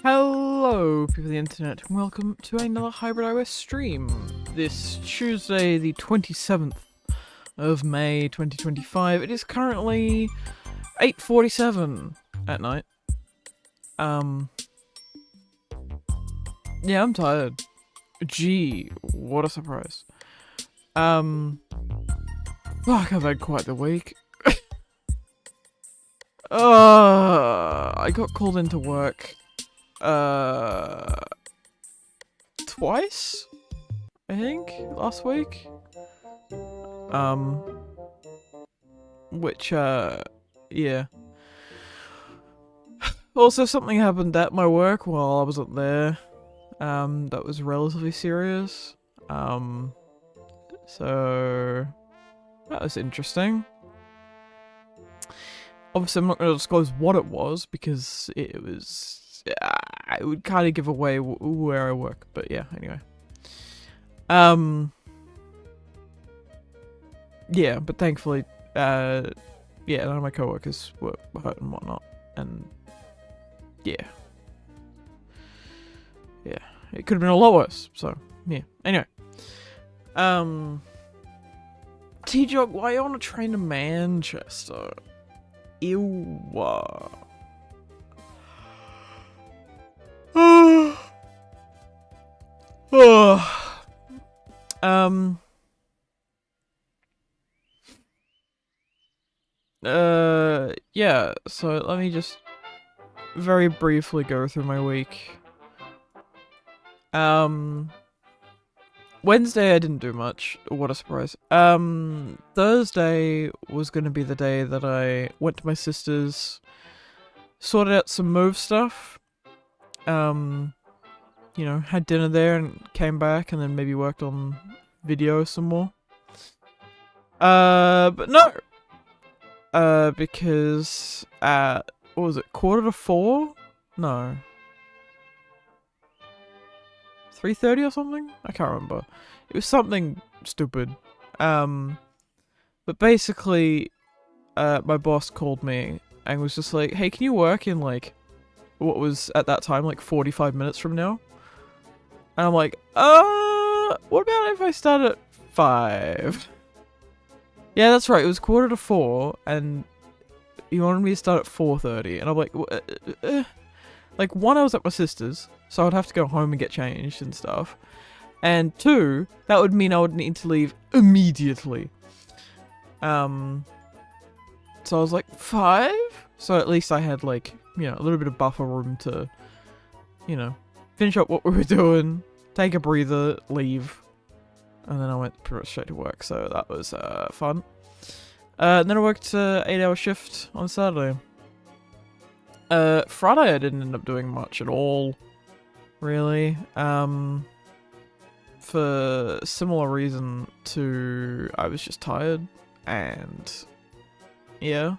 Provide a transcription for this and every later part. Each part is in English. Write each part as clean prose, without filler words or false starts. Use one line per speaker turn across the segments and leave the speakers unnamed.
Hello, people of the internet, and welcome to another Hybrid iOS stream. This Tuesday, the 27th of May 2025. It is currently 8:47 at night. Yeah, I'm tired. Gee, what a surprise. Fuck, I've had quite the week. I got called into work twice, I think, last week. Which, yeah. Also, something happened at my work while I wasn't there, that was relatively serious. So, that was interesting. Obviously, I'm not going to disclose what it was, because it was, it would kind of give away where I work, but yeah, anyway. Yeah, but thankfully, yeah, none of my coworkers were hurt and whatnot, and yeah. Yeah, it could have been a lot worse, so, yeah. Anyway. T-Jog, why are you on a train to Manchester? Ew. Yeah, so let me just very briefly go through my week. Wednesday I didn't do much. What a surprise. Thursday was gonna be the day that I went to my sister's, sorted out some move stuff. You know, had dinner there and came back and then maybe worked on video some more. But no! Because at, what was it, 3:45? No. 3:30 or something? I can't remember. It was something stupid. But basically, my boss called me and was just like, hey, can you work in, like, what was, at that time, like, 45 minutes from now? And I'm like, what about if I start at 5? Yeah, that's right, it was 3:45, and he wanted me to start at 4:30, and I'm like, like, one, I was at my sister's, so I'd have to go home and get changed and stuff. And two, that would mean I would need to leave immediately. So I was like, 5? So at least I had, like, you know, a little bit of buffer room to, you know, finish up what we were doing, take a breather, leave. And then I went pretty much straight to work, so that was fun. And then I worked an 8-hour shift on Saturday. Friday I didn't end up doing much at all, really. For similar reason to, I was just tired, and yeah.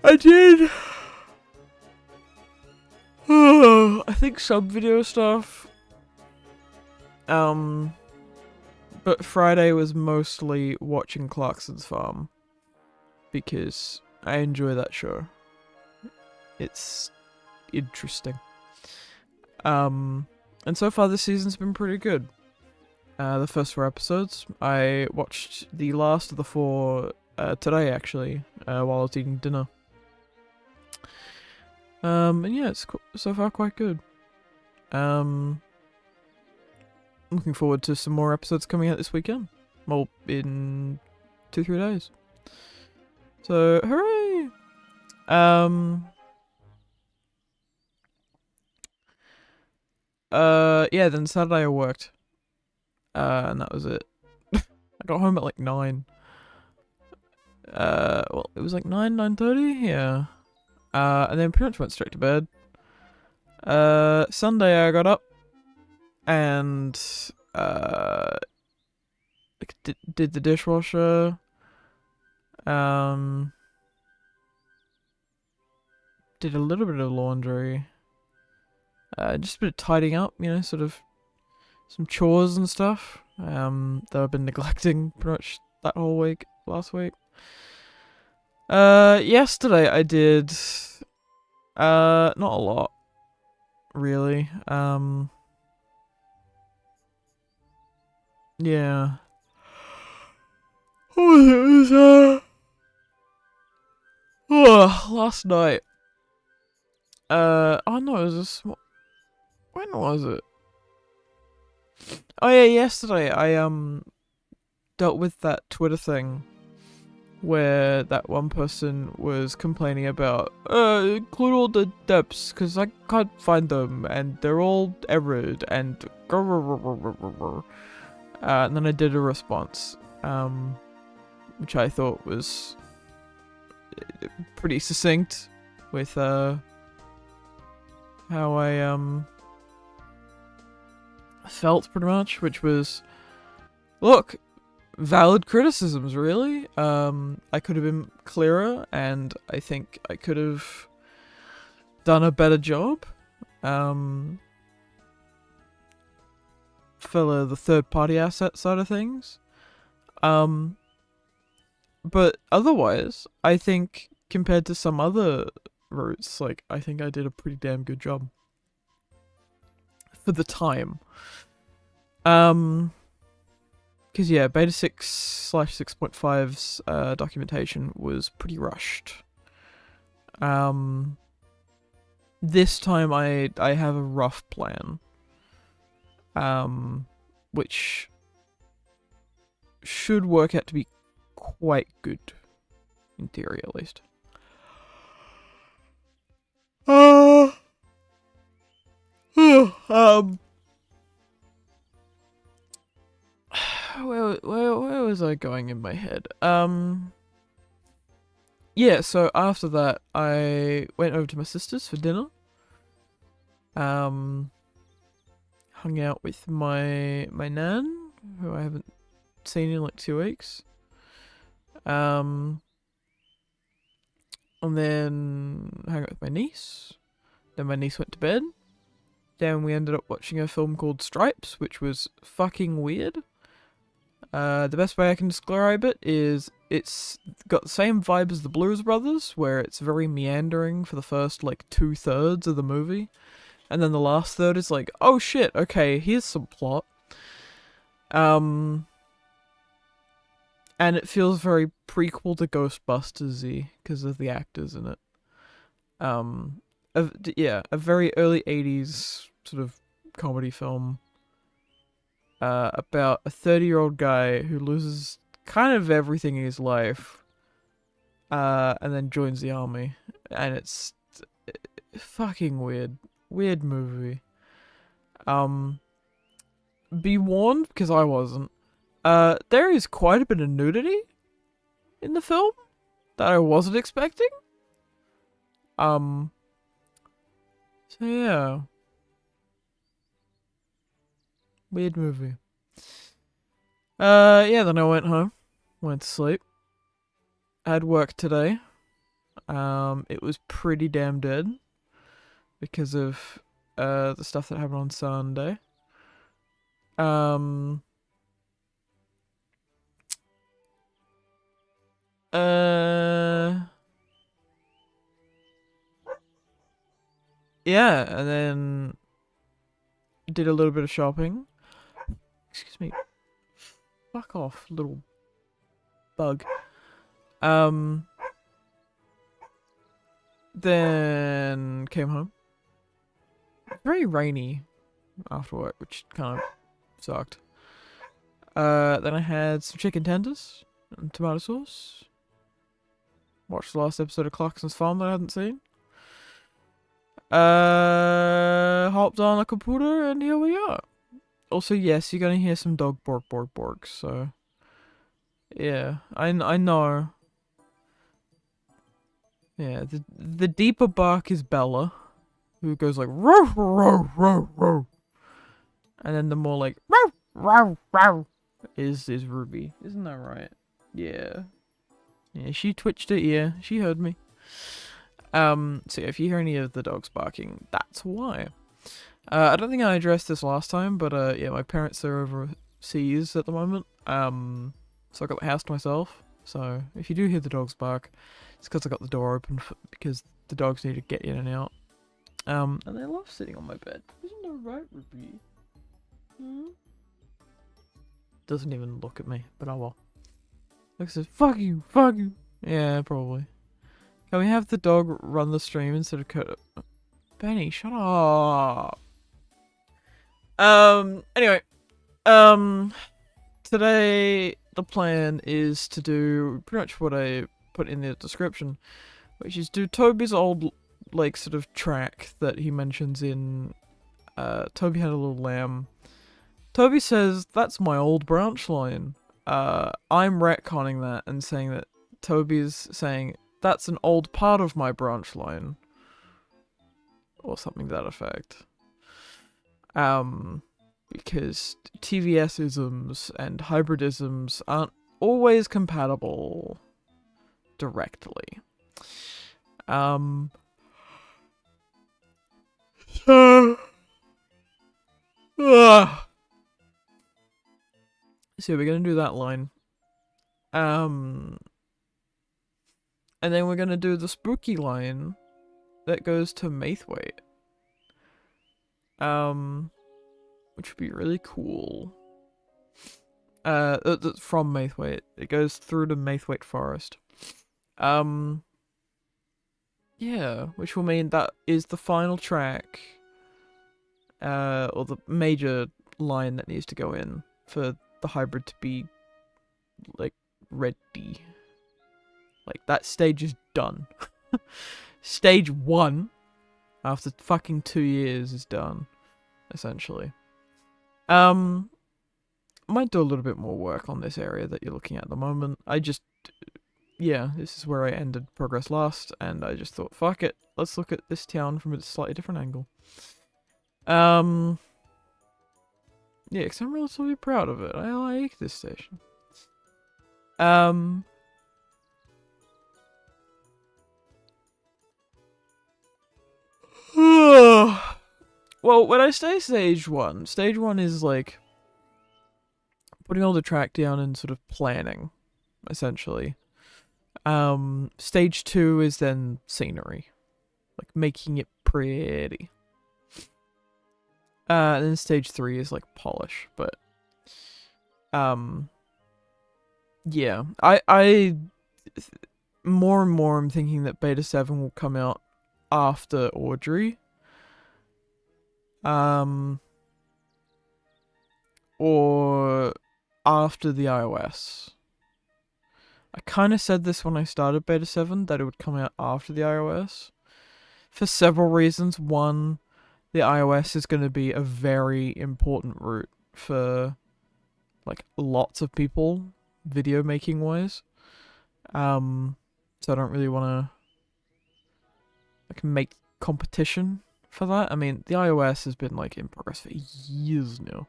I did I think some video stuff. But Friday was mostly watching Clarkson's Farm, because I enjoy that show. It's interesting. And so far this season's been pretty good. The first 4 episodes, I watched the last of the 4 today, actually, while I was eating dinner. And yeah, it's so far quite good. Looking forward to some more episodes coming out this weekend. Well, in 2-3 days. So, hooray! Yeah, then Saturday I worked. And that was it. I got home at like 9. Well, it was like 9:30? Yeah. And then pretty much went straight to bed. Sunday I got up and did the dishwasher. Did a little bit of laundry. Just a bit of tidying up, you know, sort of some chores and stuff. That I've been neglecting pretty much that whole week, last week. Yesterday I did, not a lot. really. Yeah. Last night. Oh no, it was when was it? Oh yeah, yesterday I dealt with that Twitter thing where that one person was complaining about include all the depths because I can't find them and they're all errored and and then I did a response which I thought was pretty succinct with how I felt pretty much, which was, look, valid criticisms, really. I could have been clearer, and I think I could have done a better job. For the third-party asset side of things. But otherwise, I think compared to some other routes, like, I think I did a pretty damn good job. For the time. Because yeah, Beta 6/6.5's documentation was pretty rushed. This time I have a rough plan. Which should work out to be quite good. In theory, at least. Where was I going in my head? Yeah, so after that, I went over to my sister's for dinner. Hung out with my nan, who I haven't seen in like 2 weeks. And then hung out with my niece. Then my niece went to bed. Then we ended up watching a film called Stripes, which was fucking weird. The best way I can describe it is it's got the same vibe as the Blues Brothers, where it's very meandering for the first, like, 2/3 of the movie. And then the last third is like, oh shit, okay, here's some plot. And it feels very prequel to Ghostbusters-y, because of the actors in it. Yeah, a very early 80s sort of comedy film. About a 30-year-old guy who loses kind of everything in his life, and then joins the army, and it's fucking weird. Weird movie. Be warned, because I wasn't. There is quite a bit of nudity in the film that I wasn't expecting. So yeah. Weird movie. Yeah, then I went home. Went to sleep. I had work today. It was pretty damn dead. Because of, the stuff that happened on Sunday. Yeah, and then did a little bit of shopping. Excuse me. Fuck off, little bug. Then came home. Very rainy after work, which kind of sucked. Then I had some chicken tenders and tomato sauce. Watched the last episode of Clarkson's Farm that I hadn't seen. Hopped on a computer and here we are. Also, yes, you're gonna hear some dog bark, so... Yeah, I know. Yeah, the deeper bark is Bella, who goes like, row, row, row, row. And then the more like, row, row, row, is Ruby. Isn't that right? Yeah. Yeah, she twitched her ear. She heard me. So yeah, if you hear any of the dogs barking, that's why. I don't think I addressed this last time, but yeah, my parents are overseas at the moment. So I got the house to myself. So if you do hear the dogs bark, it's because I got the door open because the dogs need to get in and out. And they love sitting on my bed. Isn't that right, Ruby? Hmm? Doesn't even look at me, but oh well. Look, says, fuck you, fuck you. Yeah, probably. Can we have the dog run the stream instead of Benny, shut up. Anyway. Today the plan is to do pretty much what I put in the description, which is do Toby's old, like, sort of track that he mentions in, Toby Had a Little Lamb. Toby says, that's my old branch line. I'm retconning that and saying that Toby's saying, that's an old part of my branch line. Or something to that effect. Because TVS-isms and hybridisms aren't always compatible directly. So we're gonna do that line. And then we're gonna do the spooky line that goes to Maithwaite. Which would be really cool. From Maithwaite. It goes through the Maithwaite forest. Yeah, which will mean that is the final track, or the major line that needs to go in for the hybrid to be, like, ready. Like, that stage is done. Stage 1, after fucking 2 years, is done, essentially. Might do a little bit more work on this area that you're looking at the moment. Yeah, this is where I ended progress last, and I just thought, fuck it, let's look at this town from a slightly different angle. Yeah, because I'm relatively proud of it. I like this station. Well, when I say stage 1 is like putting all the track down and sort of planning, essentially. Stage 2 is then scenery, like making it pretty. And then stage 3 is like polish, but yeah, I more and more I'm thinking that Beta 7 will come out after Audrey. Or after the iOS. I kind of said this when I started Beta 7, that it would come out after the iOS. For several reasons. One, the iOS is going to be a very important route for, like, lots of people, video making wise. So I don't really want to, like, make competition for that. I mean, the iOS has been, like, in progress for years now.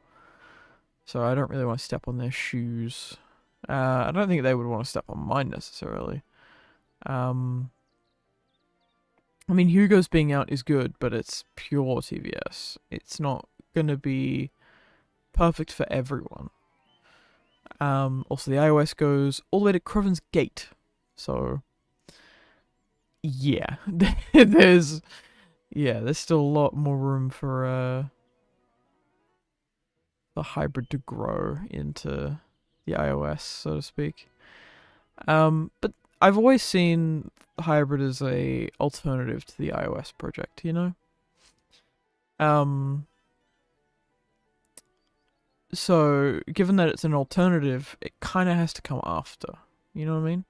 So I don't really want to step on their shoes. I don't think they would want to step on mine necessarily. I mean, Hugo's being out is good, but it's pure TVS. It's not going to be perfect for everyone. Also, the iOS goes all the way to Croven's Gate. So, yeah. there's still a lot more room for the hybrid to grow into the iOS, so to speak. But I've always seen hybrid as a alternative to the iOS project, you know? So, given that it's an alternative, it kind of has to come after, you know what I mean?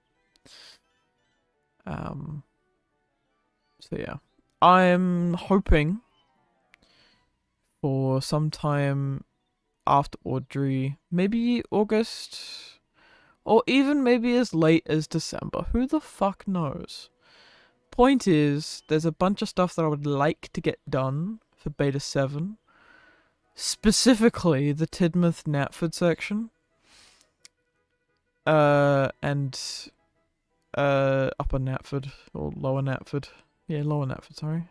So yeah. I'm hoping for some time after Audrey, maybe August, or even maybe as late as December. Who the fuck knows? Point is, there's a bunch of stuff that I would like to get done for Beta 7. Specifically, the Tidmouth-Knapford section. And Upper Knapford, or Lower Knapford. Yeah, Lower Knapford, sorry.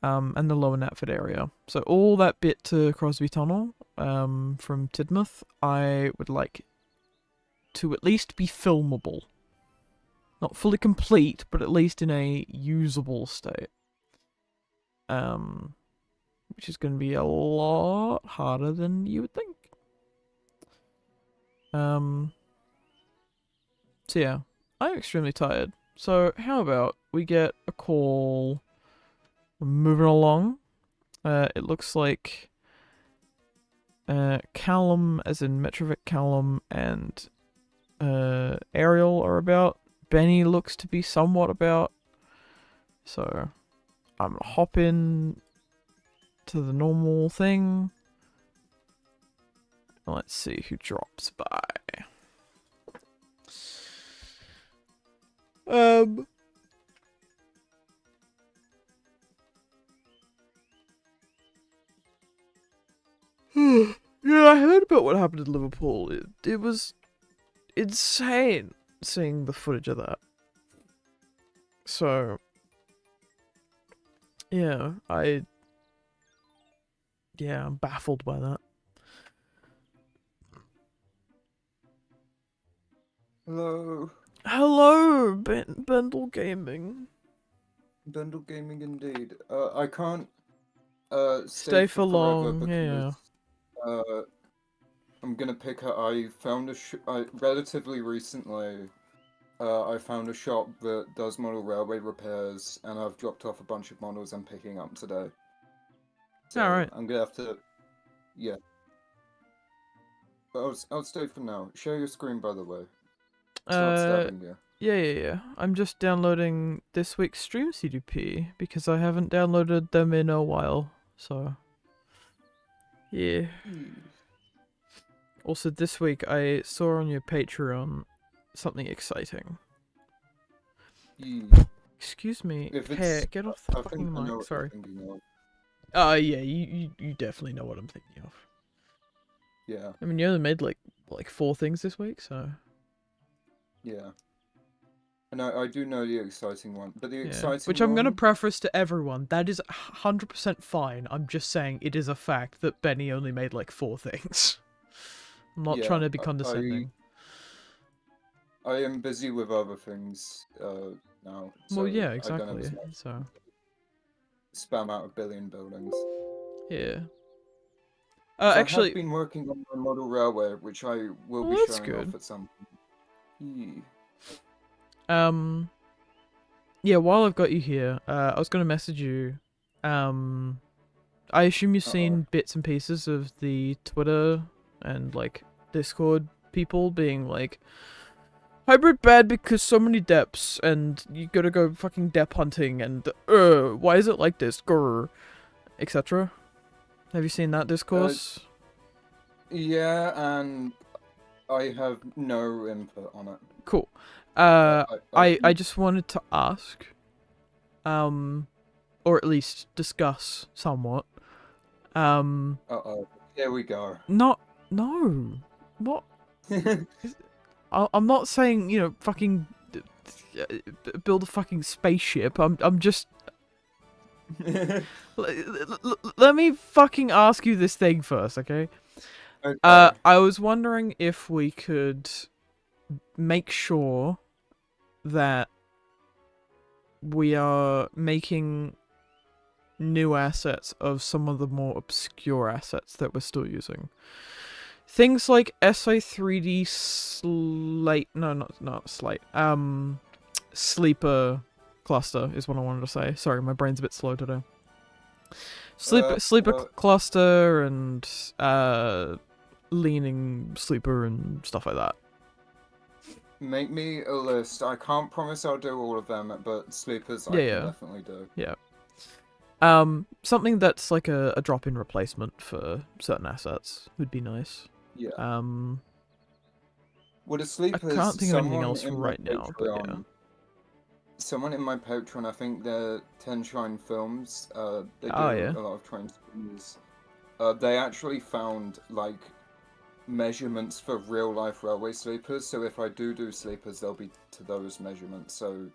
And the Lower Knapford area. So all that bit to Crosby Tunnel, from Tidmouth, I would like to at least be filmable. Not fully complete, but at least in a usable state. which is going to be a lot harder than you would think. So yeah, I'm extremely tired. So how about we get a call? Moving along. It looks like Callum, as in Metrovic Callum, and Ariel are about. Benny looks to be somewhat about. So I'm gonna hop in to the normal thing. Let's see who drops by. Yeah, I heard about what happened in Liverpool. It was insane seeing the footage of that. So, yeah, I'm baffled by that.
Hello.
Hello, Bendel Gaming.
Bundle Gaming indeed. I can't
Stay for
forever
long,
because I'm gonna pick up. I found relatively recently. I found a shop that does model railway repairs, and I've dropped off a bunch of models I'm picking up today. So
Alright.
I'm gonna have to, yeah. But I'll stay for now. Share your screen, by the way. It's not stabbing you.
Yeah. I'm just downloading this week's stream CDP because I haven't downloaded them in a while. So, yeah. Also, this week I saw on your Patreon something exciting. Excuse me. Hey, get off the fucking mic. Sorry. Yeah, you definitely know what I'm thinking of.
Yeah.
I mean, you only made like 4 things this week, so.
Yeah. And I do know the exciting one, but the exciting
Which I'm
one...
gonna preface to everyone. That is 100% fine. I'm just saying it is a fact that Benny only made like 4 things. I'm not trying to be condescending.
I am busy with other things now. So
well, yeah, exactly. So
spam out 1 billion buildings.
Yeah.
Actually, I've been working on my model railway, which I will be showing off at some point.
Yeah, while I've got you here, I was gonna message you. I assume you've seen bits and pieces of the Twitter and like Discord people being like, hybrid bad because so many depths and you gotta go fucking depth hunting and why is it like this, grr, etc. Have you seen that discourse?
Yeah, and I have no input on it.
Cool. I just wanted to ask, or at least discuss somewhat.
Here we go.
No. What? I'm not saying, you know, fucking build a fucking spaceship. I'm just. Let me fucking ask you this thing first, okay?
Okay.
I was wondering if we could make sure that we are making new assets of some of the more obscure assets that we're still using. Things like SA3D Slate, no, not Slate, Sleeper Cluster is what I wanted to say. Sorry, my brain's a bit slow today. Sleeper Cluster and Leaning Sleeper and stuff like that.
Make me a list. I can't promise I'll do all of them, but sleepers I can definitely do.
Yeah. Something that's like a drop-in replacement for certain assets would be nice.
Yeah.
Well, the sleepers, I can't think of anything else right now, but yeah.
Someone in my Patreon, I think they're Ten Shrine Films, they do a lot of train streams. They actually found, like, measurements for real-life railway sleepers, so if I do sleepers, they'll be to those measurements, so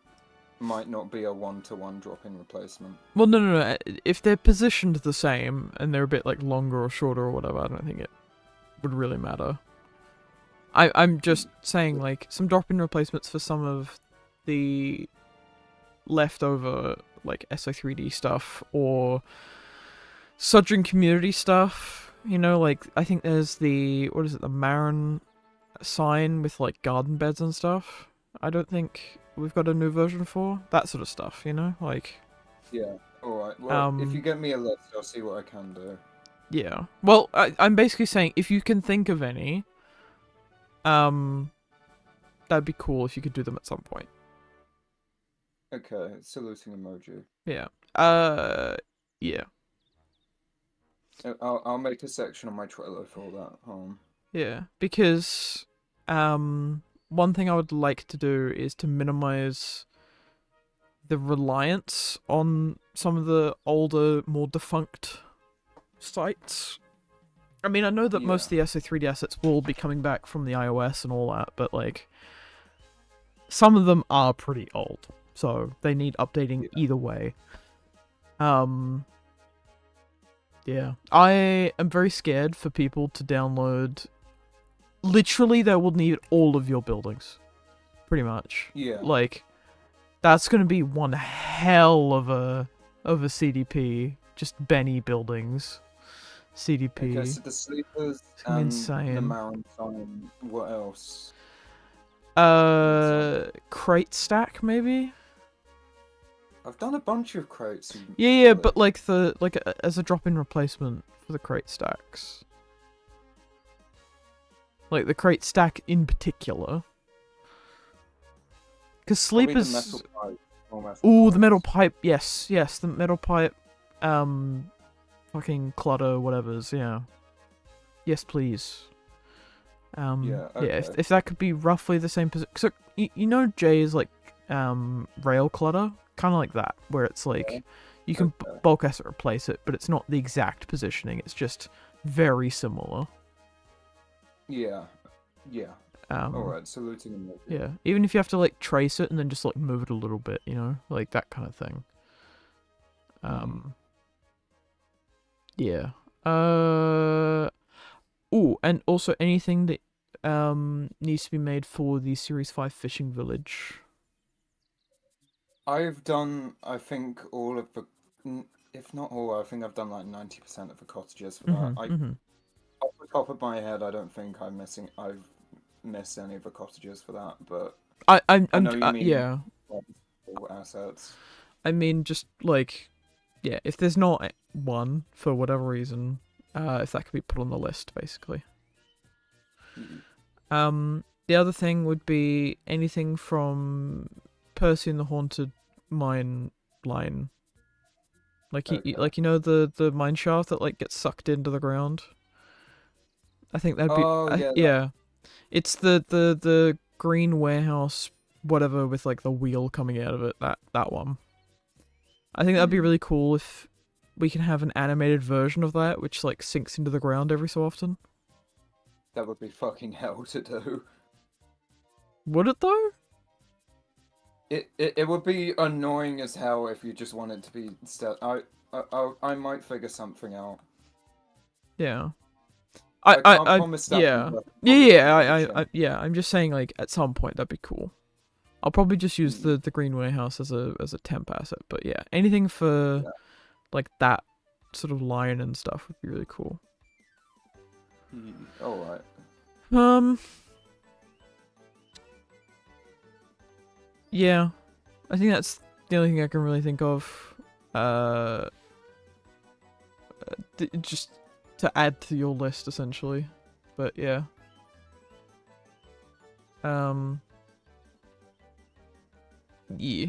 might not be a one-to-one drop-in replacement.
Well, no. If they're positioned the same, and they're a bit, like, longer or shorter or whatever, I don't think it would really matter. I'm just saying, like, some drop-in replacements for some of the leftover, like SO3D stuff or Sudden community stuff. You know, like I think there's the Marin sign with like garden beds and stuff. I don't think we've got a new version for that sort of stuff. You know, like.
Yeah. All right. Well, if you get me a list, I'll see what I can do.
Yeah. Well, I'm basically saying if you can think of any, that'd be cool if you could do them at some point.
Okay, saluting emoji.
Yeah. Yeah.
I'll make a section on my Trello for that.
Yeah, because one thing I would like to do is to minimize the reliance on some of the older, more defunct sites. I mean, I know that most of the SO3D assets will be coming back from the iOS and all that, but like some of them are pretty old, so they need updating either way. Yeah, I am very scared for people to download. Literally, they will need all of your buildings, pretty much.
Yeah,
like that's gonna be one hell of a CDP. Just Benny buildings. CDP.
Okay, so the sleepers and insane. The mountain. What else?
Crate stack maybe.
I've done a bunch of crates.
Yeah, but like as a drop-in replacement for the crate stacks. Like the crate stack in particular. Because sleepers. Ooh, the metal pipe. Yes, the metal pipe. Fucking clutter, whatever's. Yeah. Yes, please.
Yeah. Okay.
Yeah. If that could be roughly the same position. So you know Jay's like rail clutter, kind of like that, where it's like you can bulk asset replace it, but it's not the exact positioning. It's just very similar.
Yeah. Alright, saluting him.
Yeah, even if you have to like trace it and then just like move it a little bit, you know, like that kind of thing. Yeah. Ooh, and also anything that needs to be made for the Series 5 fishing village.
I've done, I think, all of the, if not all, I think I've done like 90% of the cottages for that. Off the top of my head, I don't think I've missed any of the cottages for that, but I know you mean
yeah.
Assets.
I mean, just like, yeah, if there's not one for whatever reason, if that could be put on the list, basically. The other thing would be anything from Percy and the Haunted mine line. Like you know the mine shaft that like gets sucked into the ground. I think that'd be yeah. It's the green warehouse whatever with like the wheel coming out of it. That one. I think that'd be really cool if we can have an animated version of that which like sinks into the ground every so often.
That would be fucking hell to do.
Would it though?
It would be annoying as hell if you just wanted to be I might figure something out.
Yeah.
I can't promise that.
Yeah. I'm just saying, like at some point that'd be cool. I'll probably just use the green warehouse as a temp asset, but yeah, anything for like that sort of line and stuff would be really cool.
All right.
Yeah, I think that's the only thing I can really think of. Just to add to your list, essentially. But yeah. Yeah.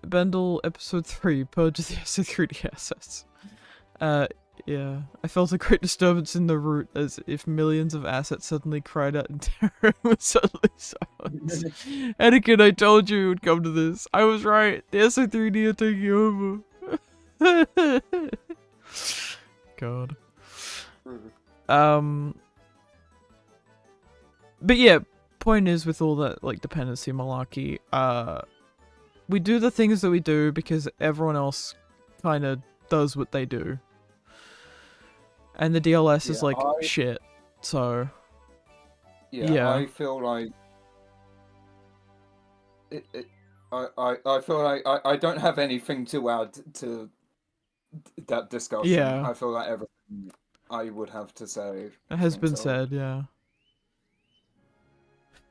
Bendel episode 3, Purge of the SO3D assets. Yeah, I felt a great disturbance in the root as if millions of assets suddenly cried out in terror and were suddenly silenced. Anakin, I told you it would come to this. I was right. The SO3D are taking over. God. But yeah, point is with all that like dependency malarkey, we do the things that we do because everyone else kind of does what they do. And the DLS is like shit, so...
Yeah, I feel like... I feel like I don't have anything to add to that discussion.
Yeah.
I feel like everything I would have to say
It has been
so.
said, yeah.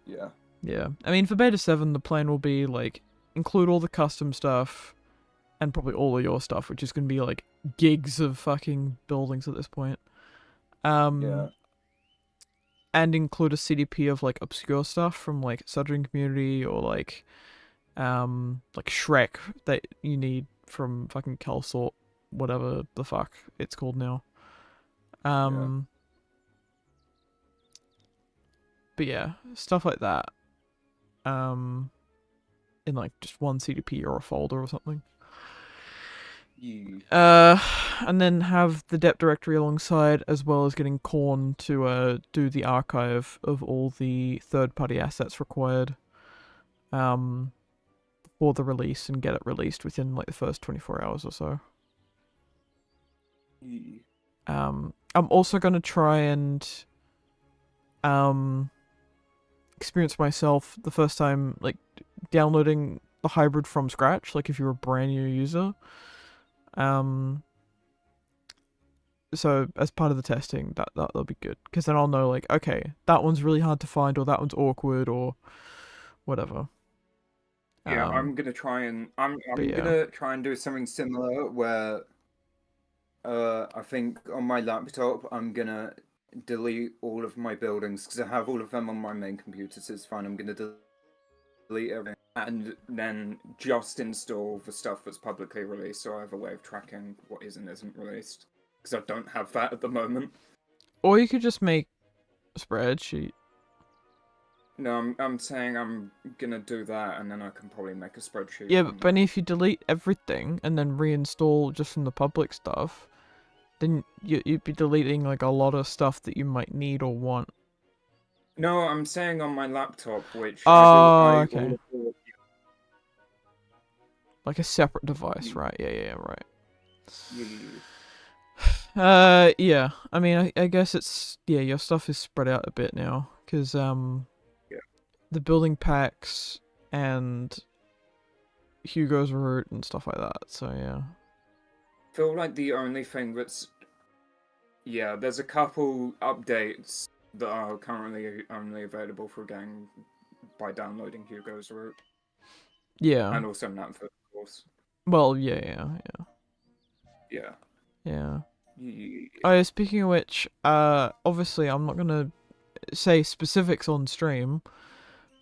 Yeah.
Yeah. I mean, for Beta 7, the plan will be, like, include all the custom stuff, and probably all of your stuff, which is going to be, like, gigs of fucking buildings at this point.
Yeah.
And include a CDP of, like, obscure stuff from, like, Southern Community or, like Shrek that you need from fucking CalSort, whatever the fuck it's called now.
Yeah.
But yeah, stuff like that. In like just one CDP or a folder or something.
Yeah.
And then have the dep directory alongside, as well as getting Korn to do the archive of all the third-party assets required for the release, and get it released within like the first 24 hours or so.
Yeah.
I'm also gonna try and experience myself the first time, like downloading the hybrid from scratch, like if you're a brand new user. So as part of the testing, that'll be good, because then I'll know, like, okay, that one's really hard to find, or that one's awkward, or whatever.
Yeah, I'm gonna try and gonna try and do something similar where I think on my laptop I'm gonna delete all of my buildings because I have all of them on my main computer, so it's fine. I'm gonna delete everything and then just install the stuff that's publicly released, so I have a way of tracking what is and isn't released, because I don't have that at the moment.
Or you could just make a spreadsheet.
No, I'm saying I'm gonna do that, and then I can probably make a spreadsheet.
Yeah, but Benny, if you delete everything and then reinstall just from the public stuff, then you'd be deleting like a lot of stuff that you might need or want.
No, I'm saying on my laptop, which
okay. Like a separate device, right? Yeah, right. Yeah. I mean, I guess it's, yeah, your stuff is spread out a bit now, because the building packs and Hugo's route and stuff like that. So yeah.
I feel like the only thing that's there's a couple updates that are currently only available for getting by downloading Hugo's route.
Yeah.
And also Natford, of course.
Well, yeah. Oh, speaking of which, obviously I'm not gonna say specifics on stream,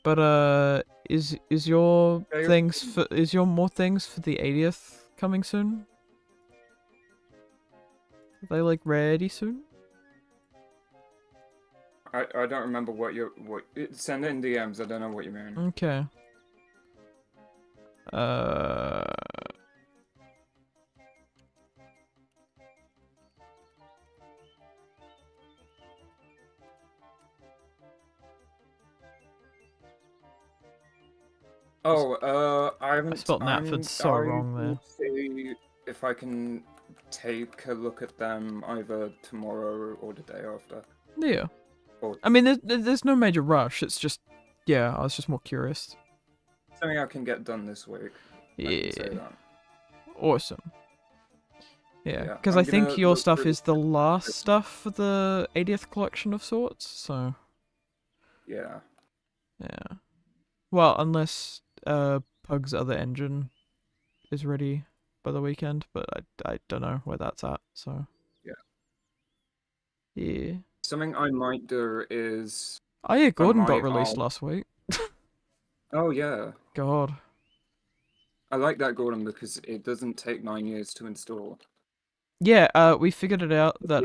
but is your more things for the 80th coming soon? Are they like ready soon?
I don't remember what send it in DMs. I don't know what you mean.
Okay. I spelled Natford so wrong there.
See if I can take a look at them either tomorrow or the day after.
Yeah. I mean, there's no major rush. It's just, I was just more curious.
Something I can get done this week.
Yeah. Awesome. Yeah, because I think your stuff is the last stuff for the 80th collection of sorts, so...
Yeah.
Yeah. Well, unless Pug's other engine is ready by the weekend, but I don't know where that's at, so... Yeah.
Something I might do is...
Oh yeah, Gordon got released last week.
Oh yeah.
God.
I like that, Gordon, because it doesn't take 9 years to install.
Yeah, we figured it out that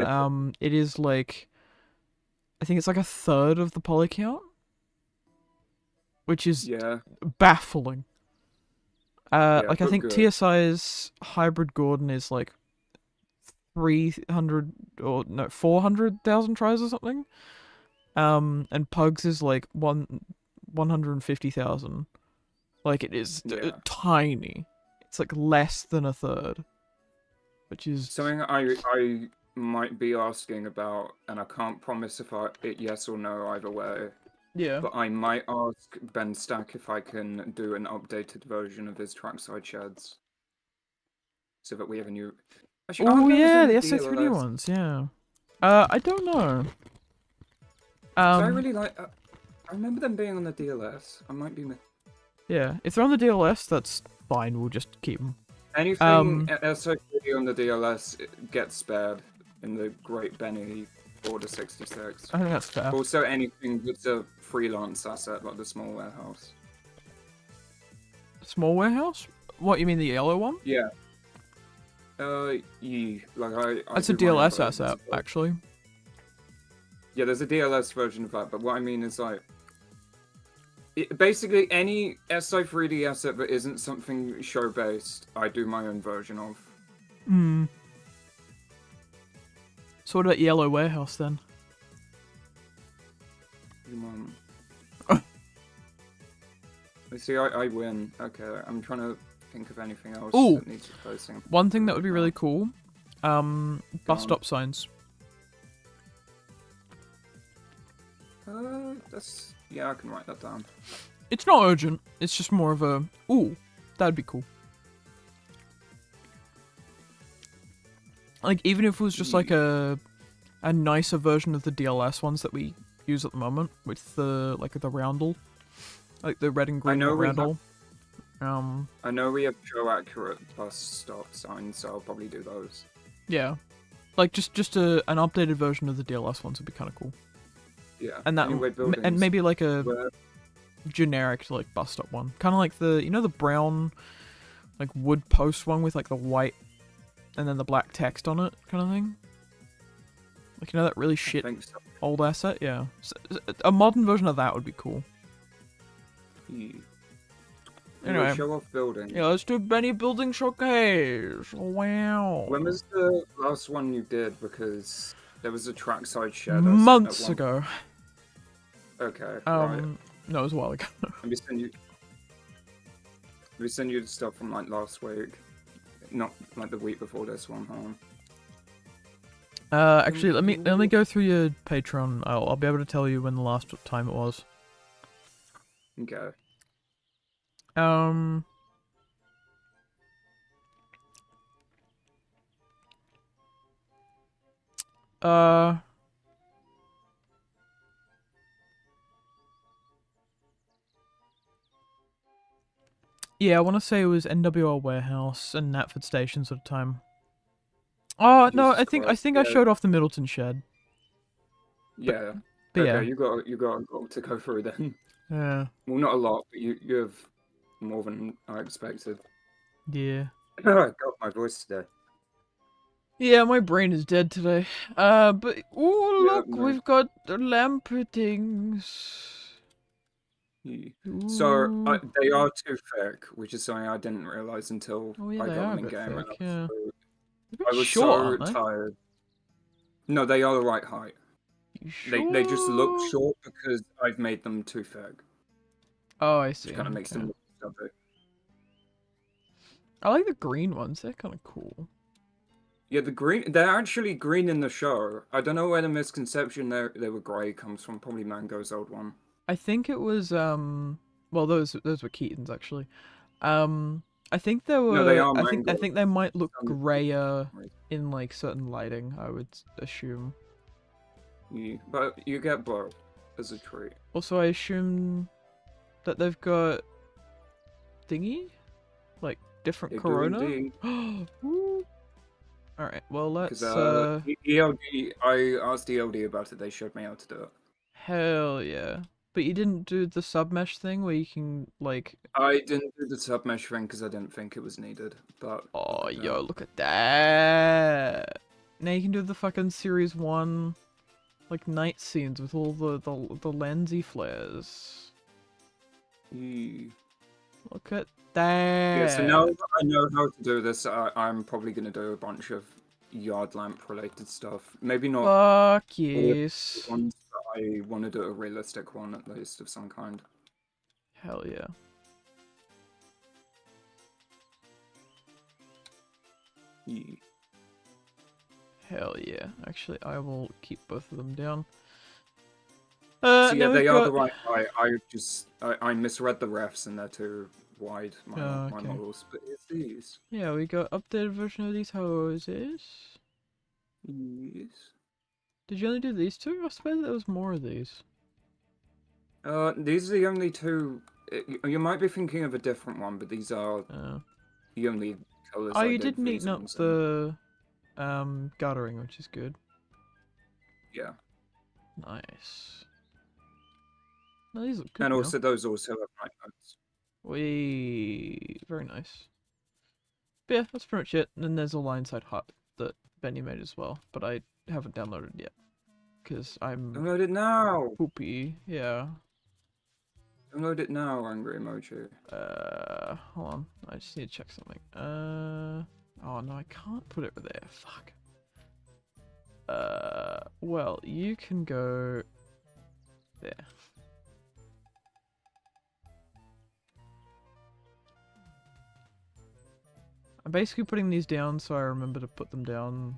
it is like, I think it's like a third of the poly count, which is baffling. Like I think TSI's hybrid Gordon is like 400,000 tries or something. And Pugs is like 150,000. Like it is tiny. It's like less than a third. Which is
something I might be asking about, and I can't promise if it yes or no either way.
Yeah.
But I might ask Ben Stack if I can do an updated version of his Trackside sheds, so that we have a new. Actually, are
Oh
those
yeah,
in
the
the
SO3D
DLS?
ones. Yeah. I don't know.
So I really like. I remember them being on the DLS. I might be.
Yeah, if they're on the DLS, that's fine. We'll just keep them.
Anything SO3D on the DLS gets spared in the Great Benny Order 66.
I think that's fair.
Also, anything that's a freelance asset, like the small warehouse.
Small warehouse? What, you mean the yellow one?
Yeah. Yeah. Like I
That's a
do my own
DLS
versions
asset,
of it.
actually.
Yeah, there's a DLS version of that, but what I mean is like, basically any SO3D asset that isn't something show-based, I do my own version of.
Hmm. So what about yellow warehouse then?
You see, I win. Okay, I'm trying to think of anything else
Ooh,
that needs replacing.
one thing that would be really cool, bus stop signs.
Yeah, I can write that down.
It's not urgent. It's just more of a, ooh, that'd be cool. Like, even if it was just like a nicer version of the DLS ones that we use at the moment, with the, like, the roundel. Like the red and green roundel.
I know we have show-accurate bus stop signs, so I'll probably do those.
Yeah. Like, just an updated version of the DLS ones would be kind of cool.
Yeah.
And that, and maybe like a generic, like, bus stop one. Kind of like the, you know, the brown, like, wood post one with, like, the white and then the black text on it kind of thing? Like, you know, that really shit old asset? Yeah. So, a modern version of that would be cool.
Anyway, show off building.
Yeah, let's do Benny Building Showcase. Wow.
When was the last one you did? Because there was a trackside shed.
Months ago.
Okay. Right.
No, it was a while ago.
Let me send you the stuff from like last week, not like the week before this one, huh?
Actually, let me go through your Patreon. I'll be able to tell you when the last time it was.
Okay.
Yeah, I want to say it was NWR Warehouse and Knapford Stations at a time. Oh no, I think I showed off the Middleton shed.
Yeah.
But
okay,
yeah.
you got a lot to go through then.
Yeah.
Well, not a lot, but you have more than I expected.
Yeah.
Oh, I got my voice today.
Yeah, my brain is dead today. But oh look, we've got the lamprings.
So they are too thick, which is something I didn't realize until I got them in game.
Thick, yeah.
I was
short,
so tired. No, they are the right height.
Sure?
They just look short because I've made them too thick.
Oh, I see.
Which kind of makes them look stubby.
I like the green ones. They're kind of cool.
Yeah, they're actually green in the show. I don't know where the misconception they were grey comes from. Probably Mango's old one.
I think it was well those were Keaton's actually. I think they were.
No, they are
I think they might look grayer in like certain lighting. I would assume.
Yeah, but you get both as a treat.
Also, I assume that they've got thingy, like different Corona. All right. Well, let's.
ELD. I asked ELD about it. They showed me how to do it.
Hell yeah! But you didn't do the submesh thing where you can like.
I didn't do the submesh thing because I didn't think it was needed. But
oh, yo, look at that! Now you can do the fucking series 1, like night scenes with all the lensy flares. Look at that!
Yeah, so now that I know how to do this, I'm probably gonna do a bunch of yard lamp related stuff. Maybe not.
Fuck yes.
Ones, but I want to do a realistic one at least of some kind.
Hell yeah. Hell yeah. Actually, I will keep both of them down.
So yeah,
No,
they
we've
are the
got...
right height. I misread the refs and they're too wide, my
Okay.
models. But it's these.
Yeah, we got updated version of these hoses.
Yes.
Did you only do these two? I suppose there was more of these.
These are the only two. You might be thinking of a different one, but these are the only colors
Oh,
I
you
did
did
for these
neaten up
ones.
the guttering, which is good.
Yeah.
Nice. No, these look good
And
now.
also those also have night modes.
Very nice. But yeah, that's pretty much it. And then there's a line-side hut that Benny made as well, but I haven't downloaded it yet. Because I'm...
Download it now!
poopy, yeah.
Download it now, angry emoji.
Hold on. I just need to check something. Oh no, I can't put it there. Fuck. Well, you can go there. I'm basically putting these down so I remember to put them down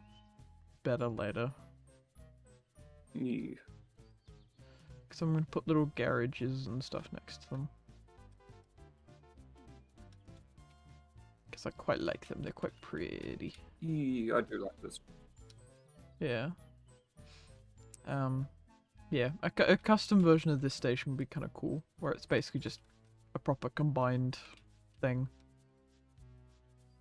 better later.
Yeah.
Because I'm going to put little garages and stuff next to them. Because I quite like them, they're quite pretty.
Yeah, I do like this.
Yeah. Yeah, a custom version of this station would be kind of cool, where it's basically just a proper combined thing.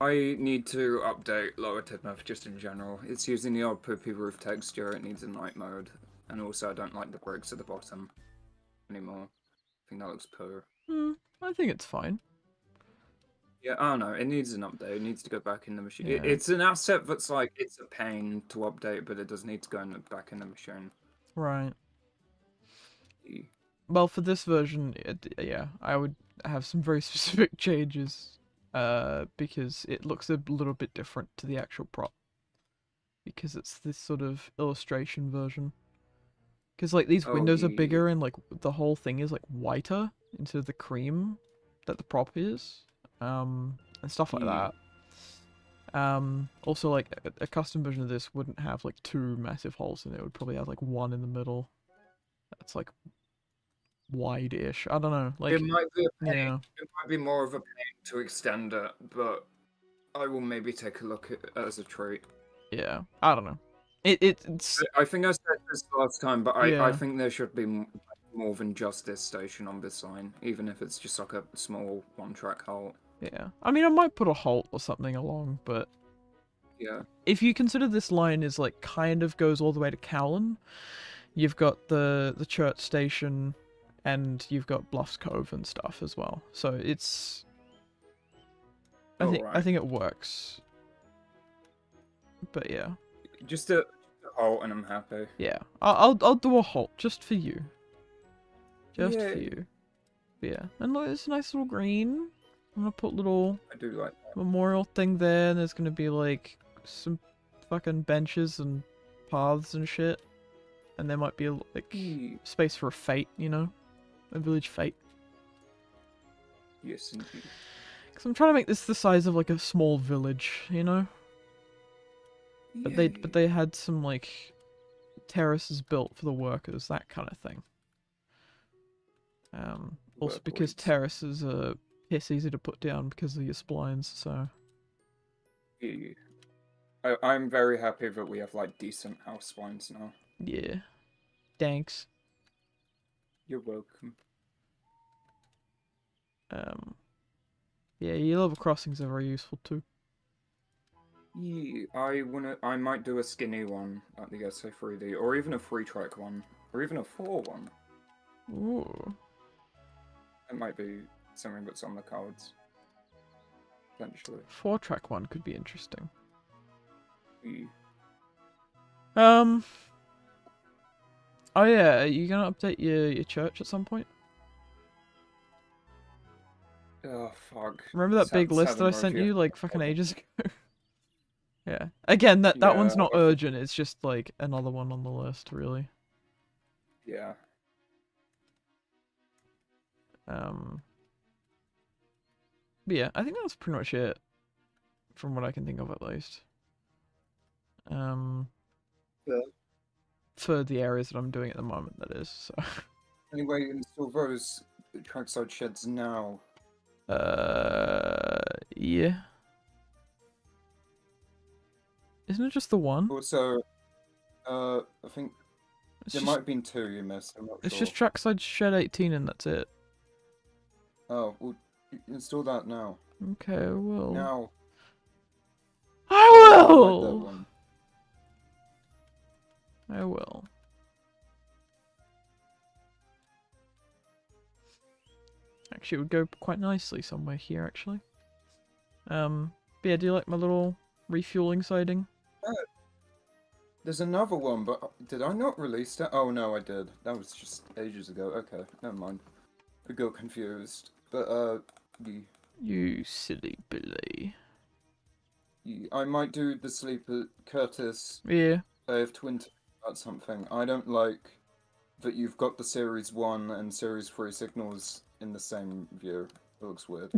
I need to update Lower Tidmouth just in general. It's using the old poopy roof texture, it needs a night mode. And also I don't like the bricks at the bottom anymore. I think that looks poor.
I think it's fine.
Yeah, I don't know, it needs an update, it needs to go back in the machine.
Yeah.
It's an asset that's like, it's a pain to update, but it does need to go back in the machine.
Right.
Yeah.
Well, for this version, yeah, I would have some very specific changes. Because it looks a little bit different to the actual prop. Because it's this sort of illustration version. Because, like, these windows are bigger and, like, the whole thing is, like, whiter instead of the cream that the prop is. And stuff like that. Also, like, a custom version of this wouldn't have, like, two massive holes in it. It would probably have, like, one in the middle. That's, like, wide-ish. I don't know. Like,
it might be a pain.
Yeah.
It might be more of a pain to extend it, but I will maybe take a look at it as a treat.
Yeah, I don't know. It's.
I think I said this last time, but
Yeah.
I think there should be more than just this station on this line, even if it's just like a small one-track halt.
Yeah, I mean, I might put a halt or something along, but
yeah,
if you consider this line is like kind of goes all the way to Cowlen, you've got the church station, and you've got Bluffs Cove and stuff as well. So it's. I think it works. But yeah.
Just a halt, and I'm happy.
Yeah, I'll do a halt just for you. Just
Yay.
for you. But yeah, and look, it's a nice little green. I'm gonna put little
I do like that.
memorial thing there, and there's gonna be like some fucking benches and paths and shit. And there might be like space for a fete, you know? A village fete.
Yes, indeed.
Because I'm trying to make this the size of like a small village, you know? But they had some like terraces built for the workers, that kind of thing. Also because terraces are piss easy to put down because of your splines, so.
Yeah. I'm very happy that we have like decent house splines now.
Yeah. Thanks.
You're welcome.
Yeah, your level crossings are very useful too.
Yeah, I might do a skinny one at the SO3D, or even a 3-track one, or even a 4 one.
Ooh.
It might be something that's on the cards. Eventually.
4-track one could be interesting.
Yeah.
Oh yeah, are you gonna update your church at some point?
Oh fuck.
Remember that big list that I sent you like fucking ages ago? Yeah. Again, that one's not urgent, it's just like another one on the list, really.
Yeah.
But yeah, I think that's pretty much it. From what I can think of at least.
Yeah.
For the areas that I'm doing at the moment, that is, so.
Anyway, install those trackside sheds now.
Yeah. Isn't it just the one?
Also, I think there might have been 2 you missed. I'm not sure.
It's just trackside shed 18 and that's it.
Oh, well, install that now.
Okay, I will.
Now.
I will!
I like that one.
I will. Actually, it would go quite nicely somewhere here, actually. But yeah, do you like my little refueling siding?
There's another one, but did I not release that? Oh no, I did. That was just ages ago. Okay, never mind. I got confused. But
You silly Billy.
I might do the sleeper Curtis.
Yeah.
I have to win about something. I don't like that you've got the Series 1 and Series 3 signals in the same view. It looks weird.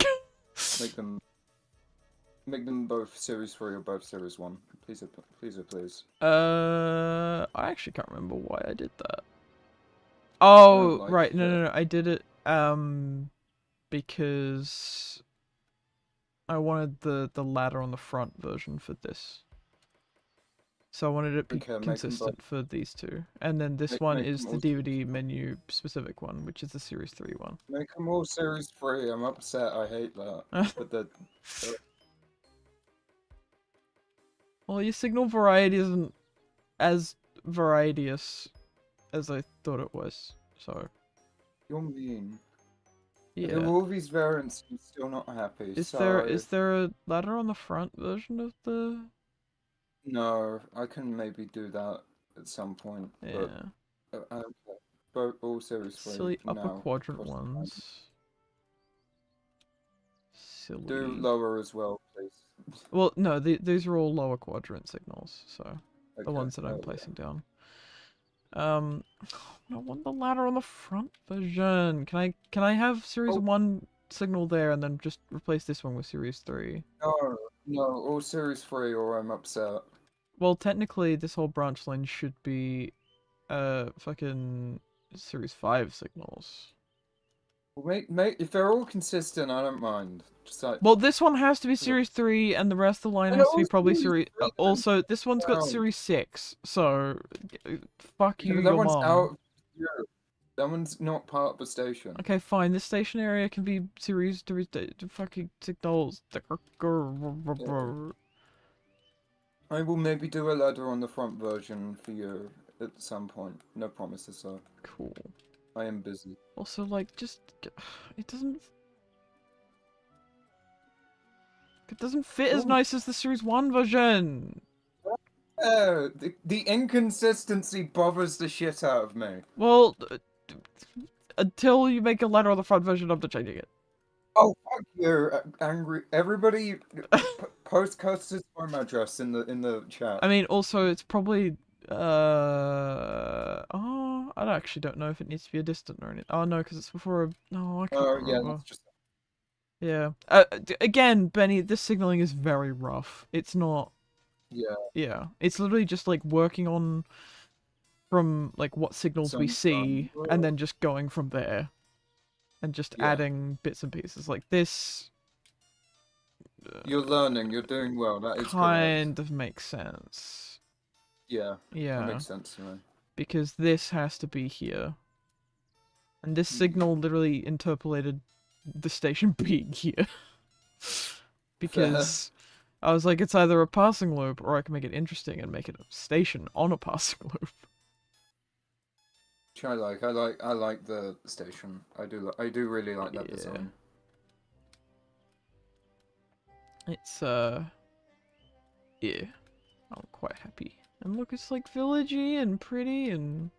Make them both Series 3 or both Series 1. Please.
I actually can't remember why I did that. Oh,
like
right. No. I did it, because I wanted the ladder on the front version for this. So I wanted it to be consistent for these two. And then this one is the DVD menu specific one, which is the Series 3 one.
Make them all Series 3. I'm upset. I hate that. But
well, your signal variety isn't as varietious as I thought it was, so...
You're mean.
Yeah.
There are all these variants, I'm still not happy.
Is there a ladder on the front version of the...
No, I can maybe do that at some point.
Yeah.
But all Series 3
Silly upper
now,
quadrant ones. Silly.
Do lower as well, please.
Well, no, these are all lower quadrant signals, so okay. The ones that I'm placing down. I want the ladder on the front version. Can I have Series 1 signal there and then just replace this one with Series 3?
No, all Series 3 or I'm upset.
Well, technically, this whole branch line should be, fucking Series 5 signals.
Well, mate, if they're all consistent, I don't mind. Just like...
Well, this one has to be Series 3, and the rest of the line has to be probably Series... also, this one's got Series 6, so... Fuck you, your mom.
Out. Yeah. That one's not part of the station.
Okay, fine. This station area can be Series 3 fucking signals.
Yeah. I will maybe do a ladder on the front version for you at some point. No promises, though.
Cool.
I am busy.
Also, like, just... It doesn't fit as nice as the Series 1 version!
The inconsistency bothers the shit out of me.
Well, until you make a ladder on the front version, I'm not changing it.
Oh, fuck you, angry. Everybody post Curtis's home address in the chat.
I mean, also, it's probably... I actually don't know if it needs to be a distant or anything. Oh, no, because it's before a... No, I can't remember.
Yeah, that's just...
Yeah. Again, Benny, this signaling is very rough. It's not...
Yeah.
Yeah. It's literally just, like, working on... From, like, what signals we see, and then just going from there. And just adding bits and pieces. Like, this...
You're learning, you're doing well, that is
kind of makes sense.
Yeah.
Yeah.
That makes sense to me.
Because this has to be here. And this signal literally interpolated the station being here. Because I was like, it's either a passing loop, or I can make it interesting and make it a station on a passing loop.
Which I like the station. I do really like that design.
It's yeah. I'm quite happy. And look, it's like villagey and pretty and...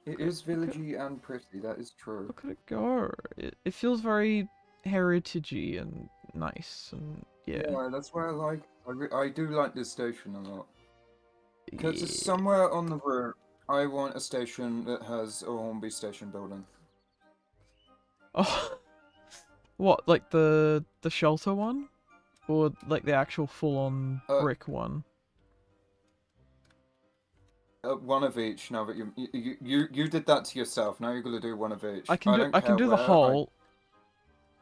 It is villagey and pretty, that is true.
Look at it go. It feels very heritagey and nice and yeah.
Yeah, that's what I like. I do like this station a lot. Because it's somewhere on the route. I want a station that has a Hornby station building.
Oh, what, like the shelter one? Or like the actual full-on brick one?
one of each. Now that you did that to yourself. Now you're gonna do one of each.
I can
don't care
do the
where,
whole,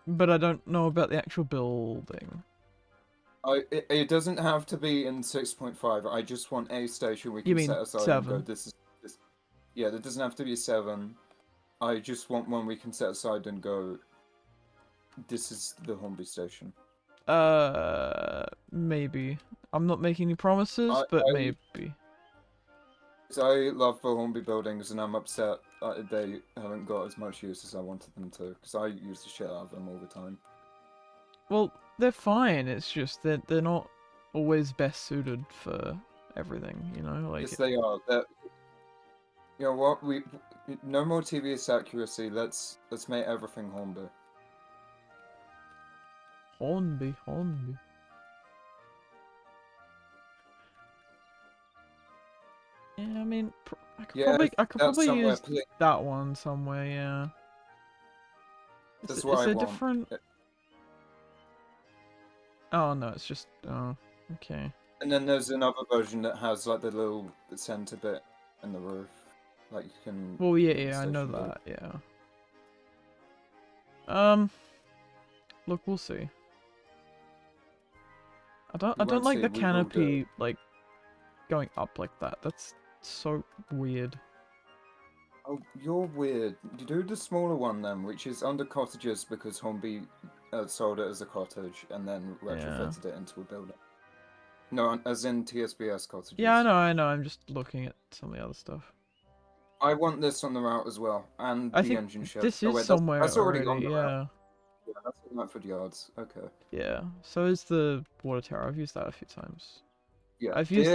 but I don't know about the actual building.
It doesn't have to be in 6.5. I just want a station we can set aside
7?
and go. This. Yeah, that doesn't have to be 7. I just want one we can set aside and go. This is the Hornby station.
Maybe. I'm not making any promises, but maybe.
I love the Hornby Buildings, and I'm upset that they haven't got as much use as I wanted them to, because I use the shit out of them all the time.
Well, they're fine. It's just that they're not always best suited for everything, you know? Like,
yes, they are. You know what? No more TVS accuracy. Let's make everything Hornby.
Hornby. Yeah, I mean, I could probably use that one somewhere. Yeah. Is there different? Oh no, it's just okay.
And then there's another version that has like the little center bit in the roof, like you can.
Well, yeah, I know that. Yeah. Look, we'll see. I don't like the canopy like going up like that. That's so weird.
Oh, you're weird. You do the smaller one then, which is under cottages because Hornby sold it as a cottage and then retrofitted it into a building. No, as in TSBS cottages.
Yeah, I know. I'm just looking at some of the other stuff.
I want this on the route as well, and the engine shed.
This is somewhere that's already on the route.
Yeah, that's in Maithwaite yards. Okay.
Yeah. So is the water tower. I've used that a few times.
Yeah.
I've used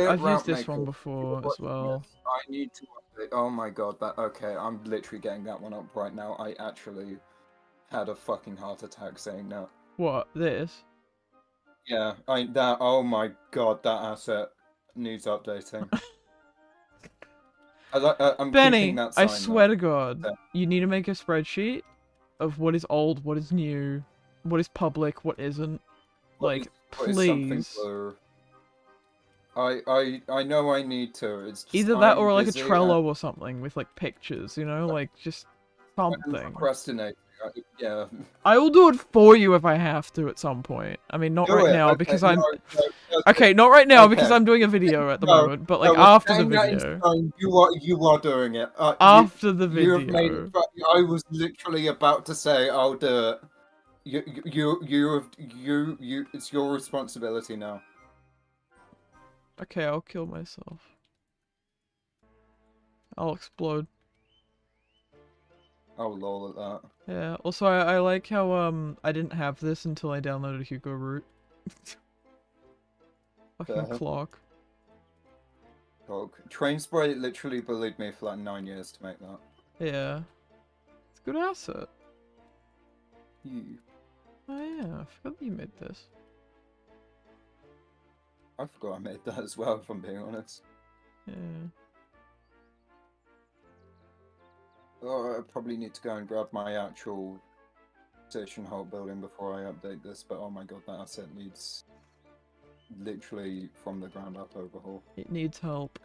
this one before as well.
Yes, I need to update. Oh my god, okay, I'm literally getting that one up right now. I actually had a fucking heart attack saying that.
What? This?
Yeah, oh my god, that asset needs updating. I'm
Benny,
that sign,
I swear to God, you need to make a spreadsheet of what is old, what is new, what is public, what isn't. Like, please.
I know I need to. It's just
either that or like a Trello or something with like pictures, you know, like just something.
I'm procrastinating. Yeah.
I will do it for you if I have to at some point. I mean, not right now because I'm. Okay, not right now because I'm doing a video at the moment, but like after the video.
You are doing it.
After the video.
I was literally about to say I'll do it. It's your responsibility now.
Okay, I'll kill myself. I'll explode.
Oh lol at that.
Yeah. Also, I like how I didn't have this until I downloaded Hugo Root. Fucking clock.
Train Spray literally bullied me for like 9 years to make that.
Yeah. It's a good asset.
You.
Oh yeah, I forgot that you made this.
I forgot I made that as well, if I'm being honest.
Yeah.
Oh, I probably need to go and grab my actual station halt building before I update this, but oh my god, that asset needs literally from the ground up overhaul.
It needs help.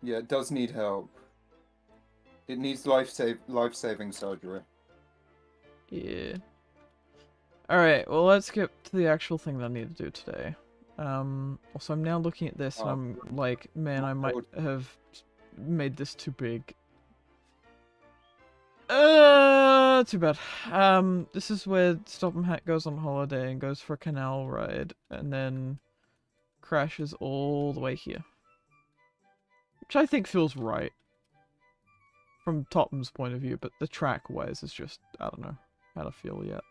Yeah, it does need help. It needs life-saving surgery.
Yeah. Alright, well let's get to the actual thing that I need to do today. Also I'm now looking at this and I'm like, man, I might have made this too big. Too bad. This is where Stop and Hat goes on holiday and goes for a canal ride, and then crashes all the way here. Which I think feels right. From Topham's point of view, but the track-wise is just, I don't know how to feel yet.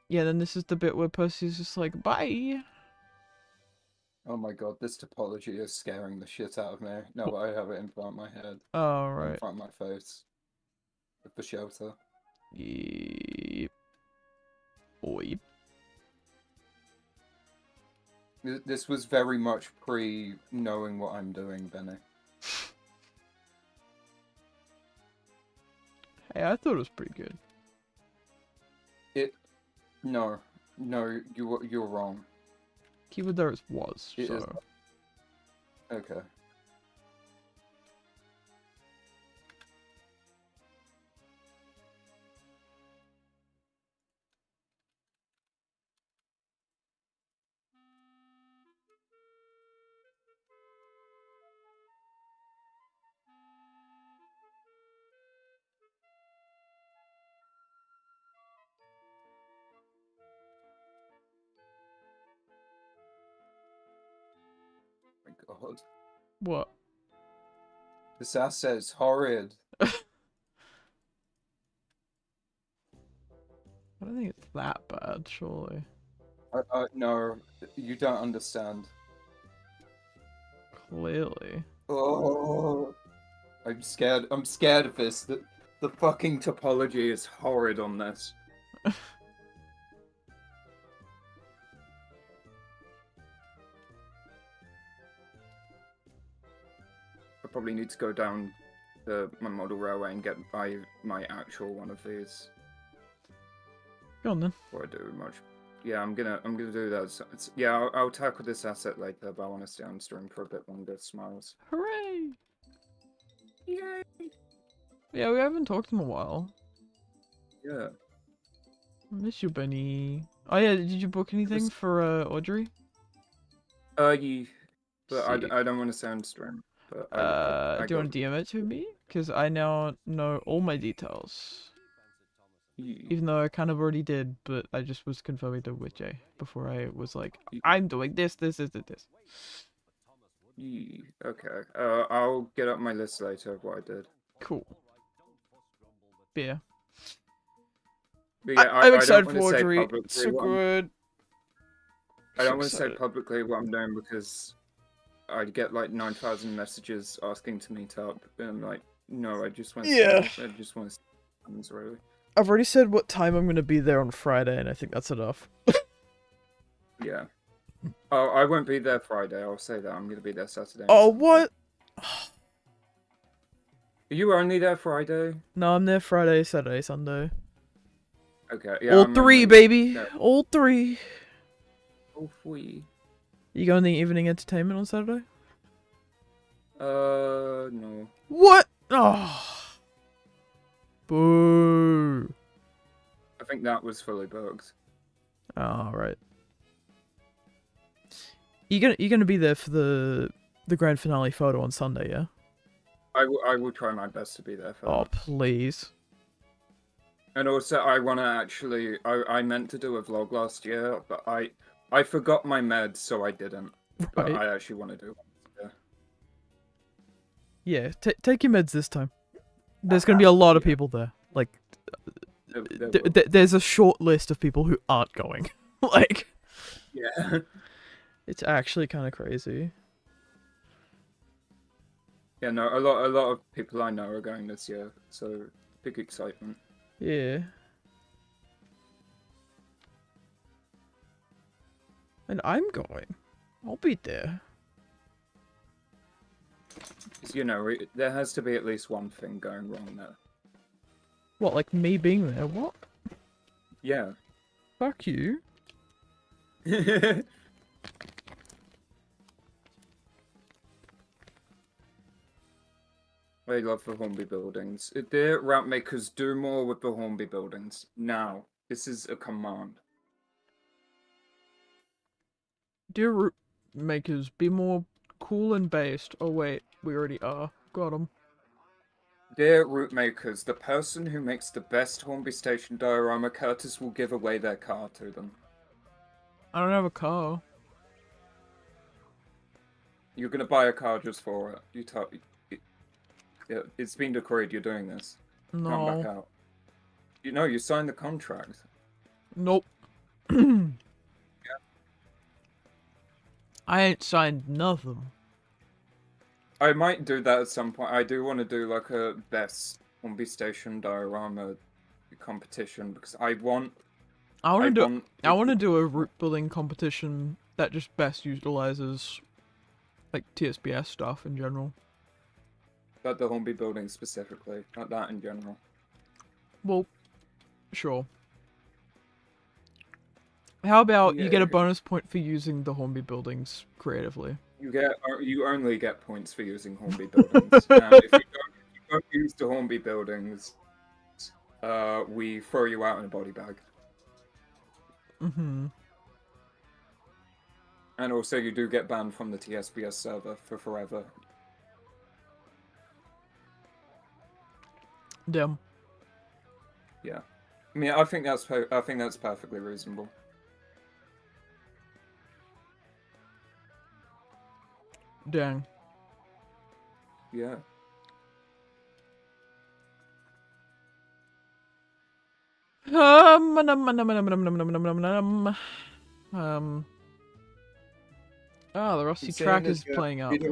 Yeah, then this is the bit where Percy's just like, bye!
Oh my god, this topology is scaring the shit out of me. No, I have it in front of my head.
Oh, right.
In front of my face. With the shelter.
Yep. Oi.
This was very much pre-knowing what I'm doing, Benny.
Hey, I thought it was pretty good.
No, you're wrong.
Keyword there is was,
It
so...
is. Okay. Oh my god.
What?
This asset's horrid.
I don't think it's that bad, surely.
No, you don't understand.
Clearly.
Oh, I'm scared. I'm scared of this. The fucking topology is horrid on this. I probably need to go down to my model railway and get my actual one of these.
Go on then.
Before I do much. Yeah, I'm gonna do that. So yeah, I'll tackle this asset later, but I want to stay on stream for a bit longer. Smiles.
Hooray!
Yay!
Yeah, we haven't talked in a while.
Yeah.
I miss you, Benny. Oh yeah, did you book anything for Audrey?
Yeah. But
Sick.
I don't want to sound stream. But
do you want to DM it to me? Because I now know all my details. Even though I kind of already did, but I just was confirming it with Jay before I was like, I'm doing this.
Okay. I'll get up my list later of what I did.
Cool. Yeah.
But yeah,
I'm excited
I
for
don't
Audrey.
want to say
It's so good.
I don't want to say publicly what I'm doing because I get like 9,000 messages asking to meet up, and I'm like, no, I just want to.
Yeah.
I just want to. Really.
I've already said what time I'm gonna be there on Friday, and I think that's enough.
Yeah. Oh, I won't be there Friday. I'll say that I'm gonna be there Saturday.
Oh, what?
Are you only there Friday?
No, I'm there Friday, Saturday, Sunday.
Okay. Yeah.
All three, baby. No. All three.
All three.
You going to the evening entertainment on Saturday?
No.
What? Oh. Boo.
I think that was fully booked.
Oh, right. You're gonna be there for the grand finale photo on Sunday, yeah?
I will try my best to be there for
Oh,
that.
please.
And also, I want to actually... I meant to do a vlog last year, but I forgot my meds, so I didn't. But
Right.
I actually want to do one.
Yeah, take your meds this time. There's gonna be a lot of people there. Like, there's a short list of people who aren't going. Like...
Yeah.
It's actually kind of crazy.
Yeah, no, a lot of people I know are going this year, so big excitement.
Yeah. And I'm going. I'll be there.
Because, you know, there has to be at least one thing going wrong there.
What, like me being there? What?
Yeah.
Fuck you.
I love the Horny Buildings. Dear route makers, do more with the Horny Buildings. Now. This is a command.
Dear route makers, be more cool and based. Oh wait, we already are. Got 'em.
Dear route makers, the person who makes the best Hornby Station diorama, Curtis will give away their car to them.
I don't have a car.
You're gonna buy a car just for it. Yeah, it's been decreed you're doing this.
No.
Come back out. You know, you signed the contract.
Nope. Yeah. I ain't signed nothing.
I might do that at some point. I do want to do like a best Hornby Station diorama competition because I want
to do a route building competition that just best utilizes like TSBS stuff in general.
But the Hornby building specifically, not that in general.
Well, sure. How about you get a bonus point for using the Horny Buildings creatively?
You only get points for using Horny Buildings. And if you don't use the Horny Buildings, we throw you out in a body bag.
Mm-hmm.
And also, you do get banned from the TSBS server for forever.
Damn.
Yeah, I mean, I think that's perfectly reasonable.
Dang.
Yeah.
The Rusty track is playing out.
TWA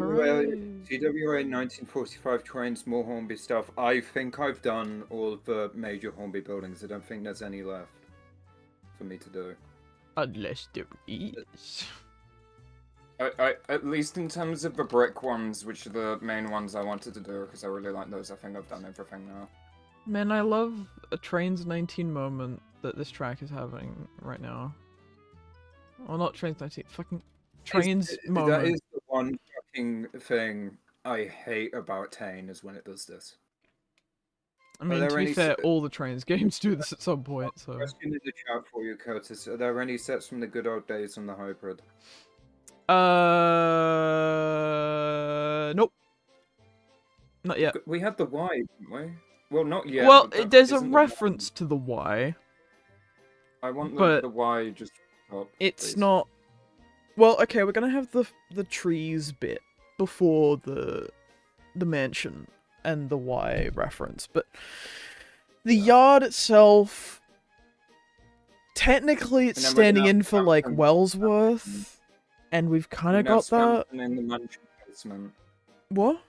1945 trains more Hornby stuff. I think I've done all of the major Hornby buildings. I don't think there's any left for me to do.
Unless there is.
At least in terms of the brick ones, which are the main ones I wanted to do, because I really like those. I think I've done everything now.
Man, I love a Trains 19 moment that this track is having right now. Well, not Trains 19, fucking Trains moment.
That is the one fucking thing I hate about Tane, is when it does this.
I mean, to be fair, all the Trains games do this at some point, so...
Question in the chat for you, Curtis. Are there any sets from the good old days on the hybrid?
Nope. Not yet.
We had the Y, didn't we? Well, not yet.
Well, there's a reference to the Y.
I want the Y just up,
it's
please.
Not... Well, okay, we're gonna have the trees bit before the mansion and the Y reference, but the yard itself, technically it's standing in for, like, Wellsworth, and we've kind of got that.
In the mansion basement.
What?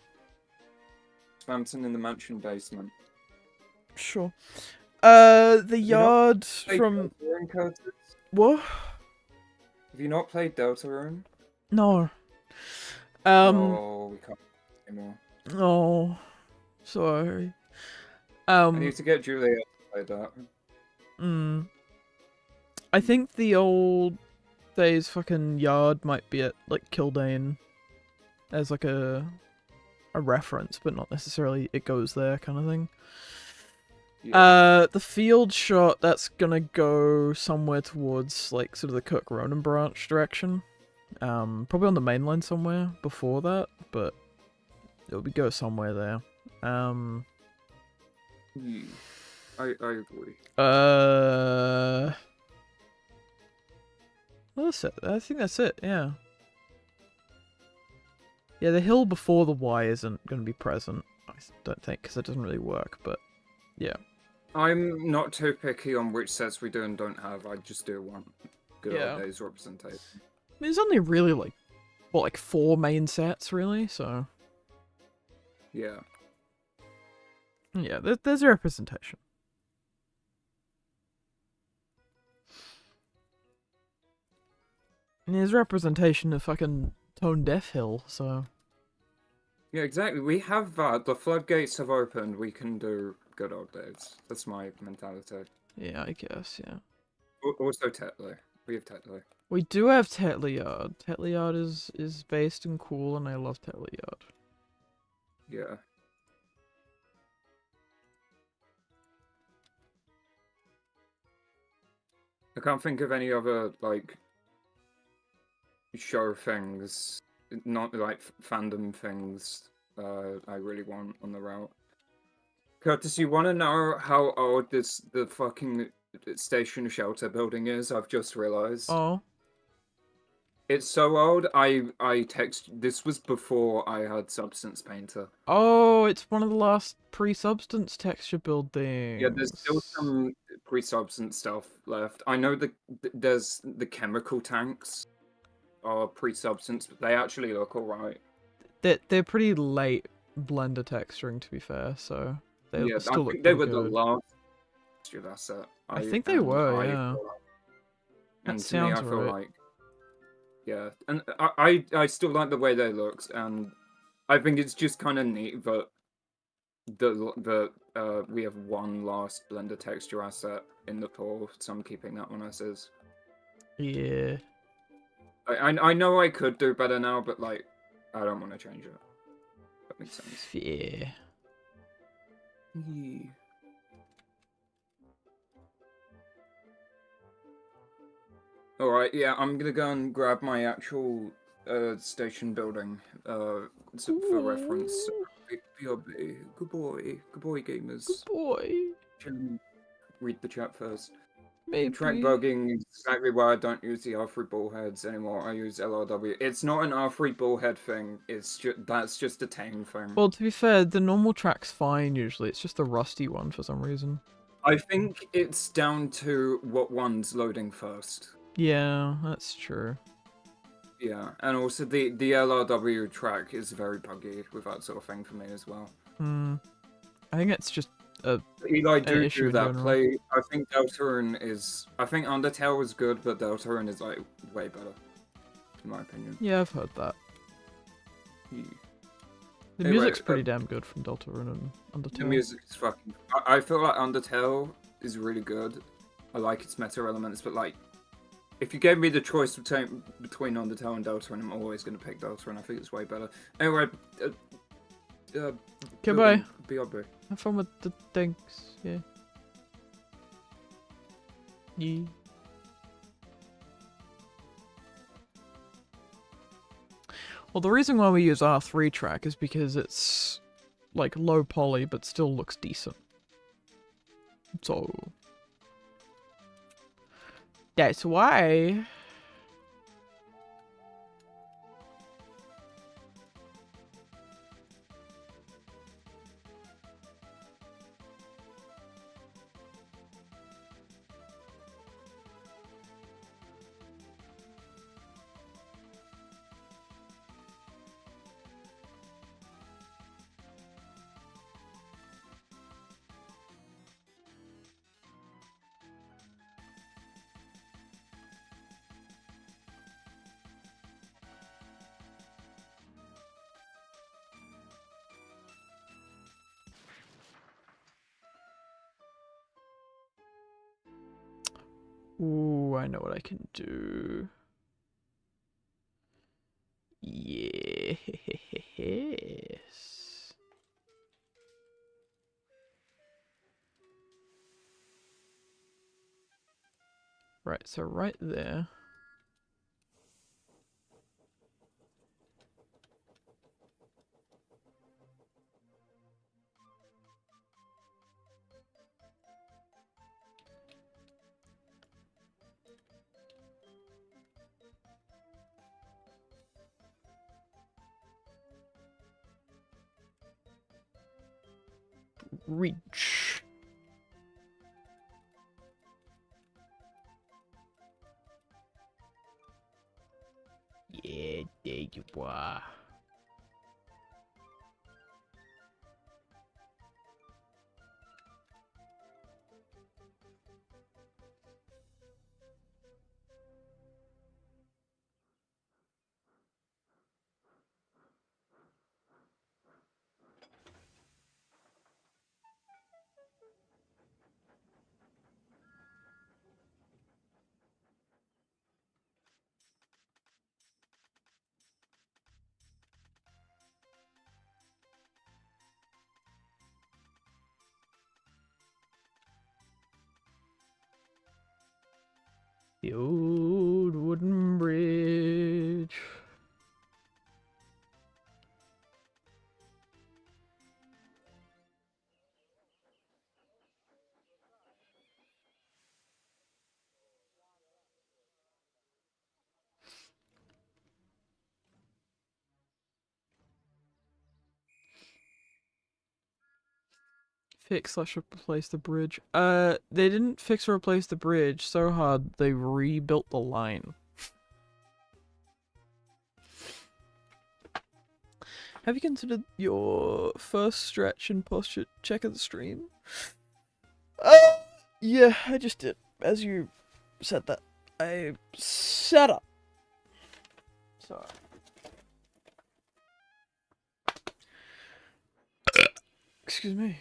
Spamton in the mansion basement.
Sure. The yard from... What?
Have you not played Deltarune?
No.
Oh, we can't anymore.
Oh, sorry.
I need to get Julia to play that.
I think the old days fucking yard might be at, like, Kildane as, like, a reference, but not necessarily it goes there kind of thing. Yeah. The field shot, that's gonna go somewhere towards, like, sort of the Kirk Ronan branch direction. Probably on the main line somewhere before that, but it'll go somewhere there.
I agree.
That's it. I think that's it, yeah. Yeah, the hill before the Y isn't going to be present, I don't think, because it doesn't really work, but yeah.
I'm not too picky on which sets we do and don't have. I just do one good old days representation.
I mean, there's only really, like, what, like 4 main sets, really, so...
Yeah.
Yeah, there's a representation. And there's representation of fucking Tone Deaf Hill, so...
Yeah, exactly. We have that. The floodgates have opened. We can do good old days. That's my mentality.
Yeah, I guess, yeah.
Also Tetley. We have Tetley.
We do have Tetley Yard. Tetley Yard is based and cool, and I love Tetley Yard.
Yeah. I can't think of any other, like, show things, not like fandom things I really want on the route. Curtis, you want to know how old the fucking station shelter building is? I've just realized.
Oh.
It's so old, this was before I had Substance Painter.
Oh, it's one of the last pre-Substance texture buildings.
Yeah, there's still some pre-Substance stuff left. I know there's the chemical tanks are pre-Substance, but they actually look alright.
They're pretty late Blender texturing, to be fair, so they still look
they were
good.
the last textured asset.
I think they were, yeah.
And to me, I feel like... Yeah, and I still like the way they looked, and I think it's just kind of neat that we have one last Blender texture asset in the pool, so I'm keeping that one as is.
Yeah.
I know I could do better now, but like, I don't want to change it. That makes sense.
Yeah.
Yeah. Alright, yeah, I'm gonna go and grab my actual station building for reference. BRB. Good boy. Good boy, gamers.
Good boy.
Read the chat first.
Maybe.
Track bugging is exactly why I don't use the R3 bullheads anymore. I use LRW. It's not an R3 bullhead thing. It's just that's just a tame thing.
Well, to be fair, the normal track's fine usually. It's just the rusty one for some reason.
I think it's down to what one's loading first.
Yeah, that's true.
Yeah, and also the LRW track is very buggy with that sort of thing for me as well.
I think it's just
Eli do
issue
that
general.
play. I think Deltarune is. I think Undertale was good, but Deltarune is like way better, in my opinion.
Yeah, I've heard that.
Yeah.
The music's pretty damn good from Deltarune and Undertale.
The music is fucking. I feel like Undertale is really good. I like its meta elements, but like, if you gave me the choice between Undertale and Deltarune, I'm always gonna pick Deltarune. I think it's way better. Anyway,
goodbye.
BRB.
Have fun with the things, yeah. Yeah. Well, the reason why we use R3 track is because it's like low poly but still looks decent. So that's why. Ooh, I know what I can do. Yes. Right, so right there. Reach. Yeah, there you are. The old wooden bridge. Fix/replace the bridge. They didn't fix or replace the bridge so hard they rebuilt the line. Have you considered your first stretch and posture check of the stream? Yeah, I just did. As you said that, I set up. Sorry. Excuse me.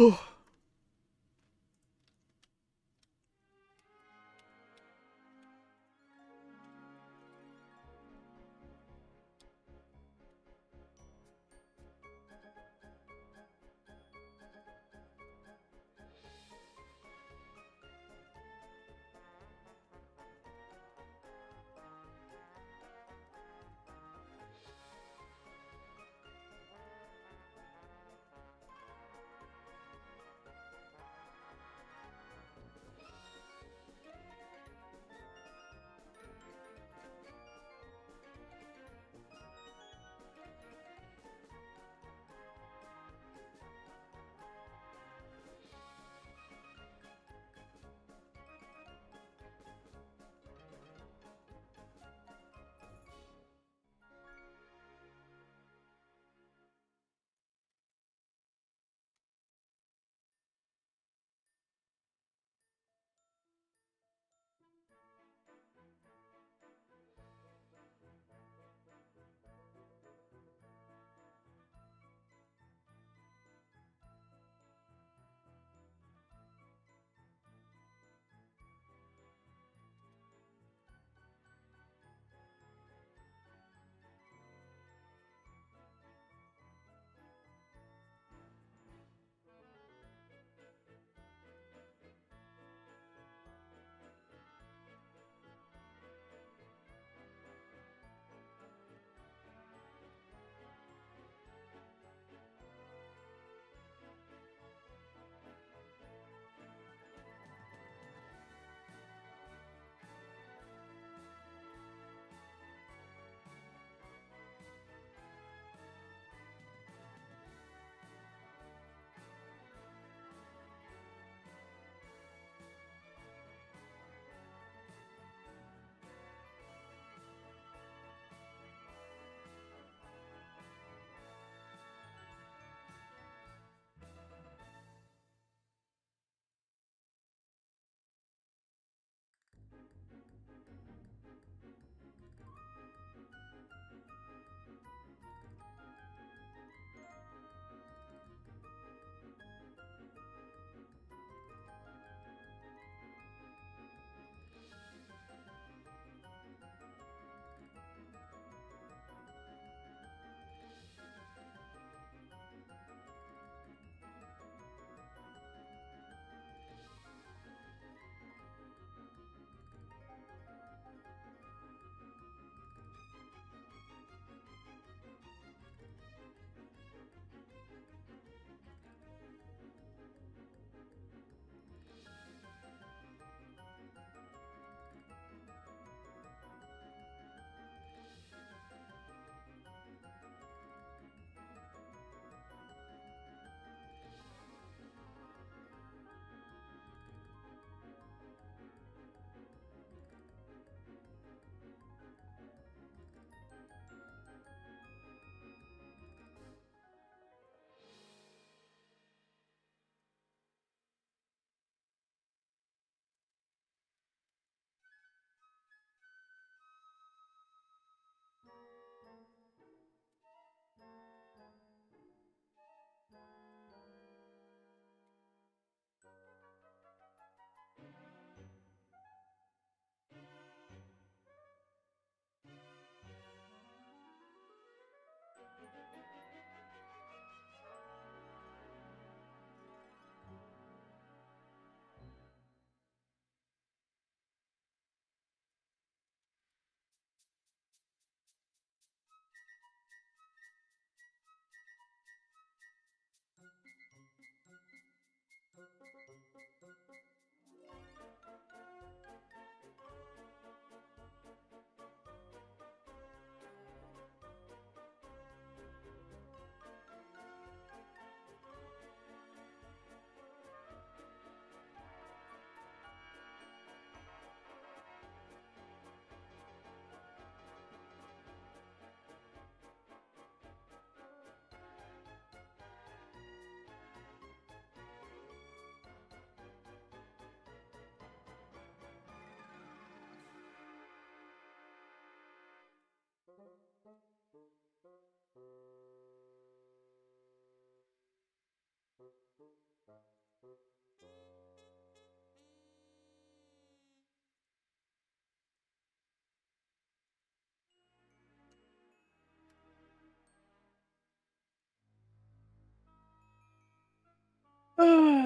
Oh.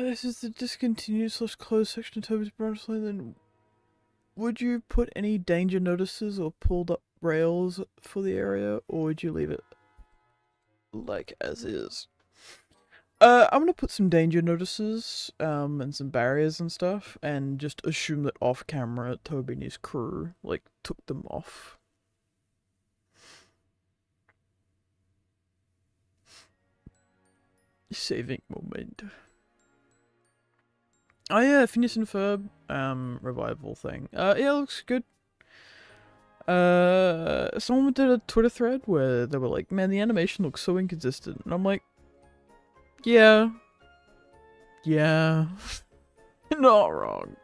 This is the discontinued / closed section of Toby's branch line. Then, would you put any danger notices or pulled up rails for the area, or would you leave it like as is? I'm gonna put some danger notices, and some barriers and stuff, and just assume that off camera Toby and his crew, like, took them off. Saving moment. Oh yeah, Phineas and Ferb, revival thing. Yeah, it looks good. Someone did a Twitter thread where they were like, man, the animation looks so inconsistent. And I'm like, yeah. Yeah. You're not wrong.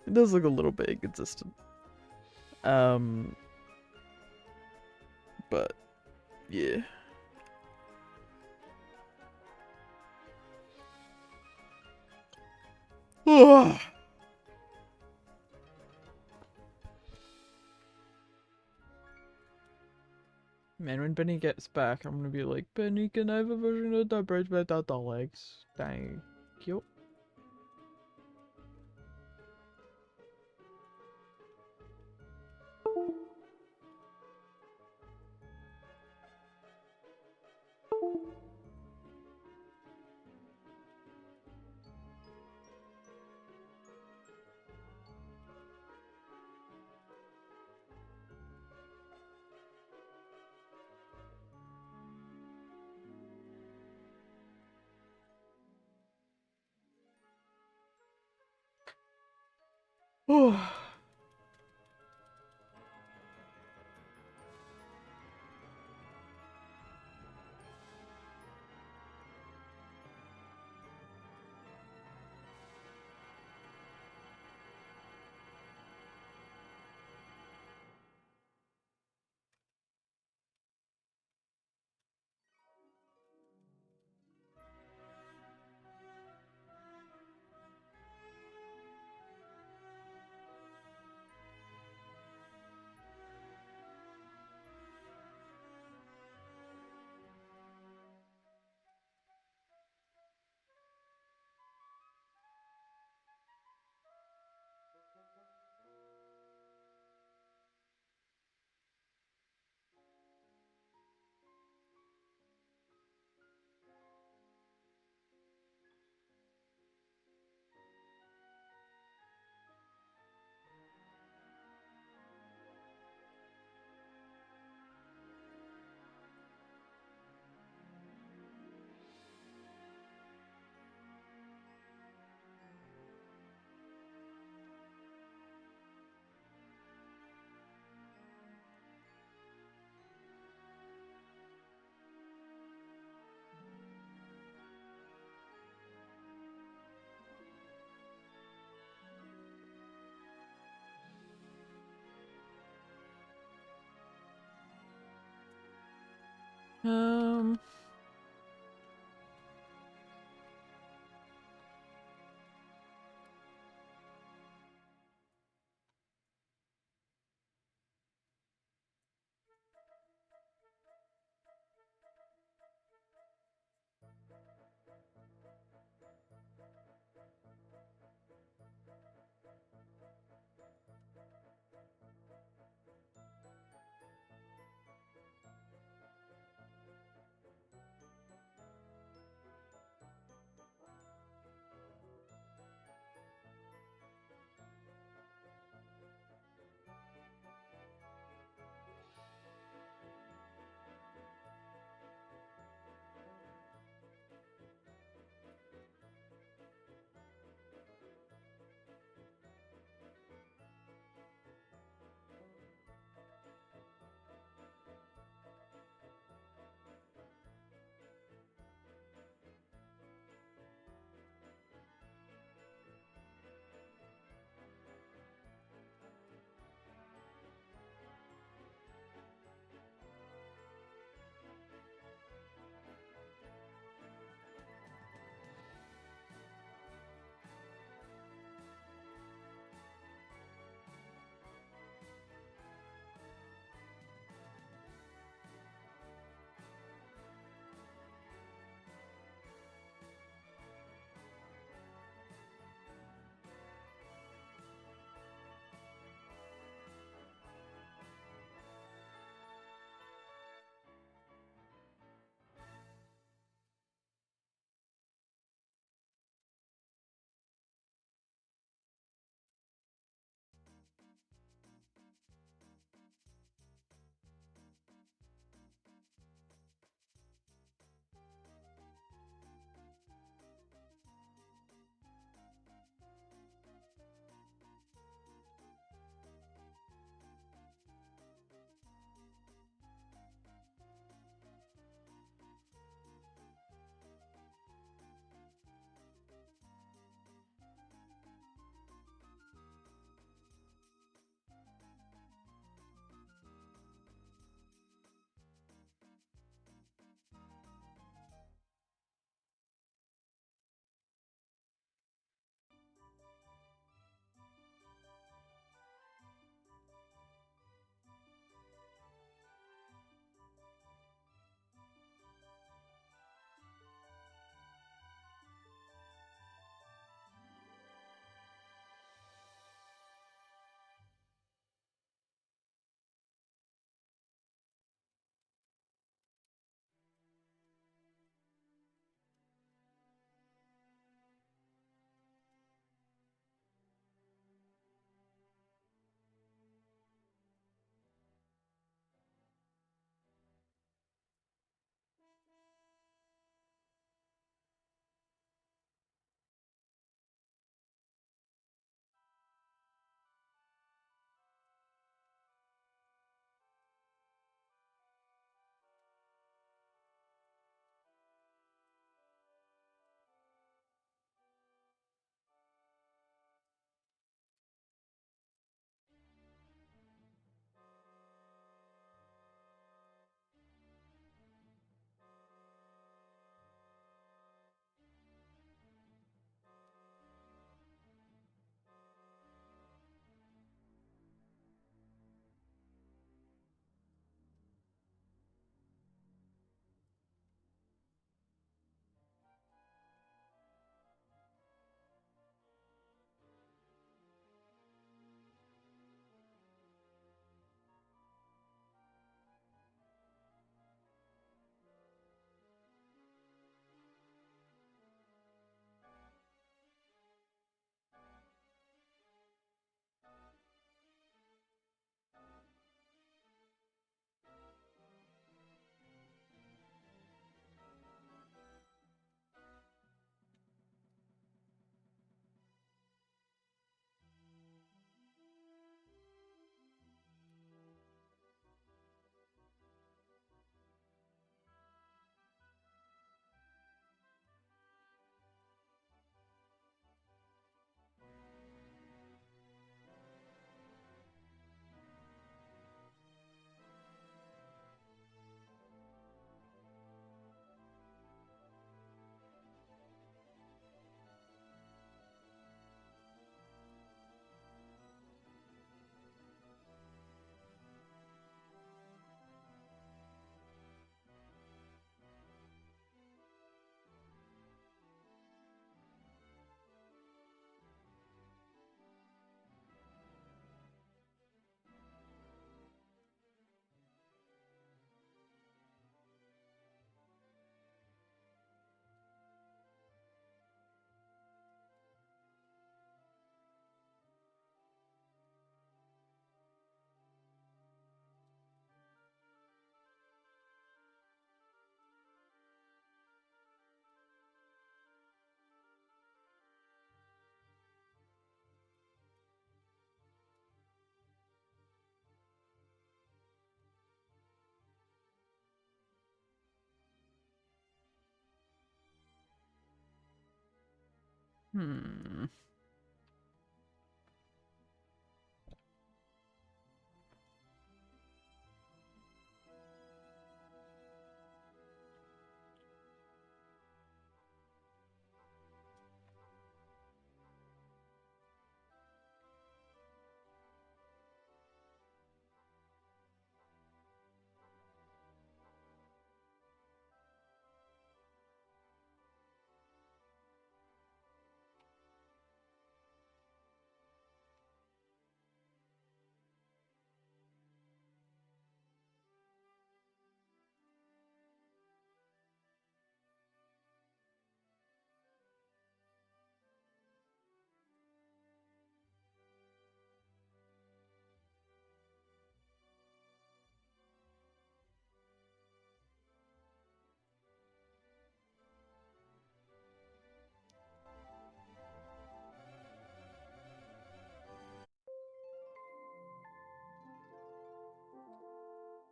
It does look a little bit inconsistent. But, yeah. Ugh. Man, when Benny gets back, I'm gonna be like, Benny, can I have a version of the bridge without the legs? Thank you. Oh. Um...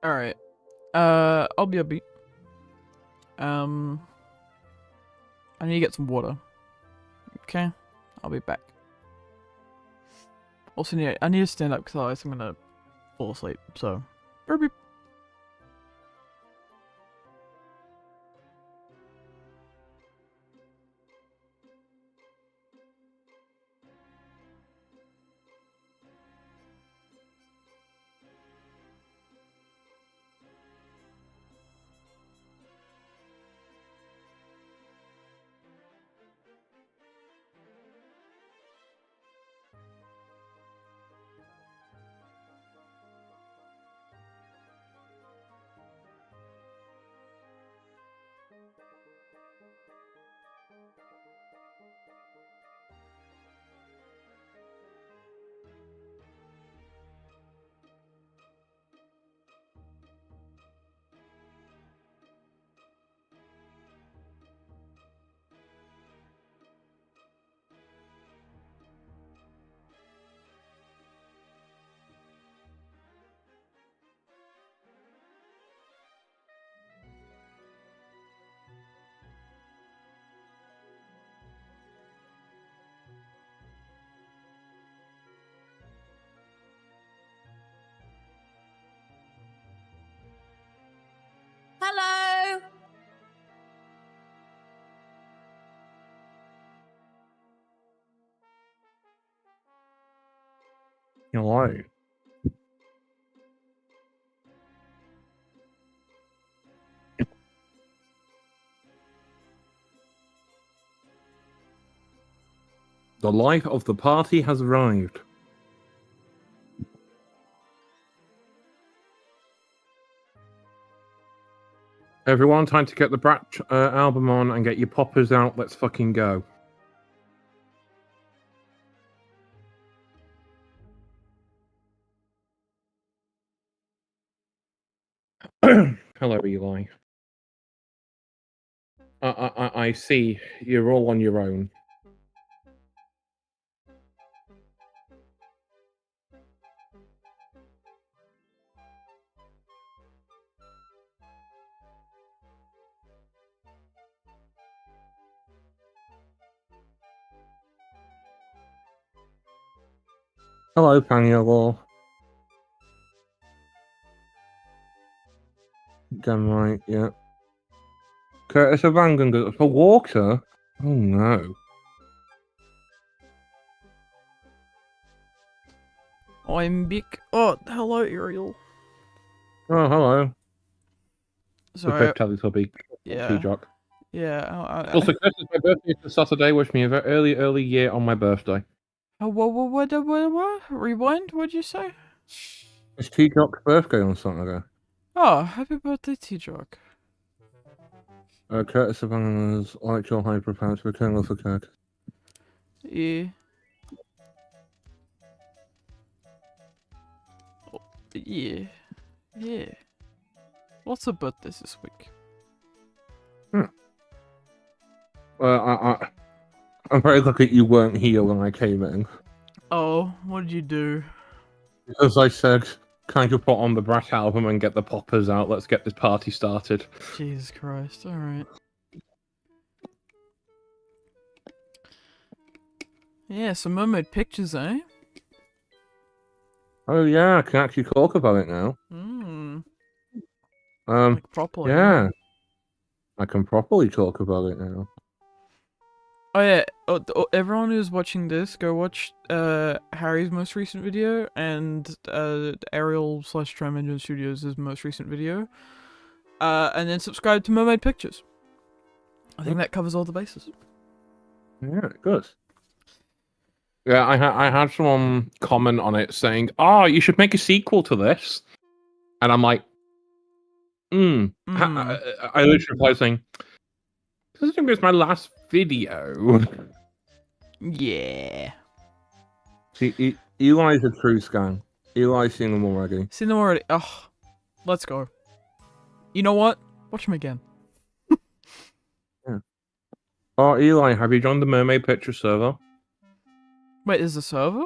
Alright. I'll be a beat. I need to get some water. Okay? I'll be back. Also, I need to stand up because otherwise I'm gonna fall asleep, so... Beep.
Hello!
Hello. The life of the party has arrived. Everyone, time to get the Brat album on and get your poppers out. Let's fucking go. Hello, Eli. I see. You're all on your own. Hello, Panielor. Damn right, yeah. Curtis of Vangan for water? Oh no.
I'm big. Oh, hello, Ariel.
Oh, hello.
Sorry.
The big Teletubby.
Yeah.
T-Jock.
Yeah.
Also, Curtis, my birthday is Saturday. Wish me a very early year on my birthday.
Oh, what? Rewind? What'd you say?
It's T-Jock's birthday on Saturday.
Oh, happy birthday, T-Jock.
Curtis Savannah's like your hyper pants return for Curtis.
Yeah. Oh, yeah. Lots of birthdays this week.
I'm very lucky you weren't here when I came in.
Oh, what did you do?
Because I said, kind of put on the Brat album and get the poppers out. Let's get this party started.
Jesus Christ, alright. Yeah, some mermaid pictures, eh?
Oh yeah, I can actually talk about it now.
Like properly.
Yeah,
Huh?
I can properly talk about it now.
Oh yeah, everyone who's watching this, go watch Harry's most recent video and Ariel/Tram Engine Studios' most recent video. And then subscribe to Mermaid Pictures. I think that covers all the bases.
Yeah, good. Yeah, I had someone comment on it saying, "Oh, you should make a sequel to this," and I'm like, I literally replied saying, "This is my last video."
Yeah.
See, Eli's a true scan. Eli's seen them already.
Seen them already. Oh, let's go. You know what? Watch them again.
Yeah. Oh, Eli, have you joined the Mermaid Picture server?
Wait, is the server?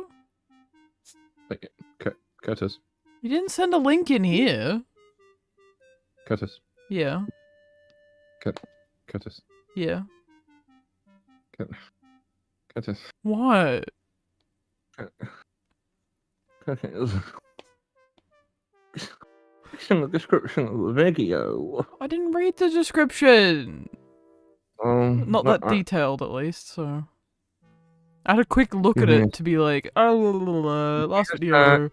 Curtis.
You didn't send a link in here.
Curtis.
Yeah.
Curtis.
Yeah.
Curtis.
What?
Curtis. It's in the description of the video.
I didn't read the description. Not that detailed, at least, so... I had a quick look at it to be like, oh, last video,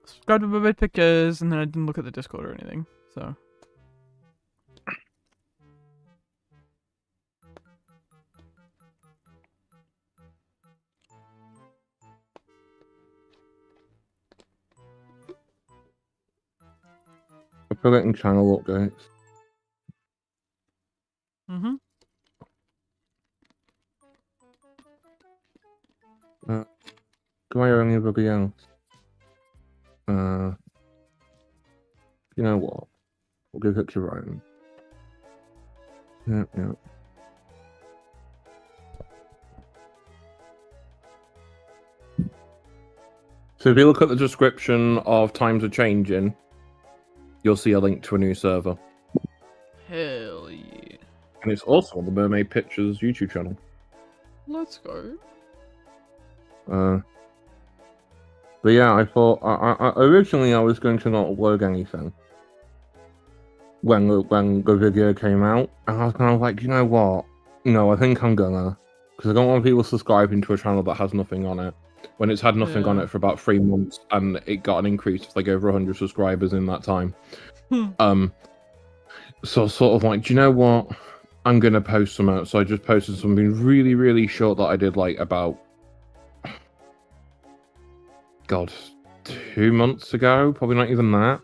subscribe to Mermaid Pictures, and then I didn't look at the Discord or anything, so...
I'm forgetting channel updates. Do I hear anybody else? You know what? We'll give it to Ryan. Yeah. So if you look at the description of Times Are Changing, you'll see a link to a new server.
Hell yeah.
And it's also on the Mermaid Pictures YouTube channel.
Let's go.
But yeah, I thought originally I was going to not upload anything when the video came out, and I was kind of like, you know what? No, I think I'm gonna, because I don't want people subscribing to a channel that has nothing on it when it's had nothing on it for about 3 months, and it got an increase of like over 100 subscribers in that time. So sort of like, do you know what? I'm gonna post some out. So I just posted something really, really short that I did like about, God, 2 months ago, probably not even that.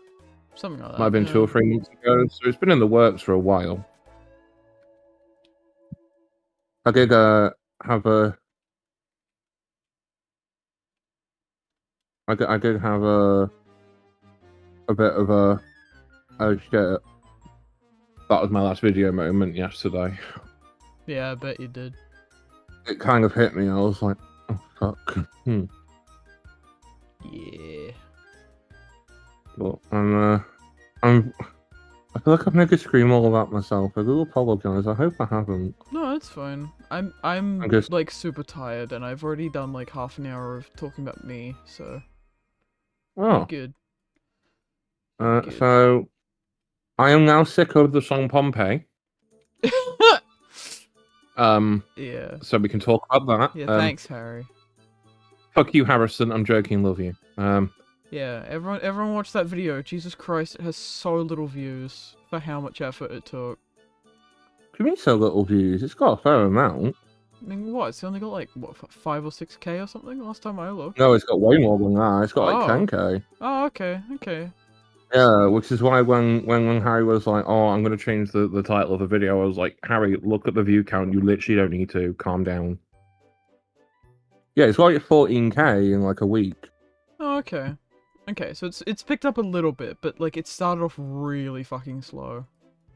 Something like that.
Might have been 2 or 3 months ago, so it's been in the works for a while. I did have a... I did have a bit of a... Oh shit. That was my last video moment yesterday.
Yeah, I bet you did.
It kind of hit me, I was like, oh fuck.
Yeah.
But I feel like I've made a scream all about myself. I do apologize. I hope I haven't.
No, it's fine. I'm like super tired, and I've already done like half an hour of talking about me, so.
Oh.
Good.
So I am now sick of the song Pompeii.
Yeah.
So we can talk about that.
Yeah, thanks, Harry.
Fuck you, Harrison. I'm joking. Love you.
Yeah, everyone watch that video. Jesus Christ, it has so little views for how much effort it took.
What do you mean so little views? It's got a fair amount.
I mean, what? It's only got like, what, 5 or 6k or something last time I looked?
No, it's got way more than that. It's got like 10k.
Oh, okay.
Yeah, which is why when Harry was like, oh, I'm going to change the title of the video, I was like, Harry, look at the view count. You literally don't need to. Calm down. Yeah, it's like 14k in like a week.
Oh, okay. Okay, so it's picked up a little bit, but like it started off really fucking slow.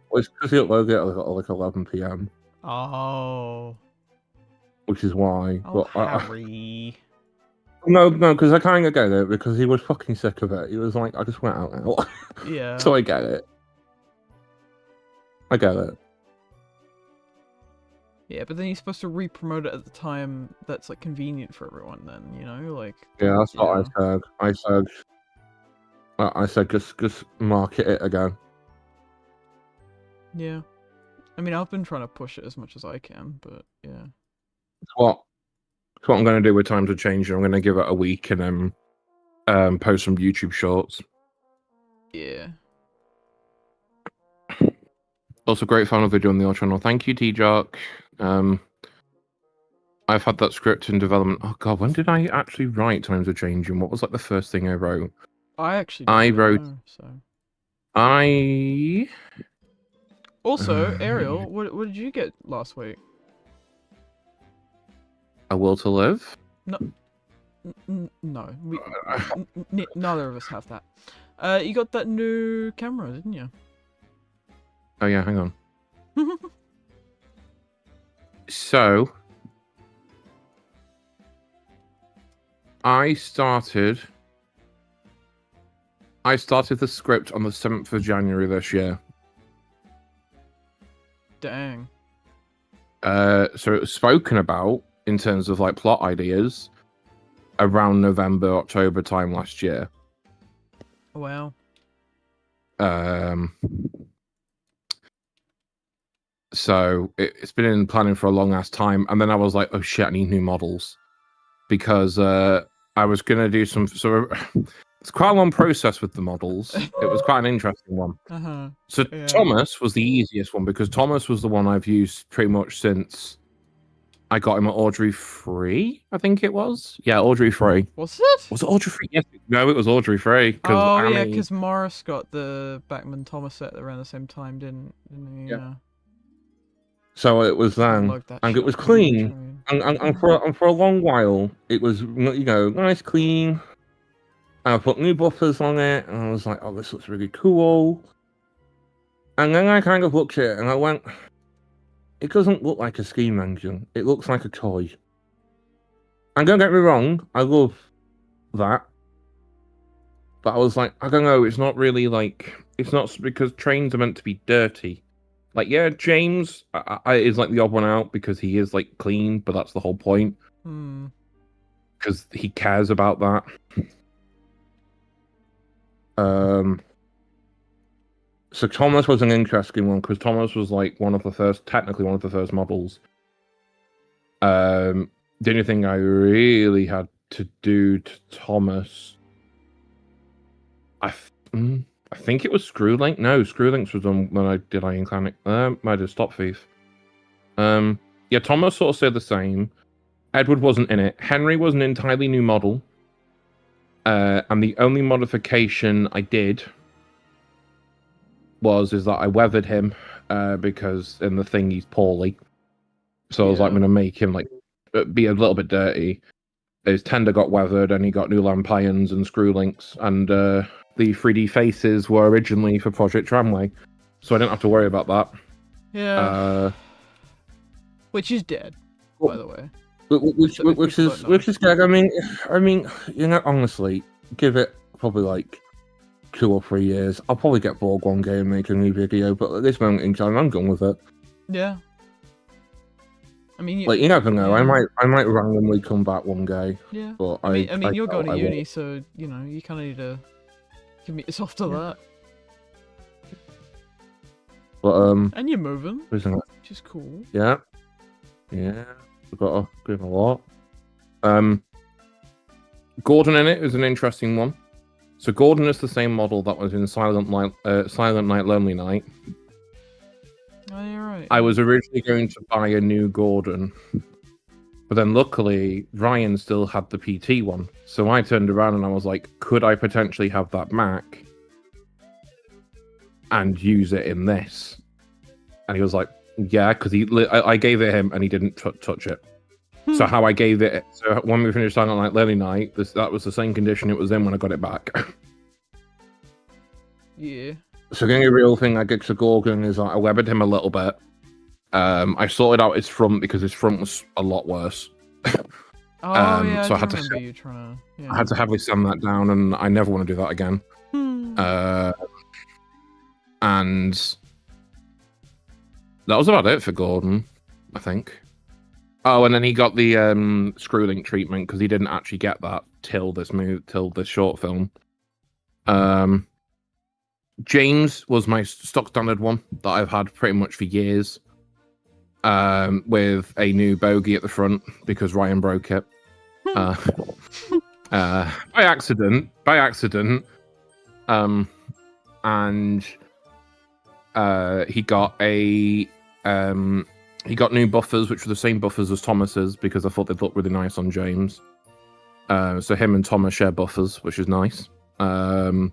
Well, it's because he uploaded it at like 11 PM.
Oh.
Which is why.
Oh,
But
Harry.
No, because I kind of get it, because he was fucking sick of it. He was like, I just went out now.
Yeah.
So I get it. I get it.
Yeah, but then you're supposed to re-promote it at the time that's like convenient for everyone. Then like.
Yeah, that's what I said. I said just market it again.
Yeah, I mean I've been trying to push it as much as I can, but yeah.
What I'm going to do with Times of Change. I'm going to give it a week and then post some YouTube shorts.
Yeah.
Also, great final video on the old channel. Thank you, T-Jock. I've had that script in development. Oh god, when did I actually write Times of Change? And what was like the first thing I wrote?
I wrote. Know, so. Also, Ariel, what did you get last week?
A Will to Live?
No. No. Neither of us have that. You got that new camera, didn't you?
Oh yeah, hang on. So, I started the script on the 7th of January this year.
Dang.
So it was spoken about in terms of like plot ideas around November, October time last year.
Wow.
So it's been in planning for a long ass time, and then I was like, oh shit, I need new models because I was gonna do some. So it's quite a long process with the models. It was quite an interesting one. So yeah. Thomas was the easiest one because Thomas was the one I've used pretty much since I got him at Audrey 3, I think it was. Yeah, Audrey 3.
Was it?
Was it Audrey 3? Yes. No, it was Audrey 3.
Oh, Annie... yeah, because Morris got the Backman Thomas set around the same time, didn't he?
Yeah. So it was then, and it was clean. And for a long while, it was, nice, clean. And I put new buffers on it, and I was like, oh, this looks really cool. And then I kind of looked at it, and I went... It doesn't look like a scheme engine. It looks like a toy. And don't get me wrong, I love that. But I was like, I don't know, it's not really like... It's not because trains are meant to be dirty. Like, yeah, James is like the odd one out because he is like clean, but that's the whole point. Because he cares about that. So Thomas was an interesting one because Thomas was like technically one of the first models. The only thing I really had to do to Thomas, I think it was Screw Link. No, Screw Links was on when I did Iron Clinic. Might have Stop Thief. Yeah, Thomas sort of stayed the same. Edward wasn't in it. Henry was an entirely new model. And the only modification I did is that I weathered him because in the thing he's poorly. So I was like, I'm going to make him like be a little bit dirty. His tender got weathered and he got new lamp irons and screw links. And the 3D faces were originally for Project Tramway. So I didn't have to worry about that.
Yeah. Which is dead, by the way.
Which is good. I mean, honestly, give it probably like 2 or 3 years. I'll probably get bored one game and make a new video, but at this moment in time, I'm done with it.
Yeah. I mean,
you never know. Yeah. I might randomly come back one day.
Yeah. But I mean, you're going to uni, so you kind of need to commit yourself to that.
But
and you're moving,
which
is cool.
Yeah. Yeah. We've got to give a lot. Gordon in it is an interesting one. So Gordon is the same model that was in Silent Night, Lonely Night.
Oh, you're right.
I was originally going to buy a new Gordon, but then luckily Ryan still had the PT one. So I turned around and I was like, could I potentially have that back and use it in this? And he was like, yeah, because I gave it him and he didn't touch it. So how I gave it, so when we finished Silent Night Lonely Night, that was the same condition it was in when I got it back.
Yeah.
So the only real thing I did to Gorgon is I webbed him a little bit. I sorted out his front because his front was a lot worse.
Yeah,
so
I had to
I had to heavily sand that down, and I never want to do that again. And that was about it for Gordon. I think. Oh, and then he got the screw link treatment because he didn't actually get that till this short film. James was my stock standard one that I've had pretty much for years, with a new bogey at the front because Ryan broke it by accident. And he got new buffers, which were the same buffers as Thomas's because I thought they'd look really nice on James. So him and Thomas share buffers, which is nice. And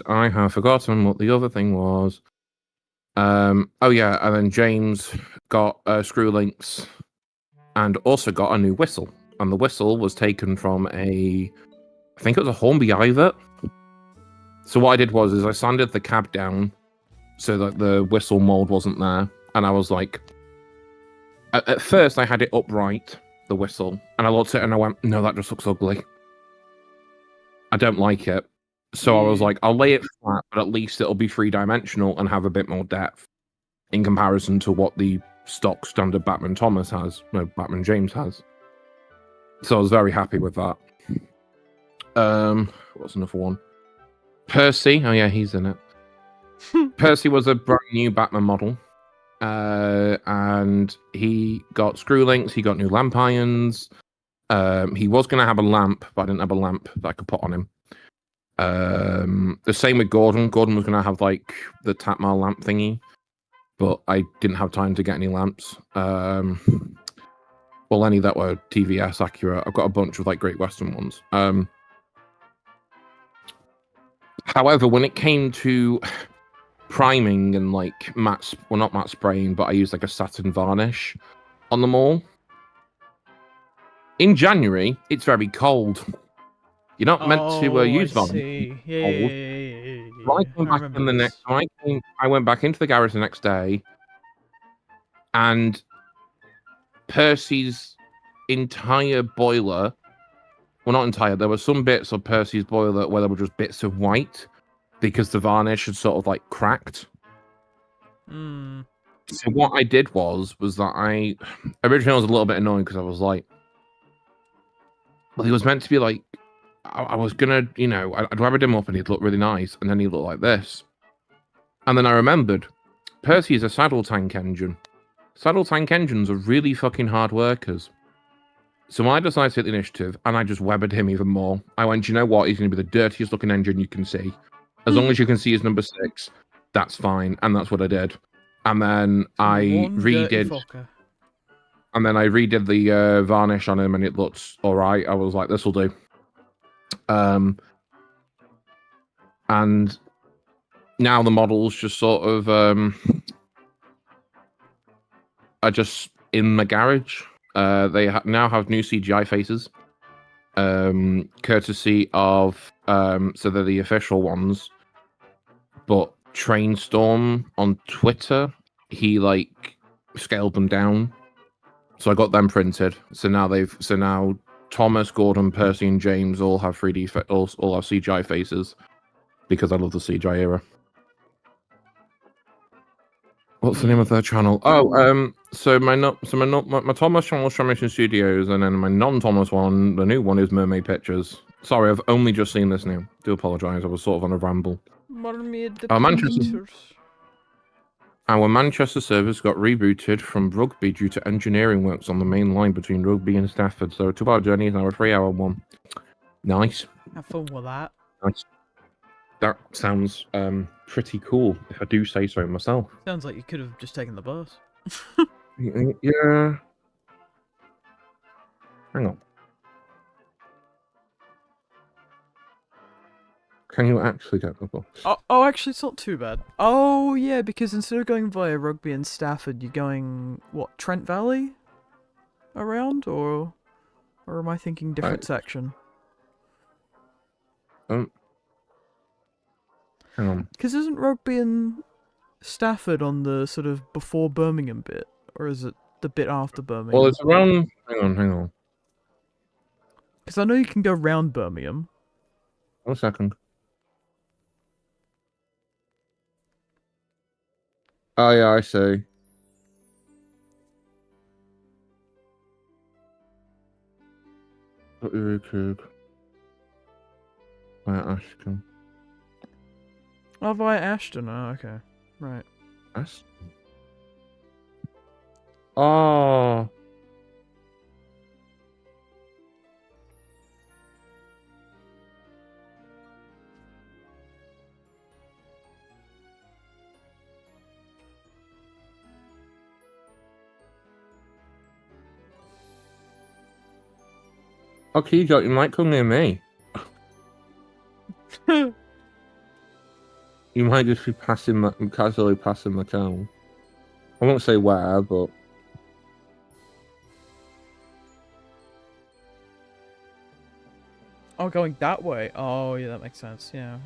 I have forgotten what the other thing was. Oh yeah, and then James got screw links and also got a new whistle. And the whistle was taken from I think it was a Hornby Ivert. So what I did was I sanded the cab down so that the whistle mold wasn't there. And I was like, at first I had it upright, the whistle, and I looked at it and I went, no, that just looks ugly. I don't like it. So I was like, I'll lay it flat, but at least it'll be 3-dimensional and have a bit more depth in comparison to what the stock standard Batman James has. So I was very happy with that. What's another one? Percy. Oh yeah, he's in it. Percy was a brand new Batman model. And he got screw links, he got new lamp irons. He was going to have a lamp, but I didn't have a lamp that I could put on him. The same with Gordon. Gordon was going to have like the Tatmar lamp thingy, but I didn't have time to get any lamps. Well, any that were TVS accurate. I've got a bunch of like Great Western ones. However, when it came to priming and like not matte spraying, but I used like a satin varnish on them all. In January, it's very cold. You're not meant to use varnish.
Yeah.
I went back into the garage the next day, and Percy's entire boiler, well, not entire, there were some bits of Percy's boiler where there were just bits of white because the varnish had sort of like cracked. So what I did was that I originally was a little bit annoyed because I was like, well, he was meant to be like, I was gonna, I'd rubbered him up and he'd look really nice, and then he looked like this. And then I remembered, Percy is a saddle tank engine. Saddle tank engines are really fucking hard workers. So I decided to take the initiative, and I just webbed him even more. I went, you know what? He's going to be the dirtiest looking engine you can see. As long as you can see his number 6, that's fine. And that's what I did. And then I redid the varnish on him, and it looked all right. I was like, this will do. And now the models just sort of are just in the garage. They now have new CGI faces, courtesy of so they're the official ones. But Trainstorm on Twitter, he like scaled them down, so I got them printed. So now Thomas, Gordon, Percy, and James all have 3D all have CGI faces because I love the CGI era. What's the name of their channel? Oh, so my Thomas channel is Mission Studios, and then my non-Thomas one, the new one, is Mermaid Pictures. Sorry, I've only just seen this now. Do apologise, I was sort of on a ramble. Our Manchester service got rebooted from Rugby due to engineering works on the main line between Rugby and Stafford. So a 2-hour journey is now a 3-hour one. Nice.
Have fun with that.
Nice. That sounds pretty cool, if I do say so myself.
Sounds like you could have just taken the bus.
Yeah. Hang on. Can you actually get the bus?
Oh, actually, it's not too bad. Oh, yeah, because instead of going via Rugby and Stafford, you're going, what, Trent Valley? Around? Or am I thinking different section?
Hang on.
Because isn't Rugby and Stafford on the sort of before Birmingham bit? Or is it the bit after Birmingham?
Well, it's around... Hang on.
Because I know you can go round Birmingham.
1 second. Oh yeah, I see. What you could. Ashton.
Oh, via Ashton. Oh, okay. Right.
Ashton. Oh. Okay, you might come near me. You might just be casually passing my town. I won't say where, but...
Oh, going that way. Oh, yeah, that makes sense. Yeah,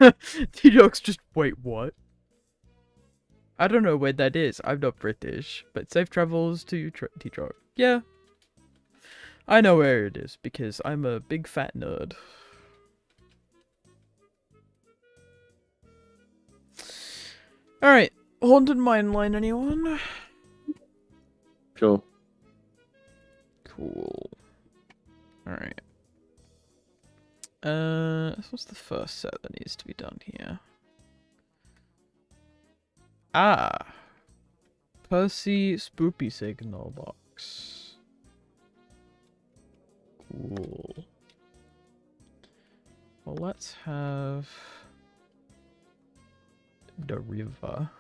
right. T-Dog's just, wait, what? I don't know where that is. I'm not British. But safe travels to T-Dog. Yeah. I know where it is, because I'm a big fat nerd. Alright. Haunted Mine Line, anyone?
Sure.
Cool. Alright. What's the first set that needs to be done here? Ah! Percy Spoopy Signal Box. Cool. Well, let's have the river.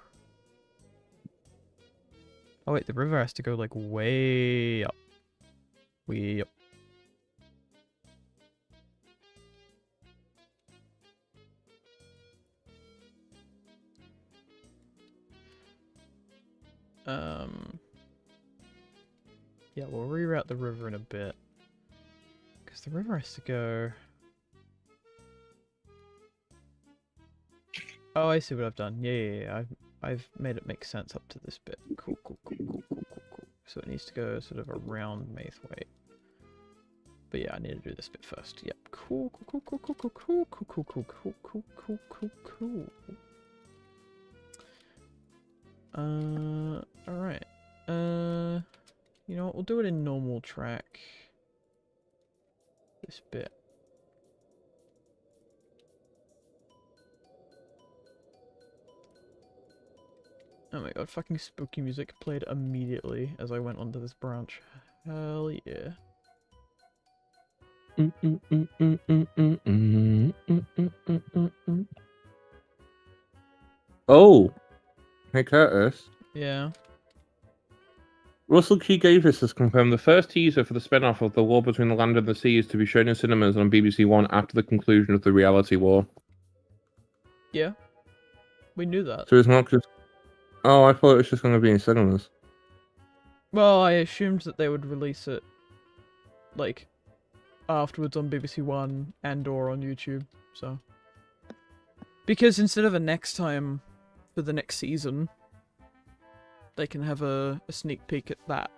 Oh wait, the river has to go like way up. Way up. Yeah, we'll reroute the river in a bit. Because the river has to go... Oh, I see what I've done. Yeah. I've made it make sense up to this bit. Cool. So it needs to go sort of around Maithwaite. But yeah, I need to do this bit first. Yep. Cool. Alright. You know what? We'll do it in normal track. This bit. Oh my god, fucking spooky music played immediately as I went onto this branch. Hell yeah.
Oh! Hey Curtis.
Yeah.
Russell T. Davies has confirmed the first teaser for the spin-off of The War Between the Land and the Sea is to be shown in cinemas on BBC One after the conclusion of the reality war.
Yeah. We knew that.
So it's not just... Oh, I thought it was just going to be in cinemas.
Well, I assumed that they would release it, like, afterwards on BBC One and or on YouTube, so... Because instead of a next time for the next season, they can have a sneak peek at that.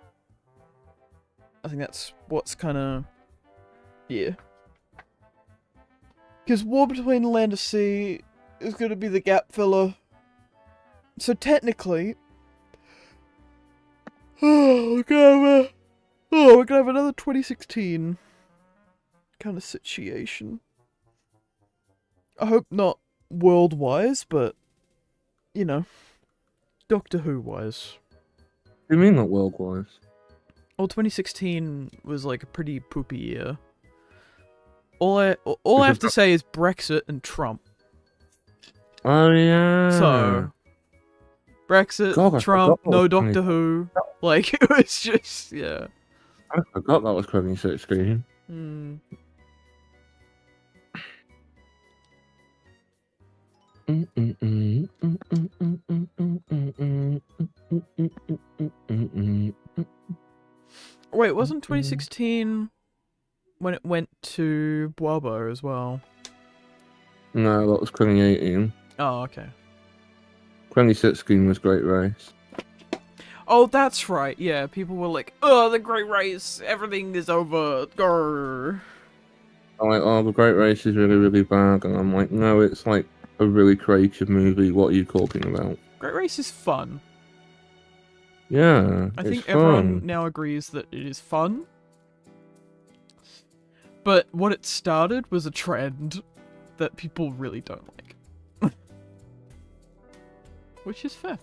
I think that's what's kind of... Yeah. Because War Between the Land and Sea is going to be the gap filler. So technically... we're gonna have another 2016 kind of situation. I hope not world-wise, but, you know, Doctor Who-wise.
What do you mean not world-wise?
Well, 2016 was like a pretty poopy year. All I have to say is Brexit and Trump.
Oh yeah.
So, Brexit,
God,
Trump, no Doctor Who. Like, it was just, yeah.
I forgot that was 2016.
Hmm. Wait, wasn't 2016 when it went to Boabo as well?
No, that was 2018.
Oh, okay.
2016 was Great Race.
Oh, that's right. Yeah, people were like, "Oh, the Great Race, everything is over." Grrr.
are like, oh, The Great Race is really, really bad. And I'm like, no, it's like a really creative movie. What are you talking about?
Great Race is fun.
Yeah,
I think
it's
everyone
fun.
now agrees that it is fun. But what it started was a trend that people really don't like. Which is fair.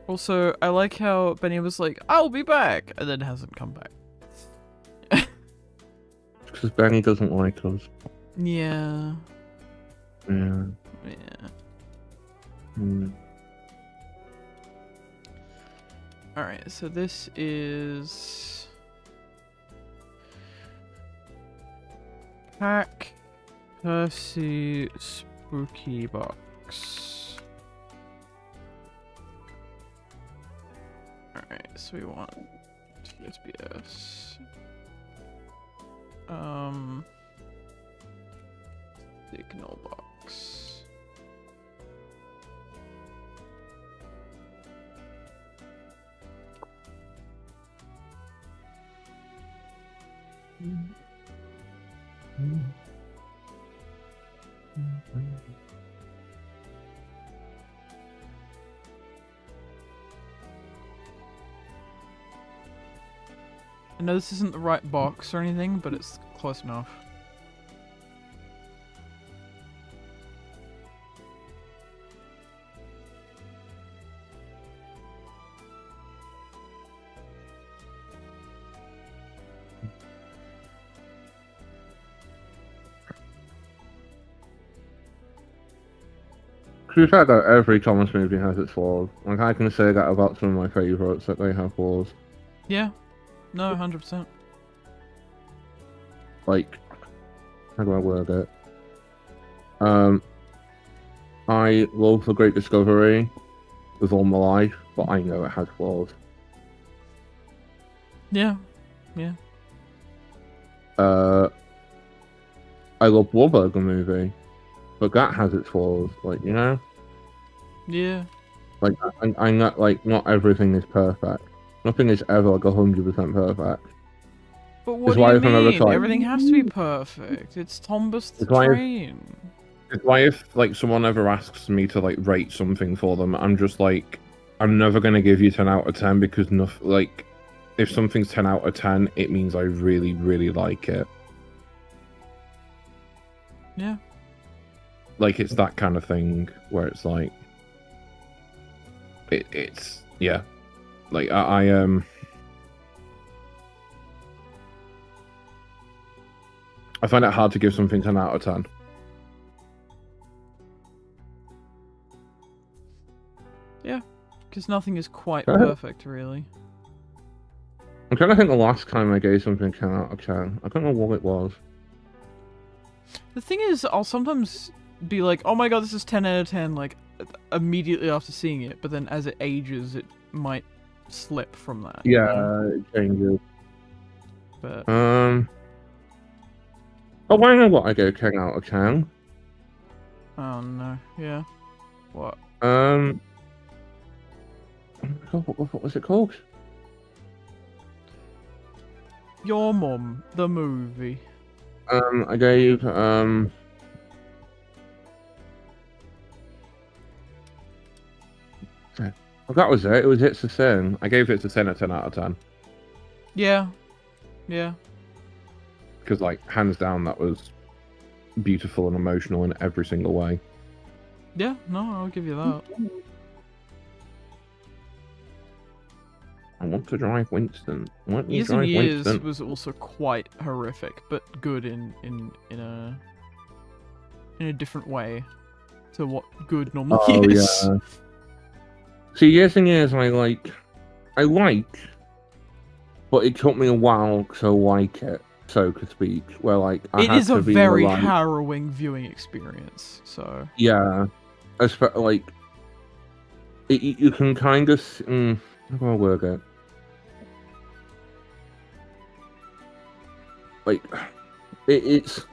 Also, I like how Benny was like, I'll be back, and then hasn't come back.
Because Benny doesn't like us.
Yeah.
Yeah.
Yeah.
Mm.
Alright, so this is... Pack Percy Spooky Box. Alright, so we want TSBS. Signal box. I know this isn't the right box or anything, but it's close enough.
To be fair though, every Thomas movie has its flaws. Like, I can say that about some of my favourites, that they have flaws.
Yeah. No, 100%.
Like, how do I word it? I love The Great Discovery with all my life, but I know it has flaws.
Yeah. Yeah.
I love Wahlberg, the movie, but that has its flaws, like, you know?
Yeah.
Like, I know, like, not everything is perfect. Nothing is ever, like, 100% perfect.
But what
It's
do
why
you
if I'm ever
mean?
like-
Everything has to be perfect. It's Tombus the
It's why if-
Train.
It's why if, like, someone ever asks me to, like, rate something for them, I'm just like, I'm never gonna give you 10 out of 10 because like, if something's 10 out of 10, it means I really, really like it.
Yeah.
Like, it's that kind of thing where it's like, it's yeah, like I find it hard to give something 10 out of 10.
Yeah. Because nothing is quite perfect, really.
I'm trying to think the last time I gave something 10 out of 10. I don't know what it was.
The thing is, I'll sometimes be like, oh my god, this is 10 out of 10, like, immediately after seeing it, but then as it ages, it might slip from that.
Yeah,
You know?
it changes.
But...
Oh, I know what I gave 10 out of 10.
Oh no, yeah. What?
Oh my God, what was it called?
Your Mum, the movie.
I gave, well, that was it. It was It's a Sin. I gave It's a Sin a 10 out of 10.
Yeah. Yeah.
Because, like, hands down, that was beautiful and emotional in every single way.
Yeah, no, I'll give you that.
I want to drive Winston. Let me
Years and
drive
Years
Winston.
was also quite horrific, but good in a different way to what good normally is.
Yeah. See, Years and Years, I like, but it took me a while to like it, so to speak. Where like
It is a very harrowing viewing experience. So
yeah, like you can kind of how do I word it? Like it's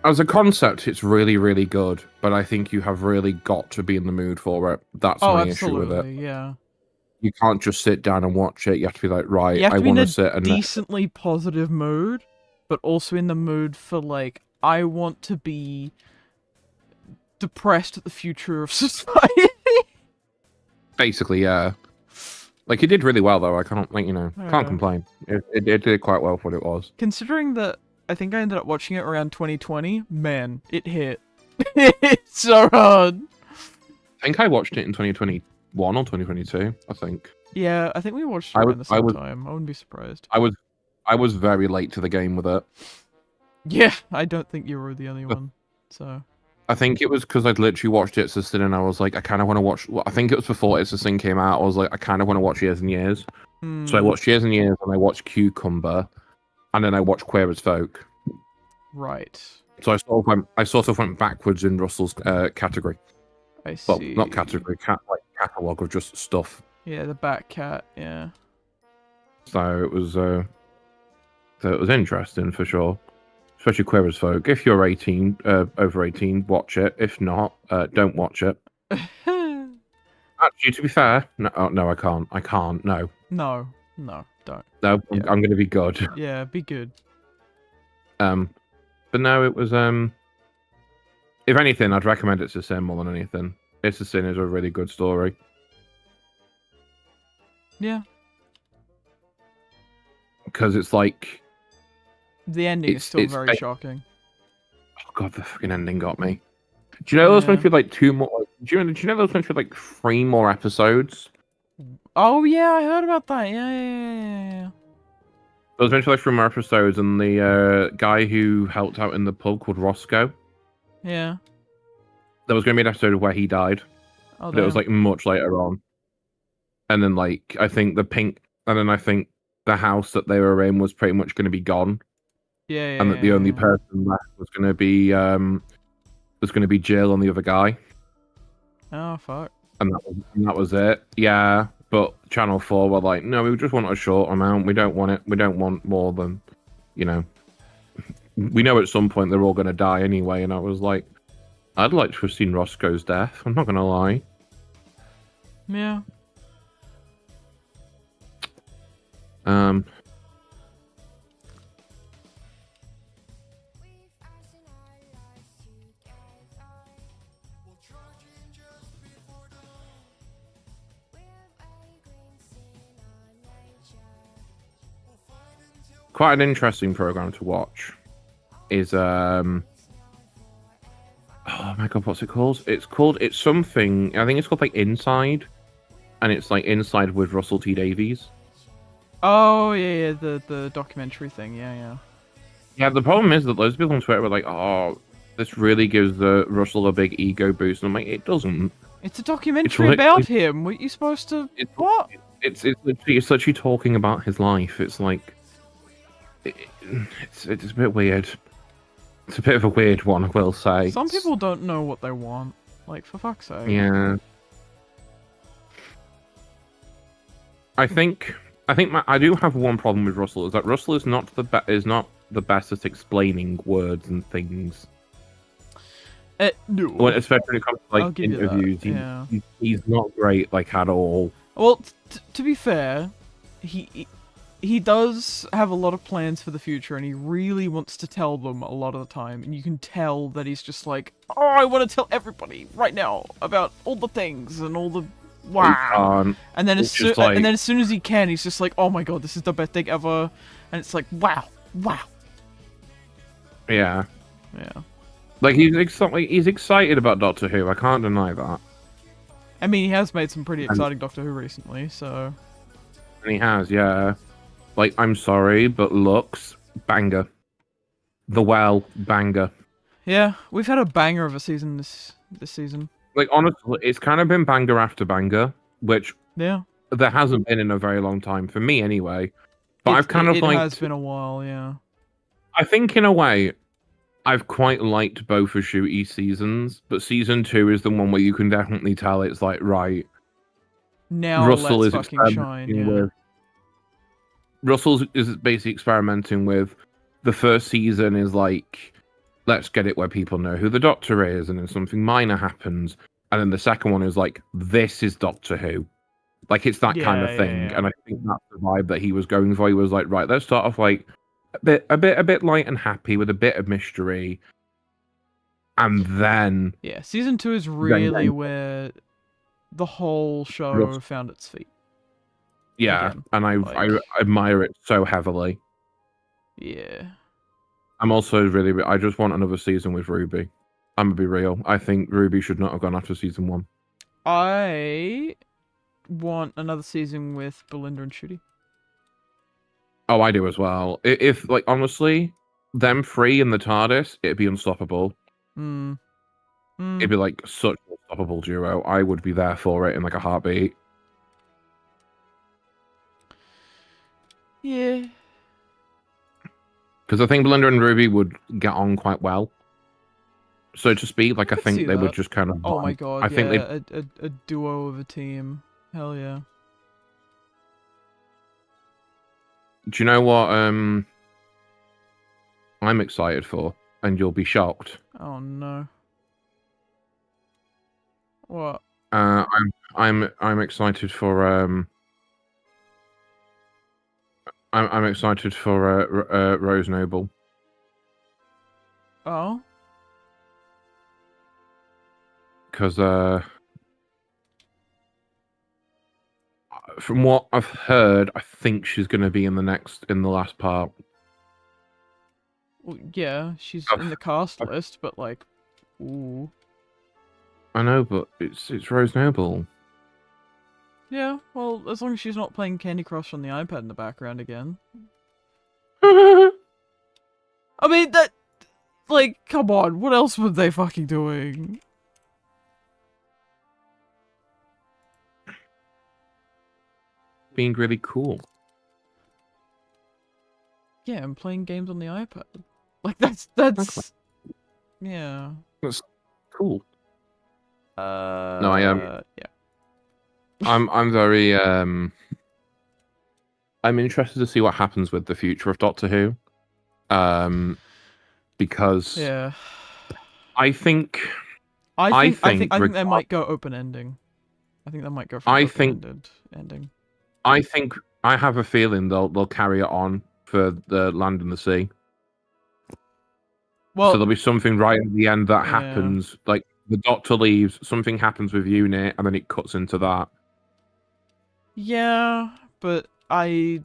as a concept, it's really, really good, but I think you have really got to be in the mood for it. That's my issue with it.
Yeah.
you can't just sit down and watch it. You have to be like, right,
You have to
I
be in
want
a
to sit and
decently positive mood, but also in the mood for like, I want to be depressed at the future of society.
basically, yeah. Like, it did really well though. I can't, like, can't
Yeah.
complain. It did quite well for what it was.
Considering that I think I ended up watching it around 2020, man, it hit. It's so hard.
I think I watched it in 2021 or 2022. I think.
Yeah, I think we watched it
I
around
was-
the
I
same
was-
time. I wouldn't be surprised.
I was very late to the game with it.
Yeah, I don't think you were the only one. So.
I think it was because I'd literally watched It's a Sin and I was like, I kind of want to watch. I think it was before It's a Sin came out. I was like, I kind of want to watch Years and Years. So I watched Years and Years, and I watched Cucumber, and then I watched Queer as Folk.
Right.
So I sort of went backwards in Russell's category.
I
Well,
see.
not category, like catalog of just stuff.
Yeah, the Bat Cat. Yeah.
So it was interesting for sure. Especially Queer as Folk. If you're 18, over 18, watch it. If not, don't watch it. Actually, to be fair, no, I can't. I can't. No.
No, don't.
No,
Yeah.
I'm going to be good.
Yeah, be good.
But no, it was if anything, I'd recommend It's a Sin more than anything. It's a Sin is a really good story.
Yeah.
Because it's like,
The ending is still
it's
very
ba-
shocking.
oh god, the fucking ending got me. Do you know there's meant to be like 2 more? Do you know there's meant to be like 3 more episodes?
Oh yeah, I heard about that. Yeah.
There was meant to be like 3 more episodes, and the guy who helped out in the pub called Roscoe.
Yeah.
There was going to be an episode where he died,
Oh,
but it was
damn.
like much later on. And then like I think the house that they were in was pretty much going to be gone,
Yeah.
and that the only person left was going to be Jill and the other guy,
Oh fuck.
and that was it. Yeah, but Channel 4 were like, no, we just want a short amount. We don't want it. We don't want more than, we know at some point they're all going to die anyway. And I was like, I'd like to have seen Roscoe's death. I'm not going to lie.
Yeah.
Quite an interesting program to watch is oh my god, what's it called? It's something, I think it's called like Inside, and it's like Inside with Russell T Davies.
Oh yeah, the documentary thing. Yeah.
Yeah, the problem is that loads of people on Twitter were like, oh, this really gives Russell a big ego boost, and I'm like, it doesn't.
It's a documentary about him. What are you supposed to? What?
It's literally talking about his life. It's like it's a bit weird. It's a bit of a weird one, I will say.
Some people don't know what they want. Like, for fuck's sake.
Yeah. I think I do have one problem with Russell, is that Russell is not the best at explaining words and things.
No.
Well, especially when it comes to
I'll
like
give you that,
interviews,
yeah.
he's not great like at all.
Well, to be fair, he does have a lot of plans for the future, and he really wants to tell them a lot of the time. And you can tell that he's just like, oh, I want to tell everybody right now about all the things and all the wow. And then as soon as he can, he's just like, oh my god, this is the best thing ever. And it's like, wow.
Yeah.
Yeah.
Like he's excited about Doctor Who. I can't deny that.
I mean, he has made some pretty exciting Doctor Who recently, so.
And he has, yeah. Like, I'm sorry, but looks banger. The Well banger.
Yeah, we've had a banger of a season this season.
Like, honestly, it's kind of been banger after banger, which
Yeah.
there hasn't been in a very long time for me, anyway. But I've kind of
it
liked.
has been a while, yeah.
I think in a way, I've quite liked both of Shooty seasons, but season 2 is the one where you can definitely tell it's like, right.
Now
Russell
let's
is
fucking shine, yeah.
Russell is basically experimenting with the first season is like, let's get it where people know who the Doctor is, and then something minor happens, and then the second one is like, this is Doctor Who. Like it's that kind of thing, and I think that's the vibe that he was going for. He was like, right, let's start off like a bit light and happy with a bit of mystery, and then
season 2 is really where the whole show found its feet.
Yeah,
again.
And I admire it so heavily.
Yeah.
I'm also really. I just want another season with Ruby. I'm gonna be real. I think Ruby should not have gone after season 1.
I want another season with Belinda and Shooty.
Oh, I do as well. If like honestly, them 3 in the TARDIS, it'd be unstoppable. It'd be like such an unstoppable duo. I would be there for it in like a heartbeat.
Yeah.
Because I think Belinda and Ruby would get on quite well. So to speak, like I think they would just kind of.
Oh my god! I think a duo of a team. Hell yeah.
Do you know what? I'm excited for, and you'll be shocked.
Oh no. What?
I'm excited for I'm excited for Rose Noble.
Oh.
Because from what I've heard, I think she's going to be in the last part.
Well, yeah, she's in the cast list, but like, ooh.
I know, but it's Rose Noble.
Yeah, well, as long as she's not playing Candy Crush on the iPad in the background again. I mean, that, like, come on, what else were they fucking doing?
Being really cool.
Yeah, and playing games on the iPad. Like, that's, yeah.
That's cool.
No,
I am.
Yeah.
I'm very I'm interested to see what happens with the future of Doctor Who. Because I think
they might go open ending. I think they might go for open-ended ending.
I think I have a feeling they'll carry it on for the Land and the Sea. Well, so there'll be something right at the end that happens, like the Doctor leaves, something happens with Unit, and then it cuts into that.
Yeah, but I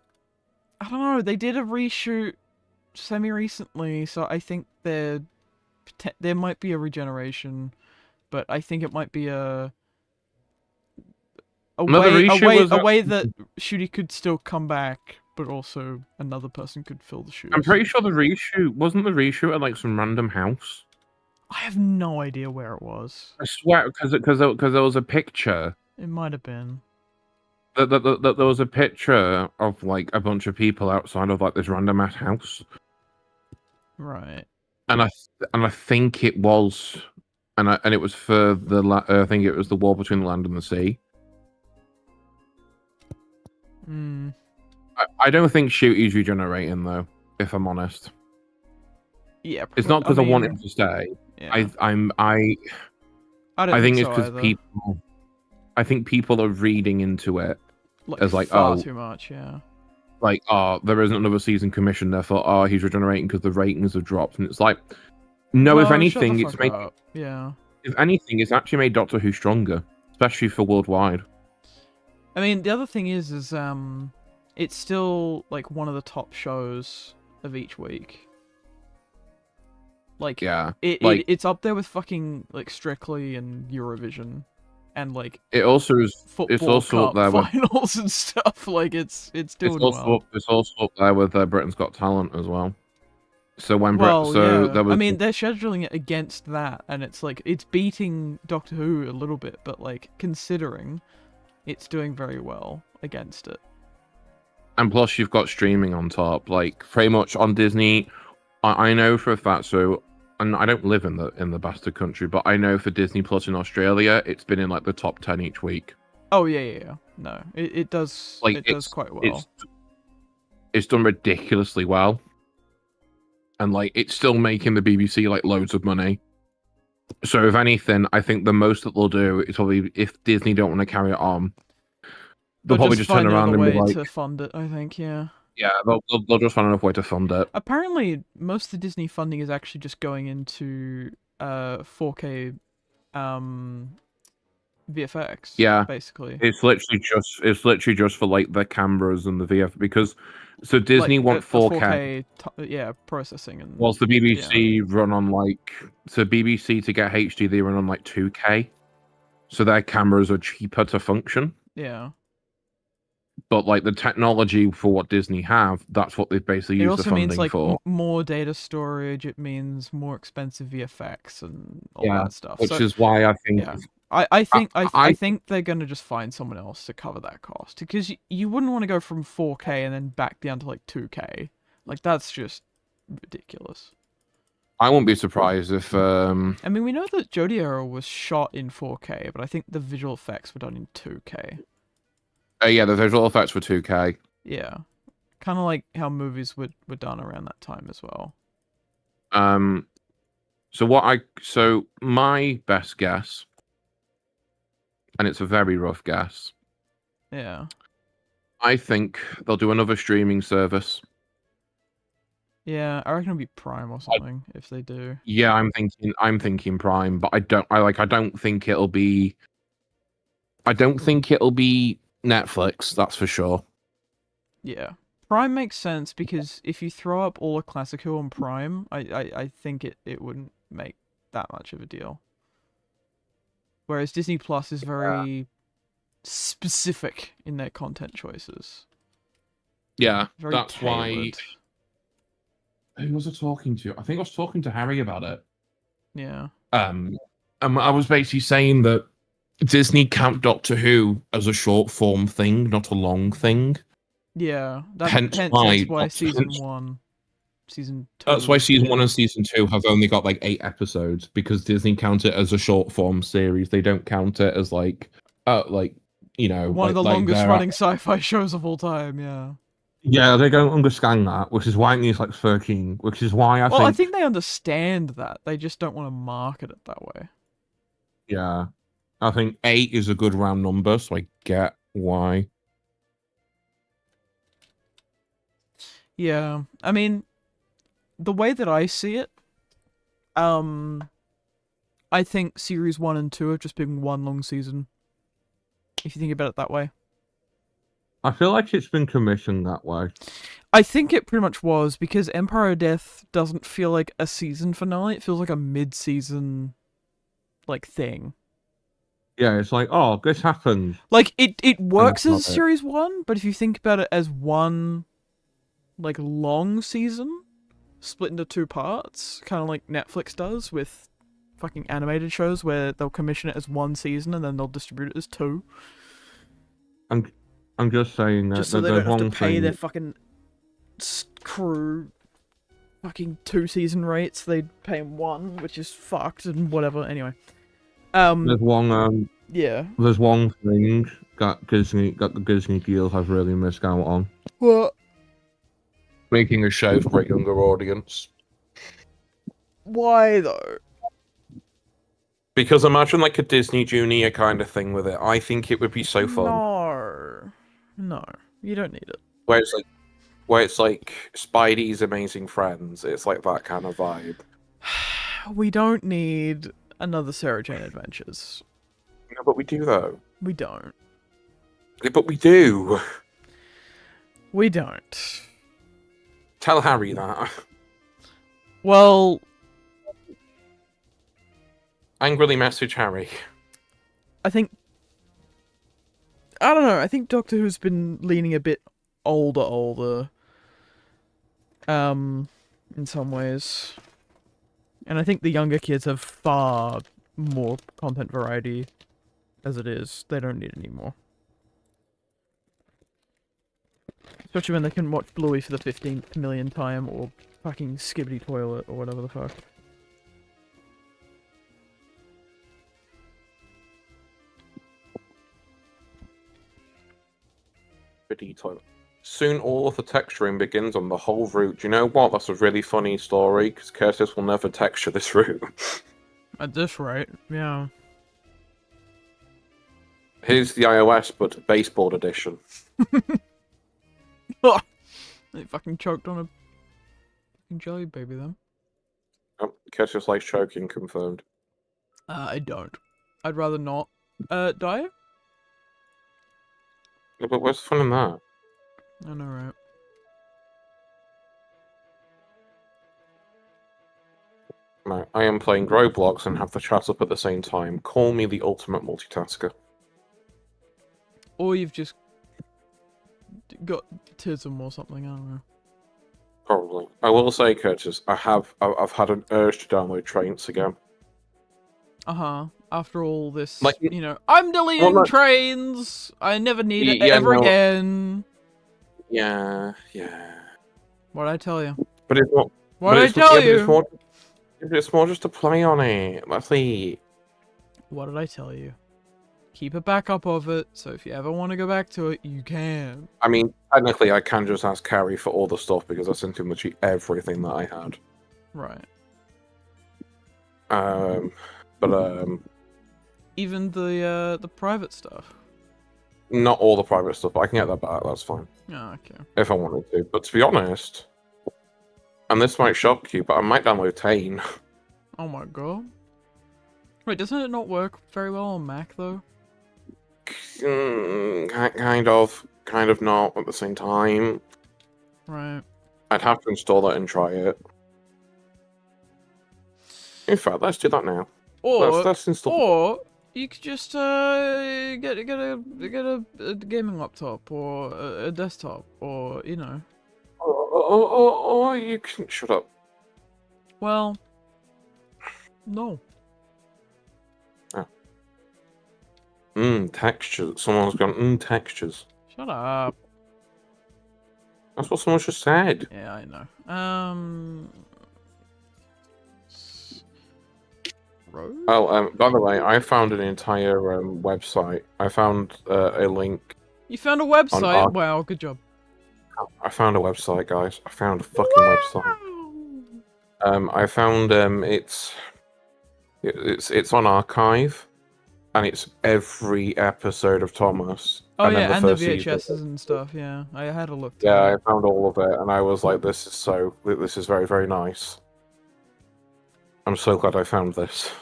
don't know. They did a reshoot semi-recently, so I think there might be a regeneration, but I think it might be a way that Shooty could still come back, but also another person could fill the shoes.
I'm pretty sure the reshoot at like some random house.
I have no idea where it was.
I swear, because there was a picture.
It might have been.
There was a picture of like a bunch of people outside of like this random ass house.
Right.
And I think it was, and it was for the I think it was the war between the land and the sea. I don't think Shooty's regenerating though, if I'm honest.
Yeah.
It's not because I want him to stay.
Yeah.
I think it's because people. I think people are reading into it as like
far too much, yeah.
Like, there isn't another season commissioned, therefore, he's regenerating because the ratings have dropped, and it's like, no. If anything, it's made.
Yeah.
If anything, it's actually made Doctor Who stronger, especially for worldwide.
I mean, the other thing is it's still like one of the top shows of each week. Like,
yeah,
it's up there with fucking like Strictly and Eurovision, and like
it also is.
Football
it's also
Cup
up there
finals and stuff. Like it's doing well.
It's also up there with Britain's Got Talent as well. So when
there was.
I
mean, they're scheduling it against that, and it's like it's beating Doctor Who a little bit, but like considering it's doing very well against it.
And plus, you've got streaming on top, like pretty much on Disney. I know for a fact. So, and I don't live in the bastard country, but I know for Disney Plus in Australia, it's been in like the top 10 each week.
Oh yeah. No, it does. Like, it does quite well.
It's done ridiculously well, and like it's still making the BBC like loads of money. So if anything, I think the most that they'll do is probably if Disney don't want to carry it on, they'll probably just turn
find
around and be
way
like,
to fund it. I think, yeah.
Yeah, they'll just find another way to fund it.
Apparently, most of the Disney funding is actually just going into 4K VFX.
Yeah,
basically.
It's literally just for like the cameras and the VF because so Disney want 4K.
4K processing and.
Whilst the BBC run on BBC to get HD they run on like 2K, so their cameras are cheaper to function.
Yeah.
But like the technology for what Disney have, that's what they've basically used the funding
means, like,
for.
More data storage. It means more expensive VFX and all that stuff.
Which is why I think.
Yeah. I think they're gonna just find someone else to cover that cost because you wouldn't want to go from 4K and then back down to like 2K. Like that's just ridiculous.
I won't be surprised if.
I mean, we know that Jodie Era was shot in 4K, but I think the visual effects were done in 2K.
Yeah, the visual effects were 2K.
Yeah, kind of like how movies were done around that time as well.
So my best guess, and it's a very rough guess.
Yeah.
I think they'll do another streaming service.
Yeah, I reckon it'll be Prime or something if they do.
Yeah, I'm thinking Prime, but I don't think it'll be Netflix, that's for sure.
Yeah. Prime makes sense because if you throw up all of Classic Who on Prime, I think it wouldn't make that much of a deal. Whereas Disney Plus is very specific in their content choices.
Yeah,
very
that's
tailored.
Why. Who was I talking to? I think I was talking to Harry about it.
Yeah.
And I was basically saying that Disney count Doctor Who as a short form thing, not a long thing.
Yeah,
hence
why season 1, season 2.
That's why season 1 and season 2 have only got like 8 episodes because Disney count it as a short form series. They don't count it as one of the
longest running sci-fi shows of all time. Yeah.
Yeah, they don't understand that, which is why it needs like 13. Which is why I
think they understand that. They just don't want to market it that way.
Yeah. I think 8 is a good round number, so I get why.
Yeah, I mean, the way that I see it, I think series 1 and 2 have just been one long season. If you think about it that way.
I feel like it's been commissioned that way.
I think it pretty much was, because Empire of Death doesn't feel like a season finale. It feels like a mid-season, thing.
Yeah, it's like, oh, this happened.
Like, it works as series 1, but if you think about it as one, long season, split into 2 parts, kind of like Netflix does with fucking animated shows, where they'll commission it as 1 season and then they'll distribute it as 2.
I'm just saying that.
Just so they don't have to pay their fucking crew fucking 2 season rates. They pay them 1, which is fucked and whatever. Anyway.
There's one.
Yeah.
There's one thing that the Disney deals have really missed out on.
What?
Making a show for a younger audience.
Why though?
Because imagine a Disney Junior kind of thing with it. I think it would be so fun.
No, you don't need it.
Where it's like Spidey's Amazing Friends. It's like that kind of vibe.
We don't need another Sarah Jane Adventures.
No, but we do though.
We don't.
Yeah, but we do.
We don't.
Tell Harry that.
Well,
angrily message Harry.
I don't know. I think Doctor Who's been leaning a bit older. In some ways. And I think the younger kids have far more content variety as it is. They don't need any more. Especially when they can watch Bluey for the 15th millionth time, or fucking Skibbity Toilet, or whatever the fuck.
Toilet. Soon all of the texturing begins on the whole route. Do you know what? That's a really funny story, because Curtis will never texture this route.
At this rate, yeah.
Here's the iOS, but baseboard edition.
They fucking choked on a fucking jelly baby then.
Oh, Curtis likes choking, confirmed.
I don't. I'd rather not. Die?
Yeah, but where's the fun in that?
I know, right?
Right, I am playing Roblox and have the chat up at the same time. Call me the ultimate multitasker.
Or you've just got tism or something, I don't know.
Probably. I will say, Curtis, I've had an urge to download Trains again.
After all this,
Like,
you know, I'm deleting
well,
trains. I never need it
yeah,
ever
no.
again.
Yeah.
What'd I tell you?
But it's not.
What'd I tell you?
It's more just to play on it. That's it.
What did I tell you? Keep a backup of it, so if you ever want to go back to it, you can.
I mean, technically, I can just ask Carrie for all the stuff because I sent him literally everything that I had.
Right.
But
even the private stuff.
not all the private stuff. But I can get that back. That's fine.
Oh, okay.
If I wanted to. But to be honest, and this might shock you, but I might download Tane.
Oh my god. Wait, doesn't it not work very well on Mac though?
Kind of not at the same time.
Right.
I'd have to install it and try it. In fact, let's do that now.
Or
let's install.
Or you could just get a gaming laptop or a desktop or you know.
Or you can shut up.
Well, no.
Textures. Someone's gone, textures.
Shut up.
That's what someone just said.
Yeah, I know.
Oh, by the way, I found an entire website. I found a link.
You found a website? Wow, good job.
I found a website, guys. I found a fucking website. I found it's on Archive, and it's every episode of Thomas.
Oh yeah, and the
VHSs
season. And stuff. Yeah, I had a look.
Yeah, I found all of it, and I was like, "This is very, very nice." I'm so glad I found this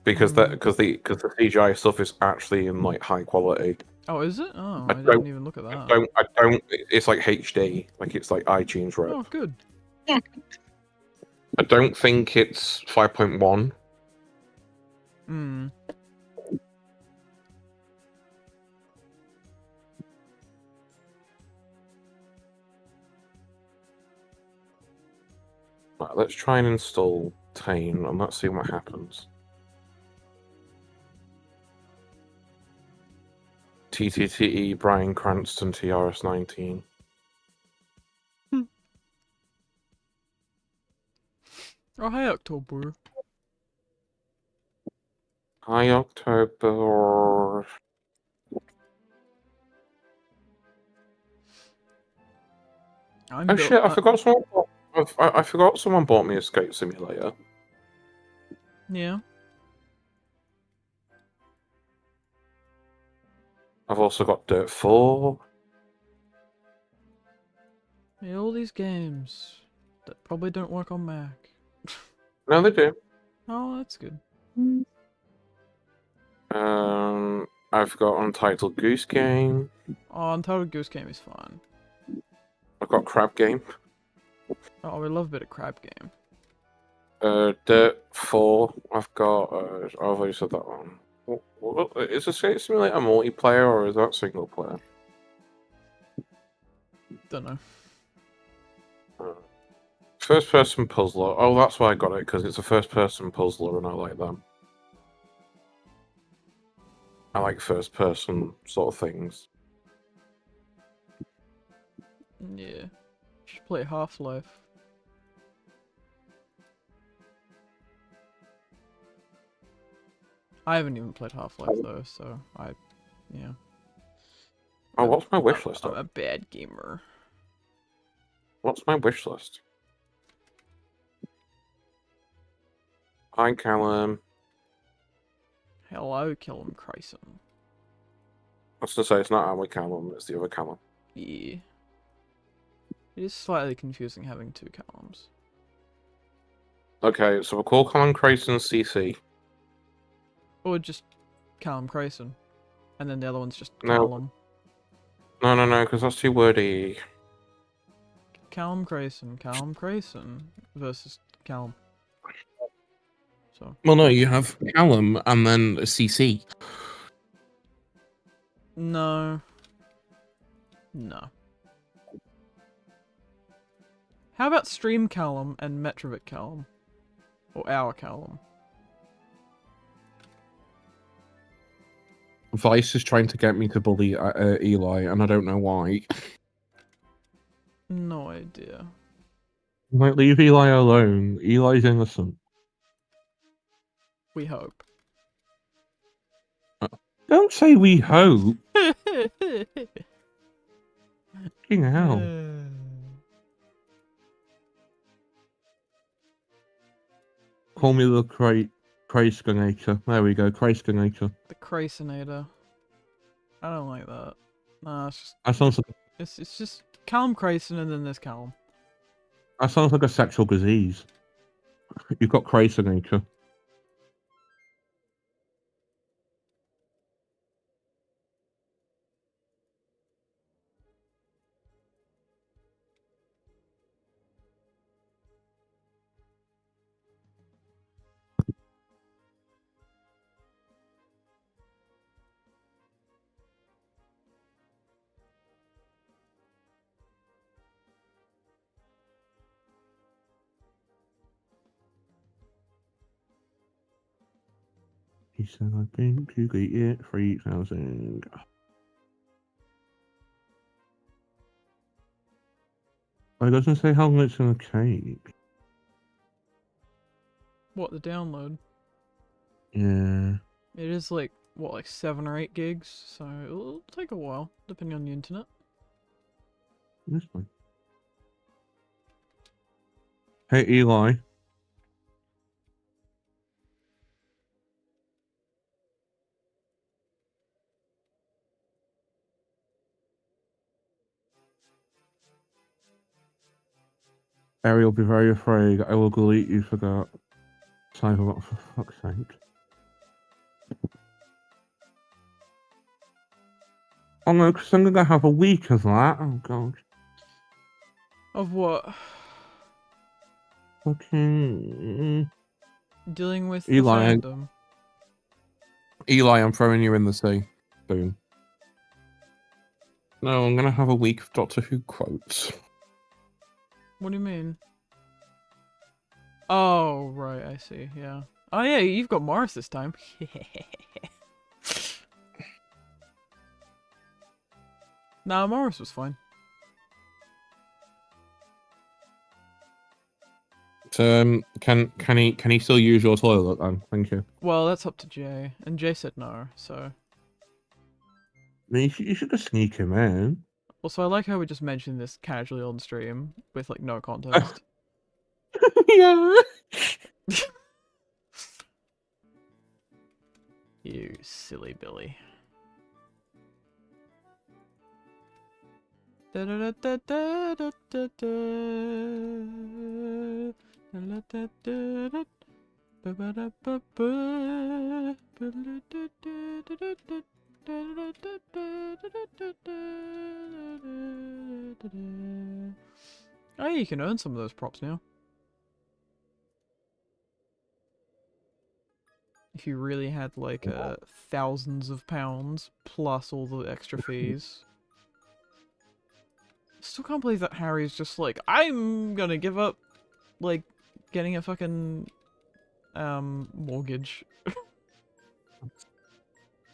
because the CGI stuff is actually in like high quality.
Oh, is it? Oh, I didn't even look at that.
I don't. It's like HD, like it's like iTunes rep.
Oh, good.
I don't think it's 5.1. Right, let's try and install Tane and let's see what happens. TTTE Bryan Cranston TRS-19.
Oh, hi, October.
Hi, October. Oh shit! I forgot someone. I forgot someone bought me Escape Simulator.
Yeah.
I've also got Dirt 4.
Yeah, all these games that probably don't work on Mac.
No, they do.
Oh, that's good.
I've got Untitled Goose Game.
Oh, Untitled Goose Game is fun.
I've got Crab Game.
Oh, we love a bit of Crab Game.
Dirt 4. I've got. I've already said that one. Is Escape Simulator multiplayer or is that single player?
Don't know.
First person puzzler. Oh, that's why I got it, because it's a first person puzzler and I like them. I like first person sort of things.
Yeah. You should play Half-Life. I haven't even played Half-Life though, so yeah.
Oh, what's my wish list?
I'm a bad gamer.
What's my wish list? Hi, Callum.
Hello, Callum Chrysson.
was to say, it's not our Callum, it's the other Callum.
Yeah. It is slightly confusing having 2 Callums.
Okay, so we'll call Callum Crayson CC.
Or just Callum Crayson. And then the other one's just
No.
Callum.
No, because that's too wordy.
Callum Crayson versus Callum. So.
Well, no, you have Callum and then CC.
No. No. How about Stream Callum and Metrovic Callum? Or our Callum?
Vice is trying to get me to bully Eli, and I don't know why.
No idea.
Like, leave Eli alone. Eli's innocent.
We hope.
Don't say we hope. Fucking hell. Call me the Crayskinator. There we go, Crayskinator.
The Craysonator. I don't like that. Nah, it's just...
That sounds like...
It's just Callum Crayson and then there's Callum.
That sounds like a sexual disease. You've got Craysonator. He said, I've been to get it 3,000. It doesn't say how long it's going to take.
What, the download?
Yeah.
It is like, what, like 7 or 8 gigs? So it'll take a while, depending on the internet.
This one. Hey, Eli. Harry will be very afraid. I will delete you for that. Cyberbot, for fuck's sake. Oh no, because I'm going to have a week of that. Oh god.
Of what?
Fucking...
Dealing with
Eli,
the fandom.
Eli, I'm throwing you in the sea. Boom. No, I'm going to have a week of Doctor Who quotes.
What do you mean? Oh, right, I see, yeah. Oh yeah, you've got Morris this time. Nah, Morris was fine.
So, can he still use your toilet then? Thank you.
Well, that's up to Jay, and Jay said no, so...
I mean, you should just sneak him in.
Also, I like how we just mentioned this casually on stream, with, like, no context.
Yeah.
You silly Billy. Oh, you can earn some of those props now. If you really had like thousands of pounds plus all the extra fees. Still can't believe that Harry's just like, I'm gonna give up like getting a fucking mortgage.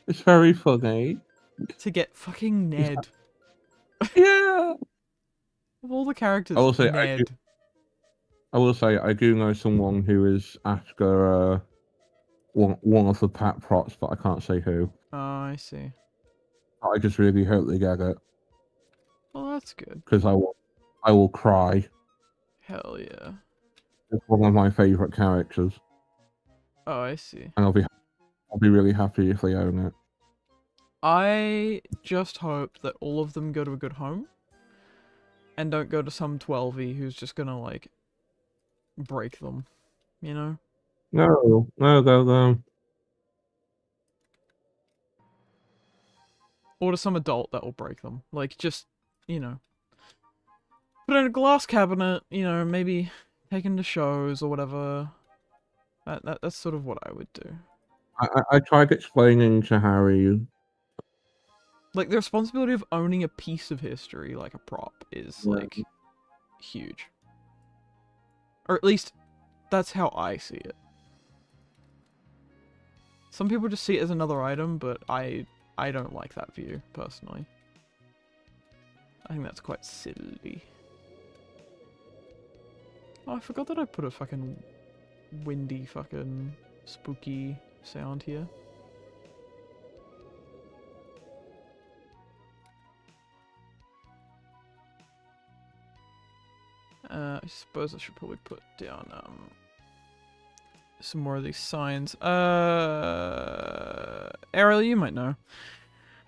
It's very funny.
To get fucking Ned.
Yeah.
Of all the characters,
I will say,
Ned.
I do know someone who is after one of the pat props, but I can't say who.
Oh, I see.
I just really hope they get it.
Well, that's good.
Because I will cry.
Hell yeah.
It's one of my favourite characters.
Oh, I see.
And I'll be really happy if they own it.
I just hope that all of them go to a good home. And don't go to some 12-y who's just gonna, like, break them. You know?
No, go.
Or to some adult that will break them. Like, just, you know. Put in a glass cabinet, you know, maybe taken to shows or whatever. That's sort of what I would do.
I tried explaining to Harry.
Like, the responsibility of owning a piece of history, like a prop, is, like, huge. Or at least, that's how I see it. Some people just see it as another item, but I don't like that view, personally. I think that's quite silly. Oh, I forgot that I put a fucking windy fucking spooky sound here. I suppose I should probably put down some more of these signs. Ariel, you might know.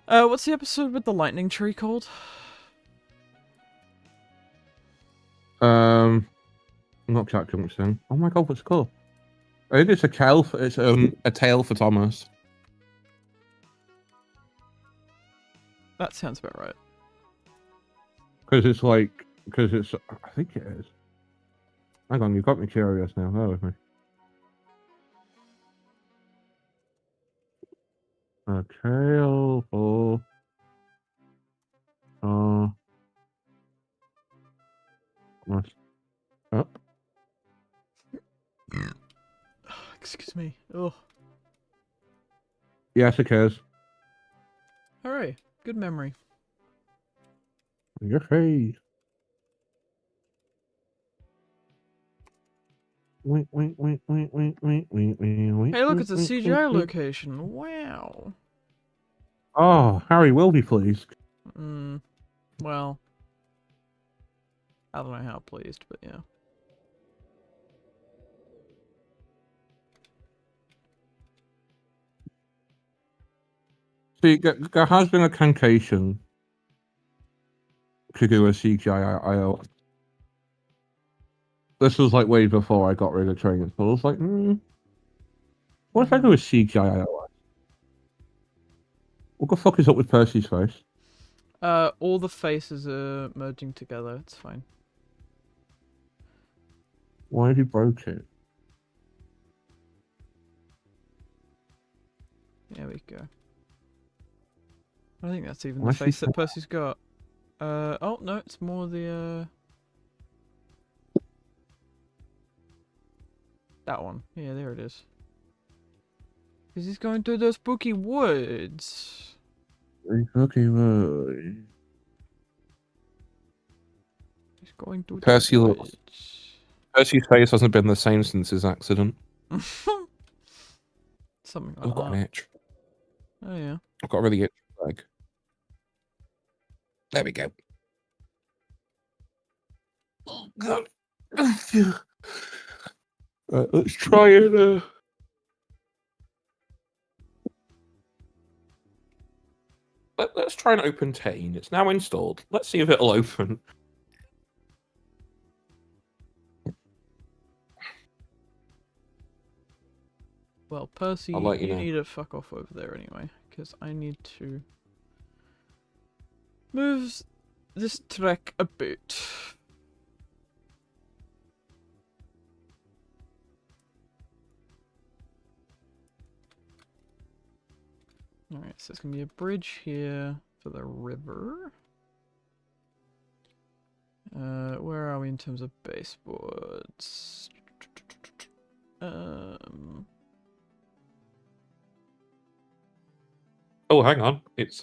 What's the episode with the lightning tree called?
I'm not catching what you're saying. Oh my god, what's it called? I think it's a tale for Thomas.
That sounds about right.
Because I think it is. Hang on, you've got me curious now. Bear with me. A tale for Thomas. Oh.
Excuse me. Oh.
Yes, it is.
Hooray. Good memory.
Hey. Wait.
Hey, look, it's a CGI location. Wow.
Oh, Harry will be pleased.
Well, I don't know how pleased, but yeah.
See, there has been a temptation to do a CGI IO. This was like way before I got rid of training, so I was like, what if I do a CGI IO? What the fuck is up with Percy's face?
All the faces are merging together. It's fine.
Why have you broke it?
There we go. I think that's even the face that Percy's got. Oh no, it's more the that one. Yeah, there it is. Because he's going through those spooky woods.
Spooky woods.
He's going through
Percy
the woods.
Percy's face hasn't been the same since his accident.
Something like
I've got an itch.
Oh yeah.
I've got a really itchy leg. There we go. Oh god. Let's try it. Let's try and open Tane. It's now installed. Let's see if it'll open.
Well, Percy,
I'll let you know.
need to fuck off over there anyway, because I need to move this track a bit. Alright, so there's going to be a bridge here for the river. Where are we in terms of baseboards?
Oh, hang on. It's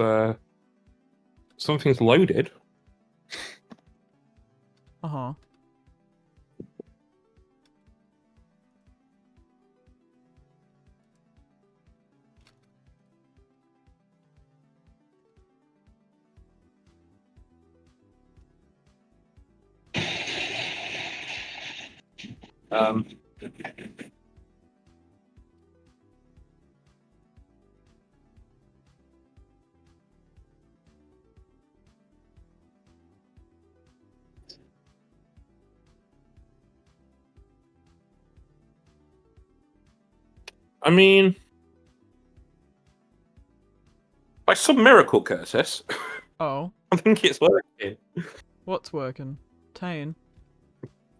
something's loaded.
Uh-huh.
I mean, by some miracle, Curtis,
Oh,
I think it's working.
what's working? Tane.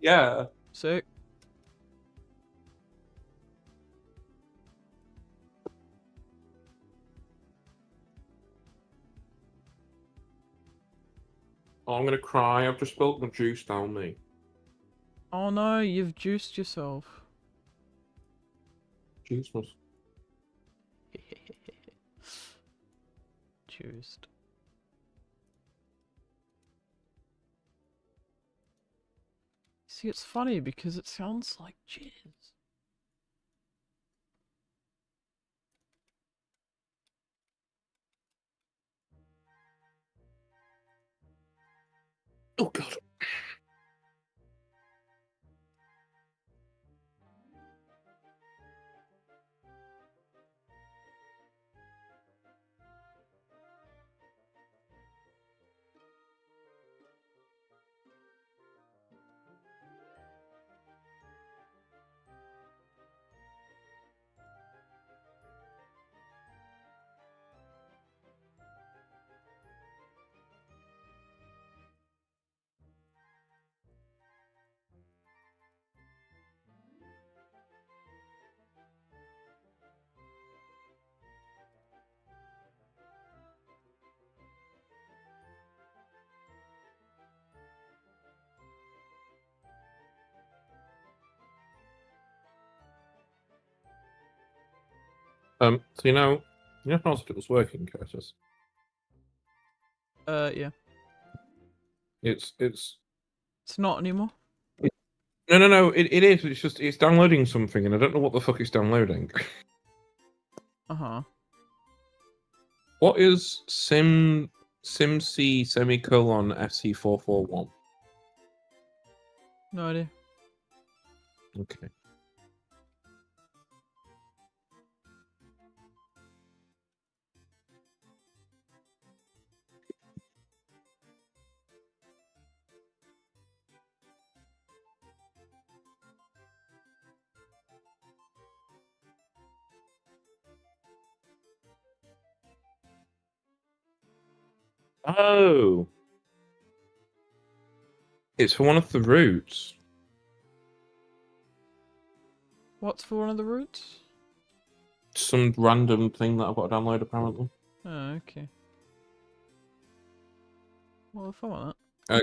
Yeah.
Sick.
Oh, I'm gonna cry. I've just spilled my juice down me.
Oh no, you've juiced yourself.
Juice was.
Juiced. See, it's funny because it sounds like jizz.
Oh god. So you know how it was working, Curtis?
Yeah.
It's
It's not anymore.
no. It is. It's just it's downloading something, and I don't know what the fuck it's downloading.
Uh-huh.
What is SimC semicolon FC441?
No idea.
Okay. Oh, it's for one of the routes.
What's for one of the routes?
Some random thing that I've got to download, apparently.
Oh, okay. Well, if I want
Okay.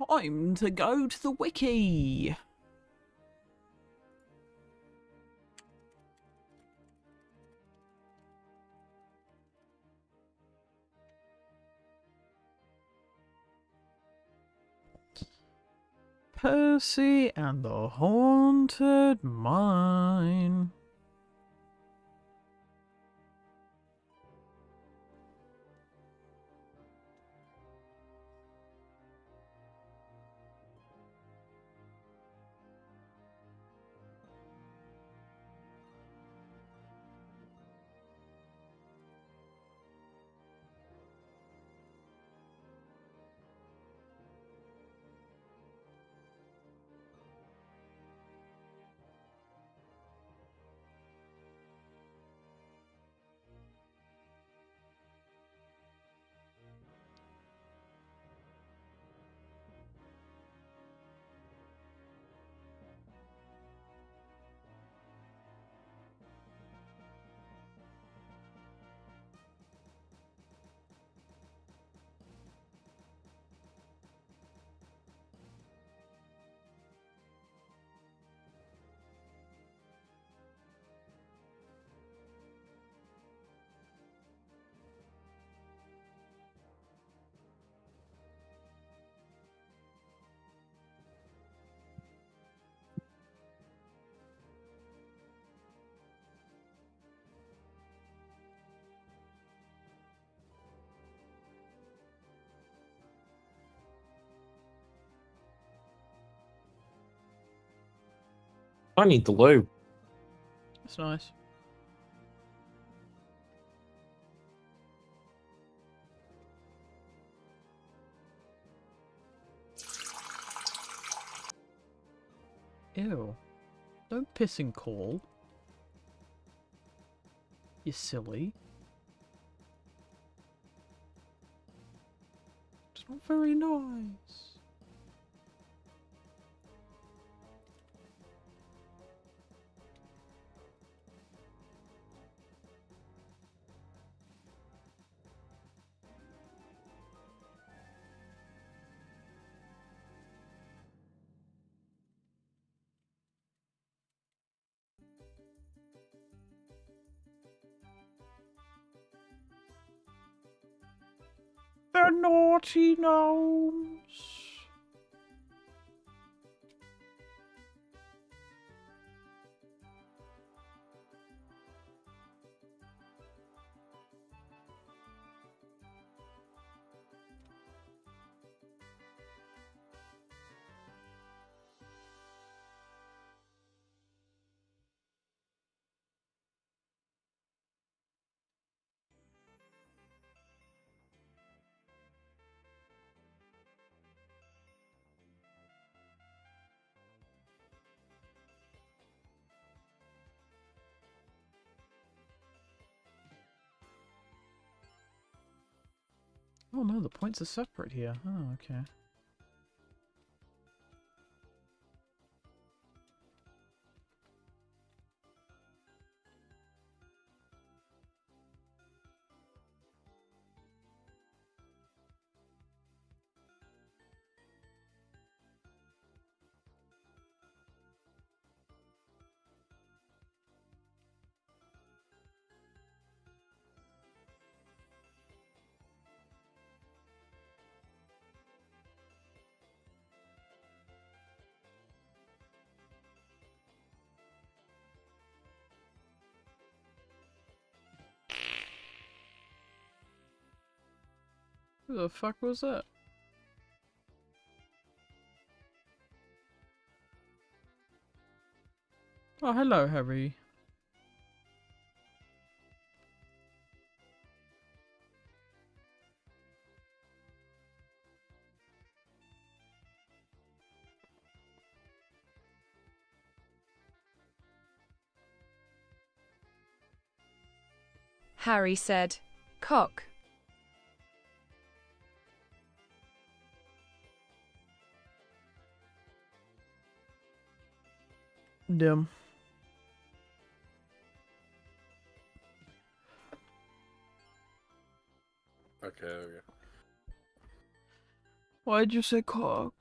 Time to go to the wiki. Percy and the Haunted Mine.
I need the loo.
That's nice. Ew. Don't piss in coal. You silly. It's not very nice. They're naughty gnomes. Oh no, the points are separate here. Oh, okay. Who the fuck was that? Oh, hello, Harry.
Harry said, "Cock."
Dim.
Okay.
Why'd you say cock?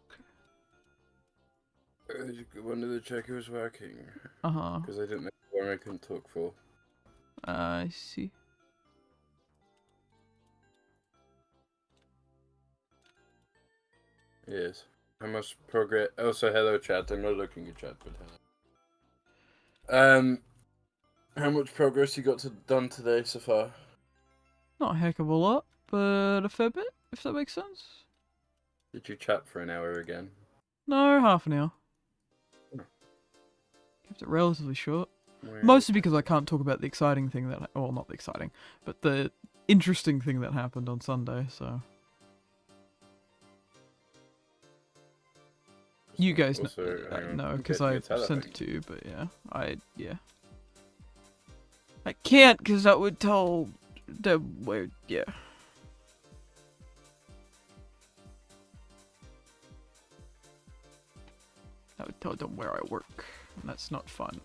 I wanted to check it was working.
Uh-huh.
Because I didn't know how long I can talk for.
I see.
Yes. How much progress? Also, hello, chat. I'm not looking at chat, but hello. How much progress you got done today so far?
Not a heck of a lot, but a fair bit, if that makes sense.
Did you chat for an hour again?
No, half an hour.
Oh.
Kept it relatively short.
Where
Mostly because I can't talk about the exciting thing that... Well, not the exciting, but the interesting thing that happened on Sunday, so... You guys
also,
know, because
okay,
I
it's hello
sent
thing.
it to you, but yeah. I can't, because that would tell them where, yeah. That would tell them where I work, and that's not fun.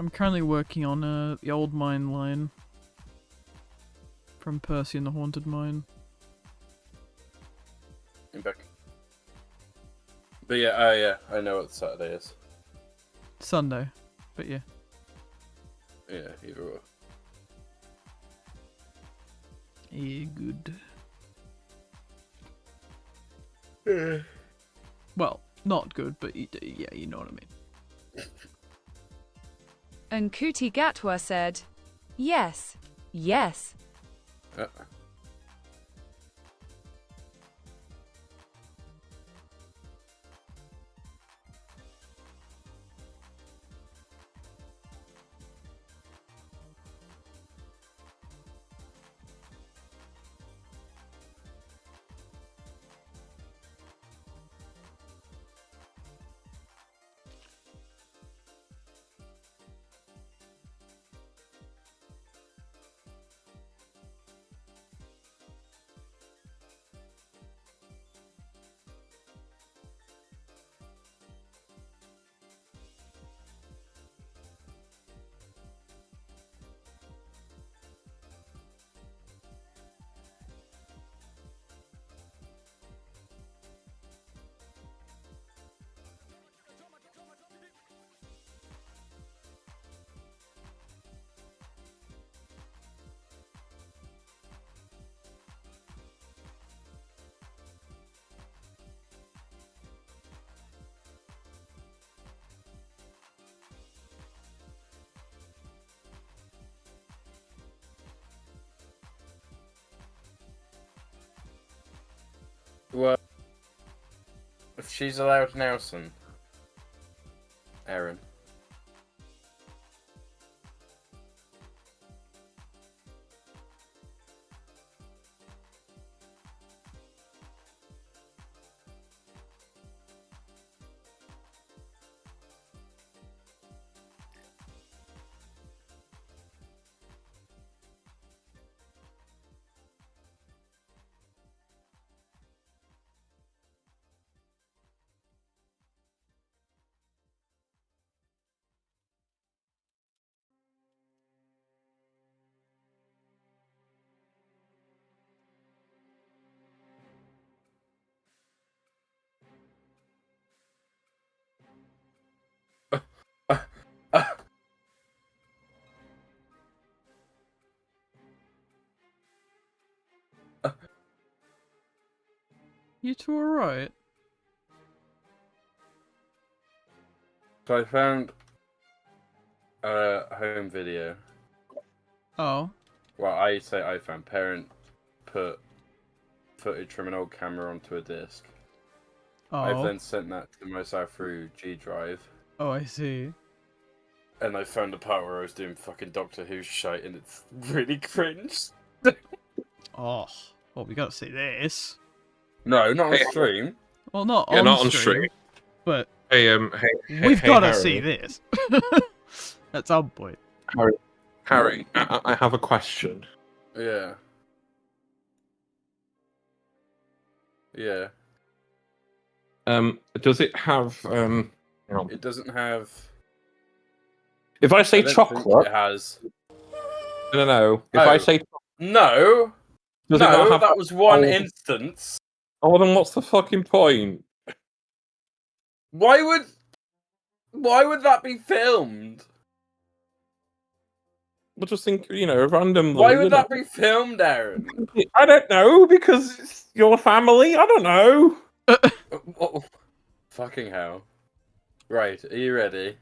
I'm currently working on the old mine line from Percy and the Haunted Mine.
I'm back. But yeah, oh yeah, I know what Saturday is.
Sunday, but yeah.
Yeah, either way.
Yeah, good.
Yeah.
Well, not good, but yeah, you know what I mean.
And Kuti Gatwa said, yes, yes.
Well, if she's allowed Nelson, Aaron.
You two alright?
So I found a home video.
Oh.
Well, I say I found. Parent put footage from an old camera onto a disc.
Oh.
I've then sent that to myself through G Drive.
Oh, I see.
And I found the part where I was doing fucking Doctor Who shite, and it's really cringe.
Oh. Well, we gotta see this.
No, not on stream.
Well, not
Yeah,
on
not on
stream.
stream.
But
Hey,
we've gotta
Harry.
see this. At some point.
Harry, I have a question.
Yeah. Yeah.
Does it have
It doesn't have.
If I say
I don't think
chocolate,
it has.
no. If
Oh.
I say
No.
does it not
No,
have
that was one
oh.
instance.
Oh, then what's the fucking point?
Why would that be filmed?
We'll just think, randomly.
Why would that be filmed, Aaron?
I don't know, because it's your family. I don't know.
Oh, fucking hell. Right, are you ready?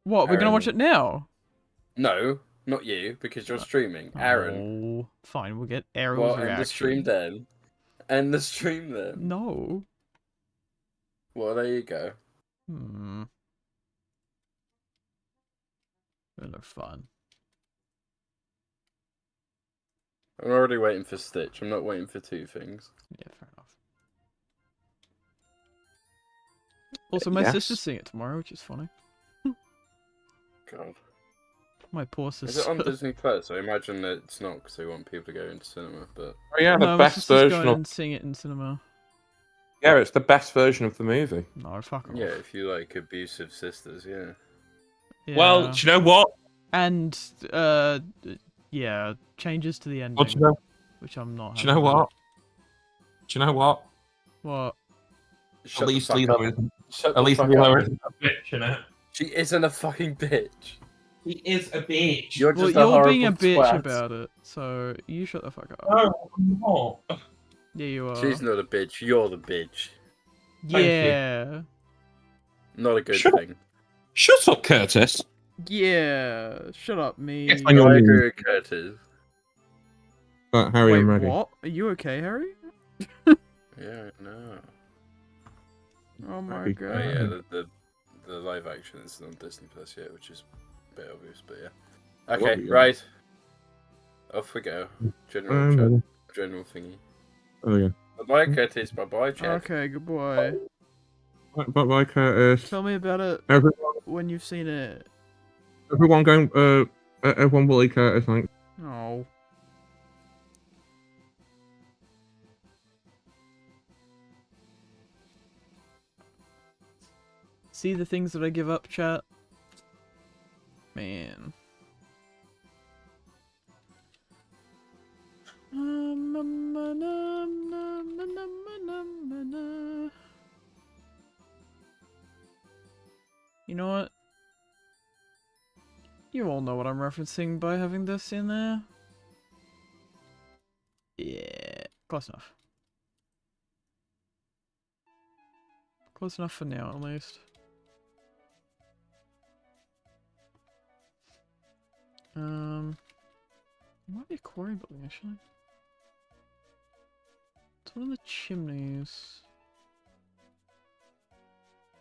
What, we're gonna
Aaron.
watch it now?
No, not you, because you're streaming. Aaron.
Oh, fine, we'll get Ariel's
Well,
reaction.
end the stream then. End the stream then.
No.
Well, there you go.
It'll look fun.
I'm already waiting for Stitch. I'm not waiting for two things.
Yeah, fair enough. Also, my sister's seeing it tomorrow, which is funny.
God.
My poor sister.
Is it on Disney Plus? I imagine that it's not because they want people to go into cinema, but...
Oh, yeah, the
No, my
best
sister's
version
going
of...
and seeing it in cinema.
Yeah, it's the best version of the movie.
No, fuck off.
Yeah, if you like abusive sisters, yeah.
Yeah.
Well, do you know what?
And, yeah, changes to the ending.
Well, do you know,
which I'm not
do you know
happy
what? Do you know what?
What?
Shut
At least
the fuck
Lilo
up.
isn't.
Shut
At
the
least
fuck
Lilo
up.
isn't a bitch in it.
She isn't a fucking bitch.
He is a bitch.
You're
Well,
just a
you're
horrible
being a bitch
twat.
about it, so you shut the fuck up.
No, I'm not.
Yeah, you are.
She's not a bitch. You're the bitch.
Thank you.
Yeah.
Not a good
Shut up.
thing.
Shut up, Curtis.
Yeah. Shut up, me.
Yes, I
No,
know.
I agree with Curtis.
Harry
Wait,
and Maggie.
what? Are you okay, Harry?
Yeah, no.
Oh my
Maggie.
god.
Oh yeah, the live action is on Disney Plus yet, which is a bit obvious, but yeah. Okay,
Well, yeah.
right. Off we go. General chat.
Um,
General thingy.
oh yeah.
Bye-bye, Curtis. Bye-bye, Jeff.
Okay, good boy.
Bye, Curtis.
Tell me about it
Everyone,
when you've seen it.
everyone going. Everyone bully Curtis. Thanks.
Oh. See the things that I give up, chat? Man. You know what? You all know what I'm referencing by having this in there. Yeah, close enough. Close enough for now, at least. It might be a quarry building, actually. It's one of the chimneys.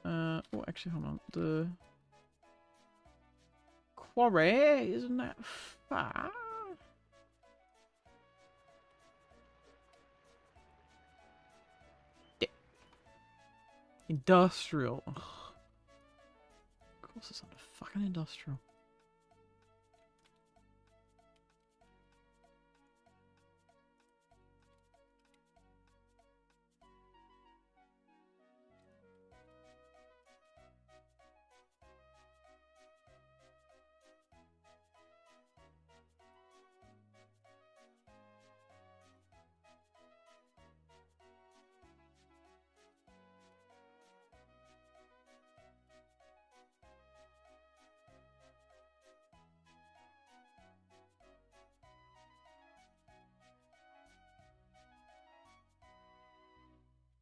Oh, actually, hold on. The quarry isn't that far? Yeah. Industrial. Ugh. Of course, it's under fucking industrial.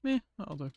Meh, that'll do.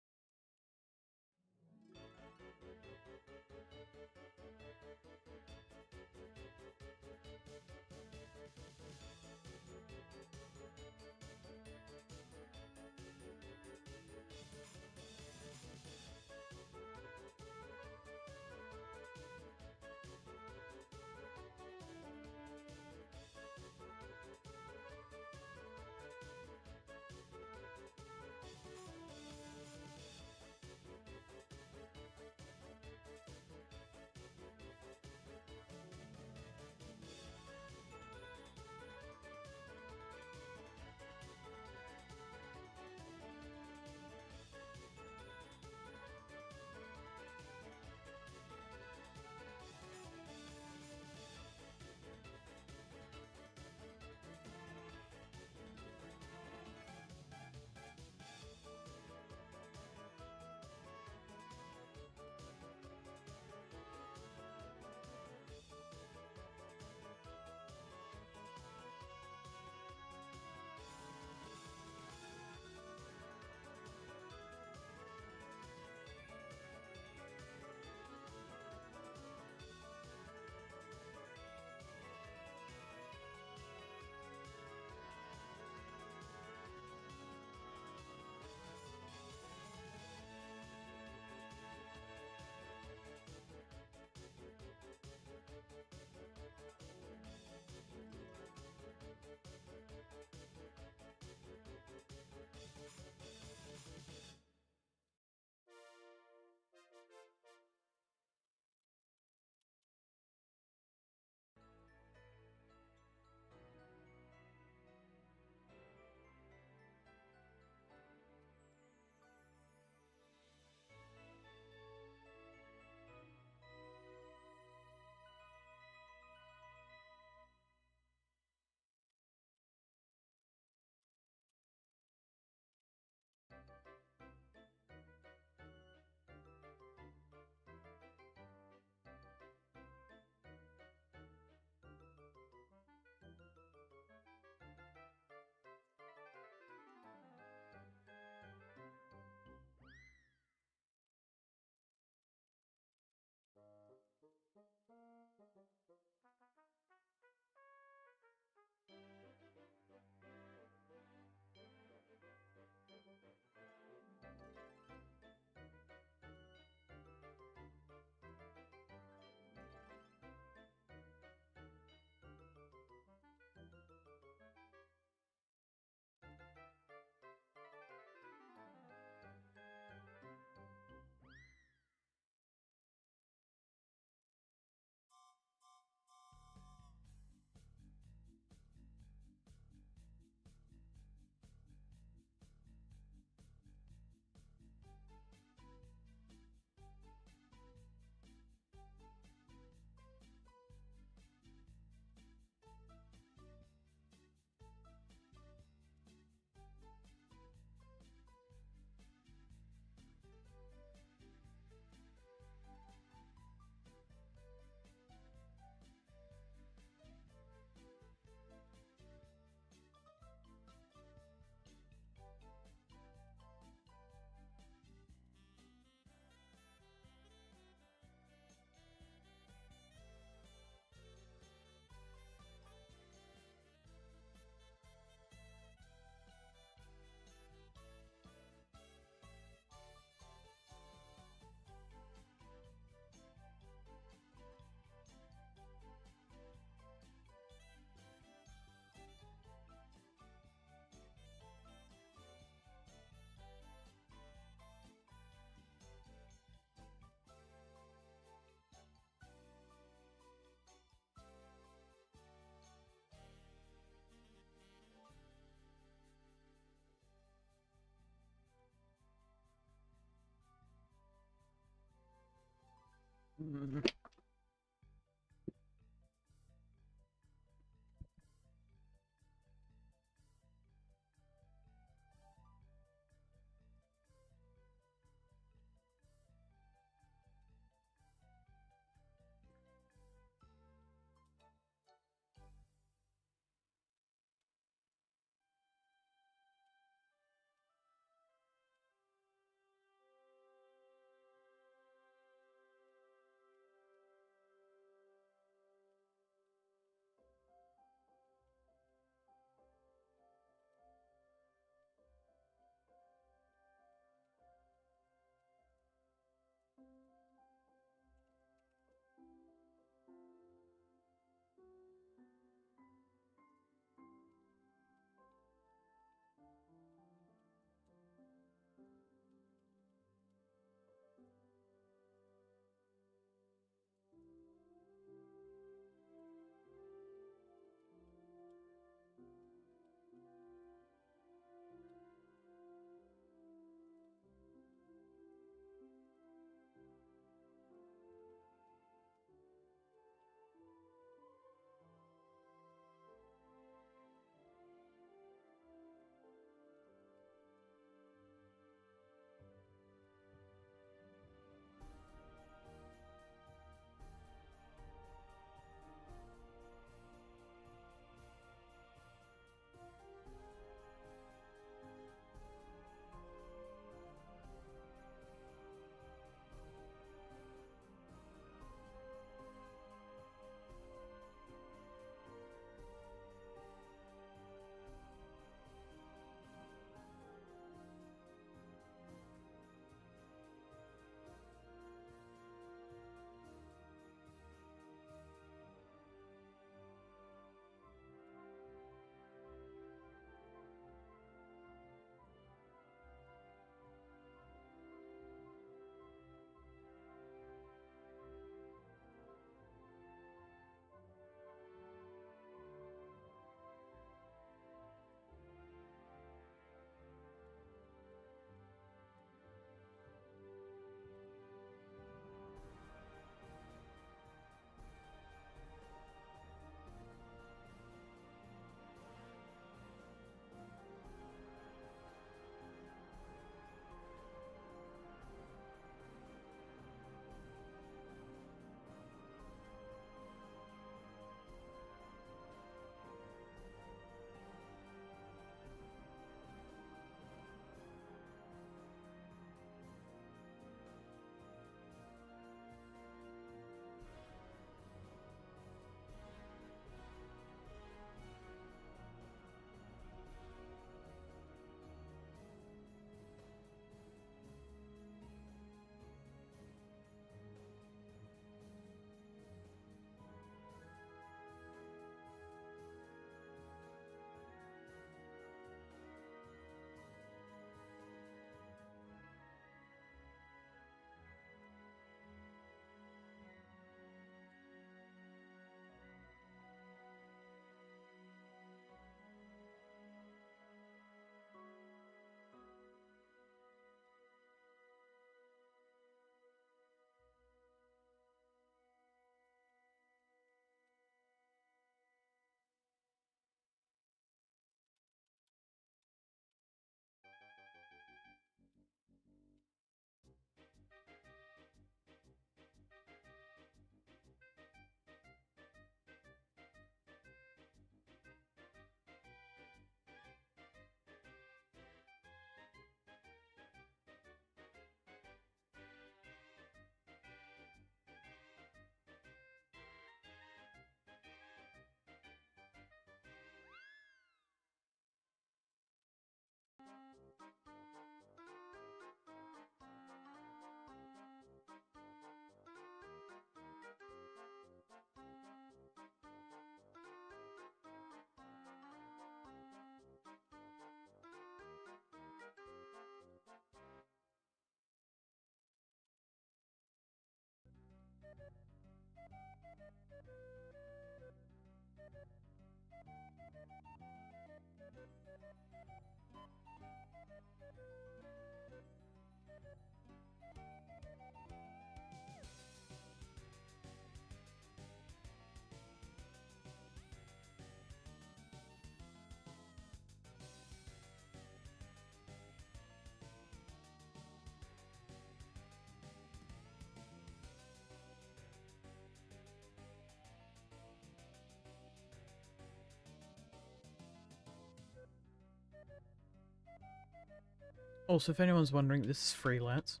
Also, if anyone's wondering, this is freelance.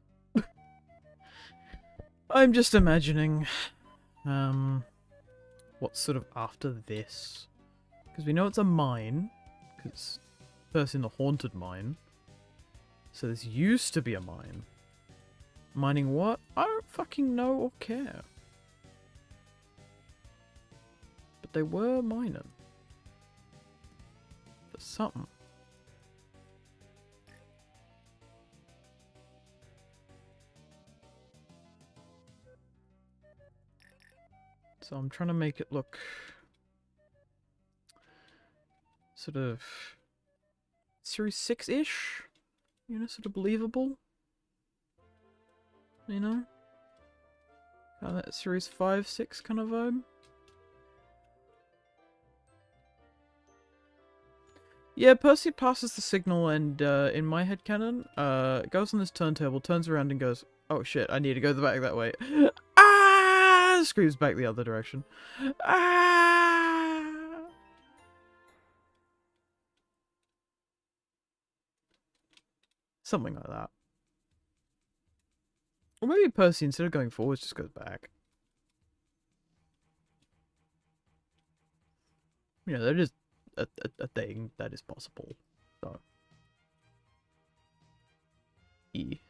I'm just imagining, what's sort of after this. Because we know it's a mine, because first in the haunted mine. So this used to be a mine. Mining what? I don't fucking know or care. But they were mining. For something. So I'm trying to make it look sort of Series 6-ish, you know, sort of believable, you know, kind of that Series 5, 6 kind of vibe. Yeah, Percy passes the signal and in my headcanon, goes on this turntable, turns around and goes, oh shit, I need to go back that way. Ah! Screams back the other direction. Ah! Something like that. Or maybe Percy, instead of going forwards, just goes back. You know, that is a thing that is possible. So. E.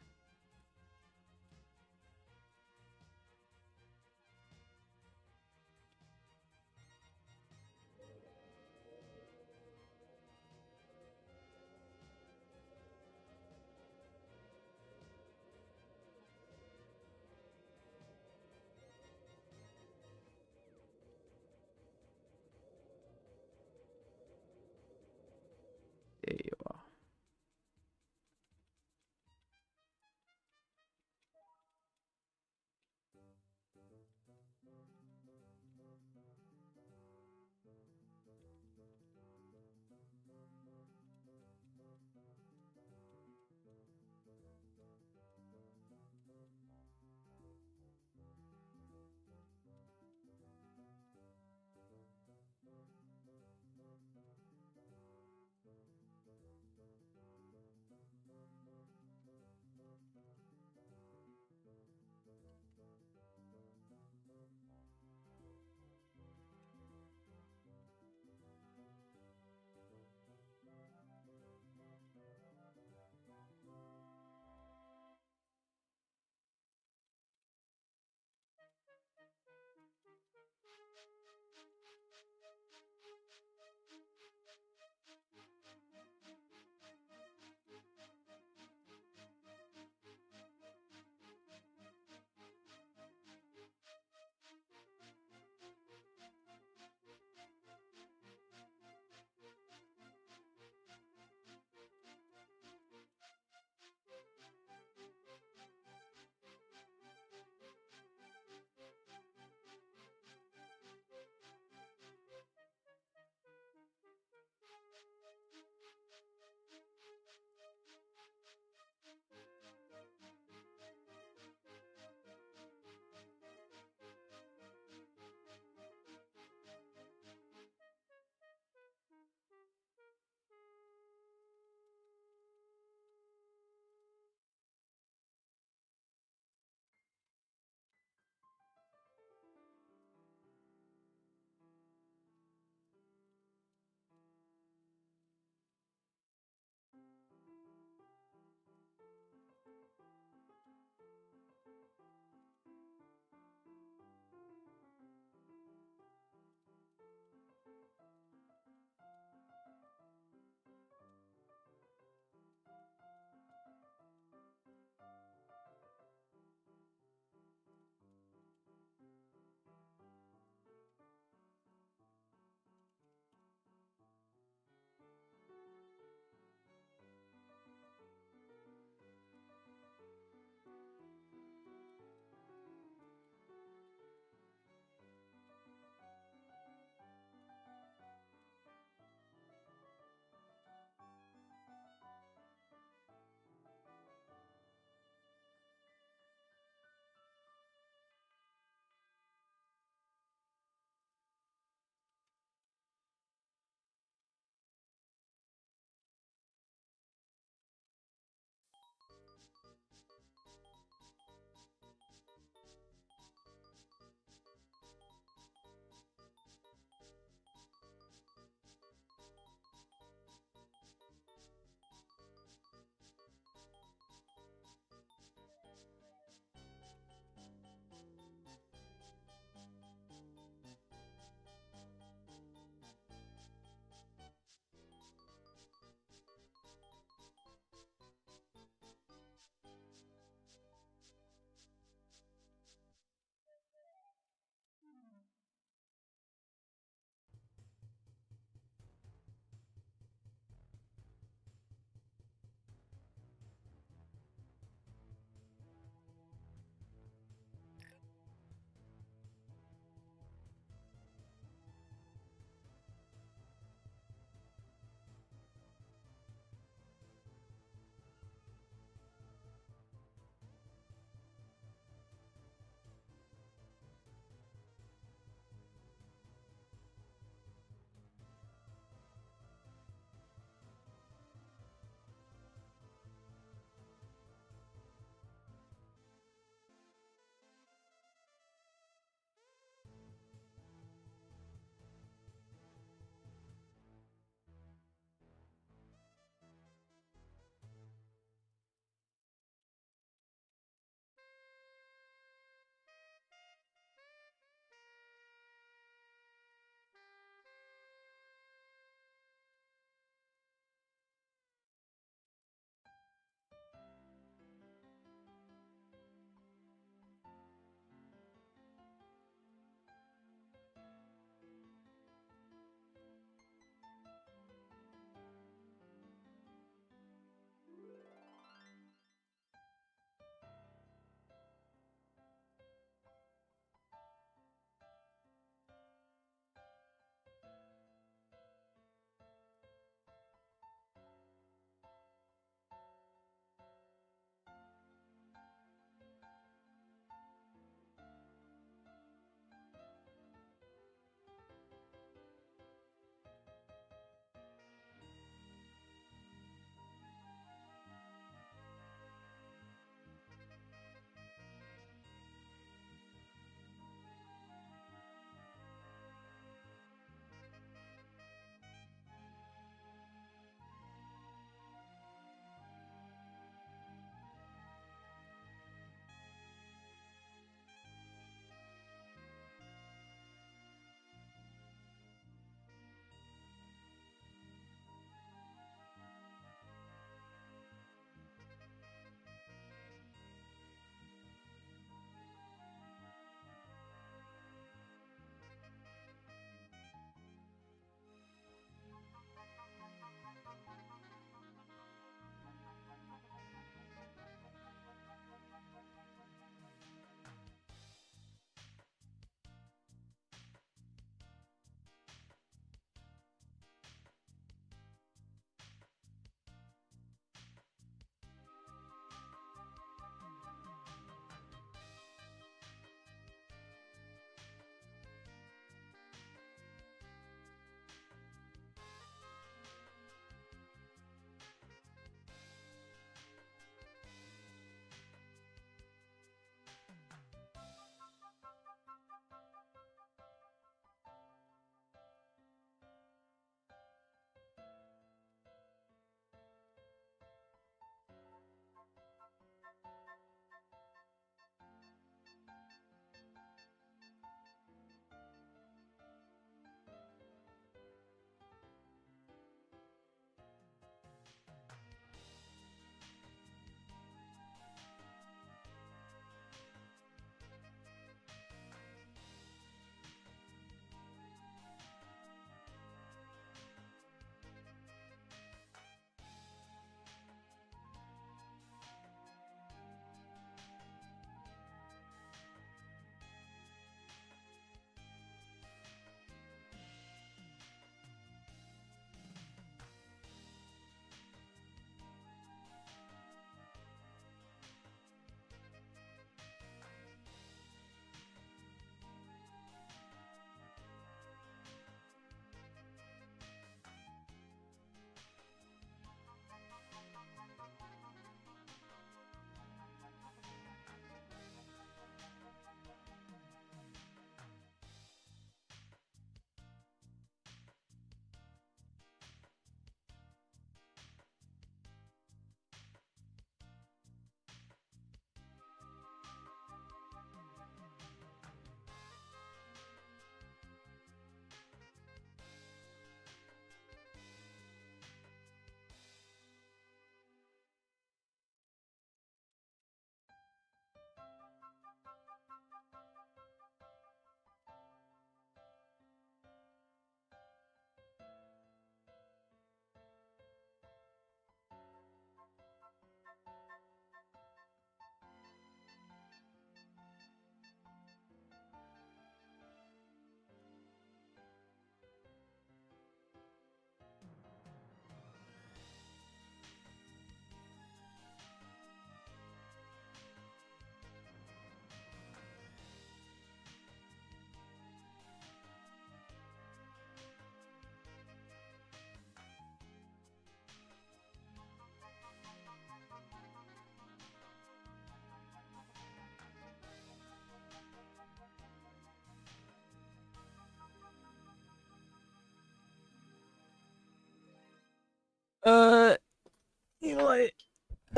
There you are.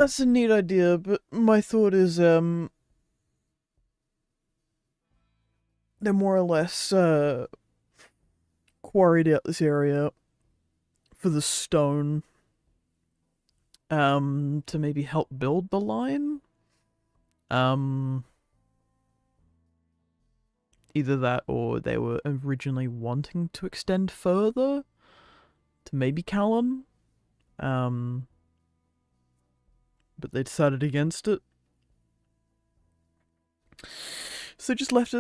That's a neat idea, but my thought is, they're more or less, quarried out this area for the stone, to maybe help build the line. Either that or they were originally wanting to extend further to maybe Callum. But they decided against it. So they just left it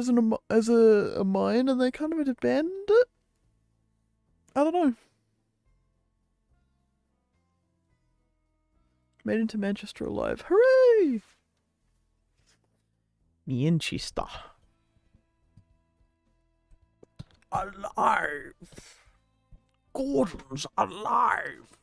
as a mine and they kind of abandoned it? I don't know. Made into Manchester alive. Hooray! Manchester. Alive! Gordon's alive!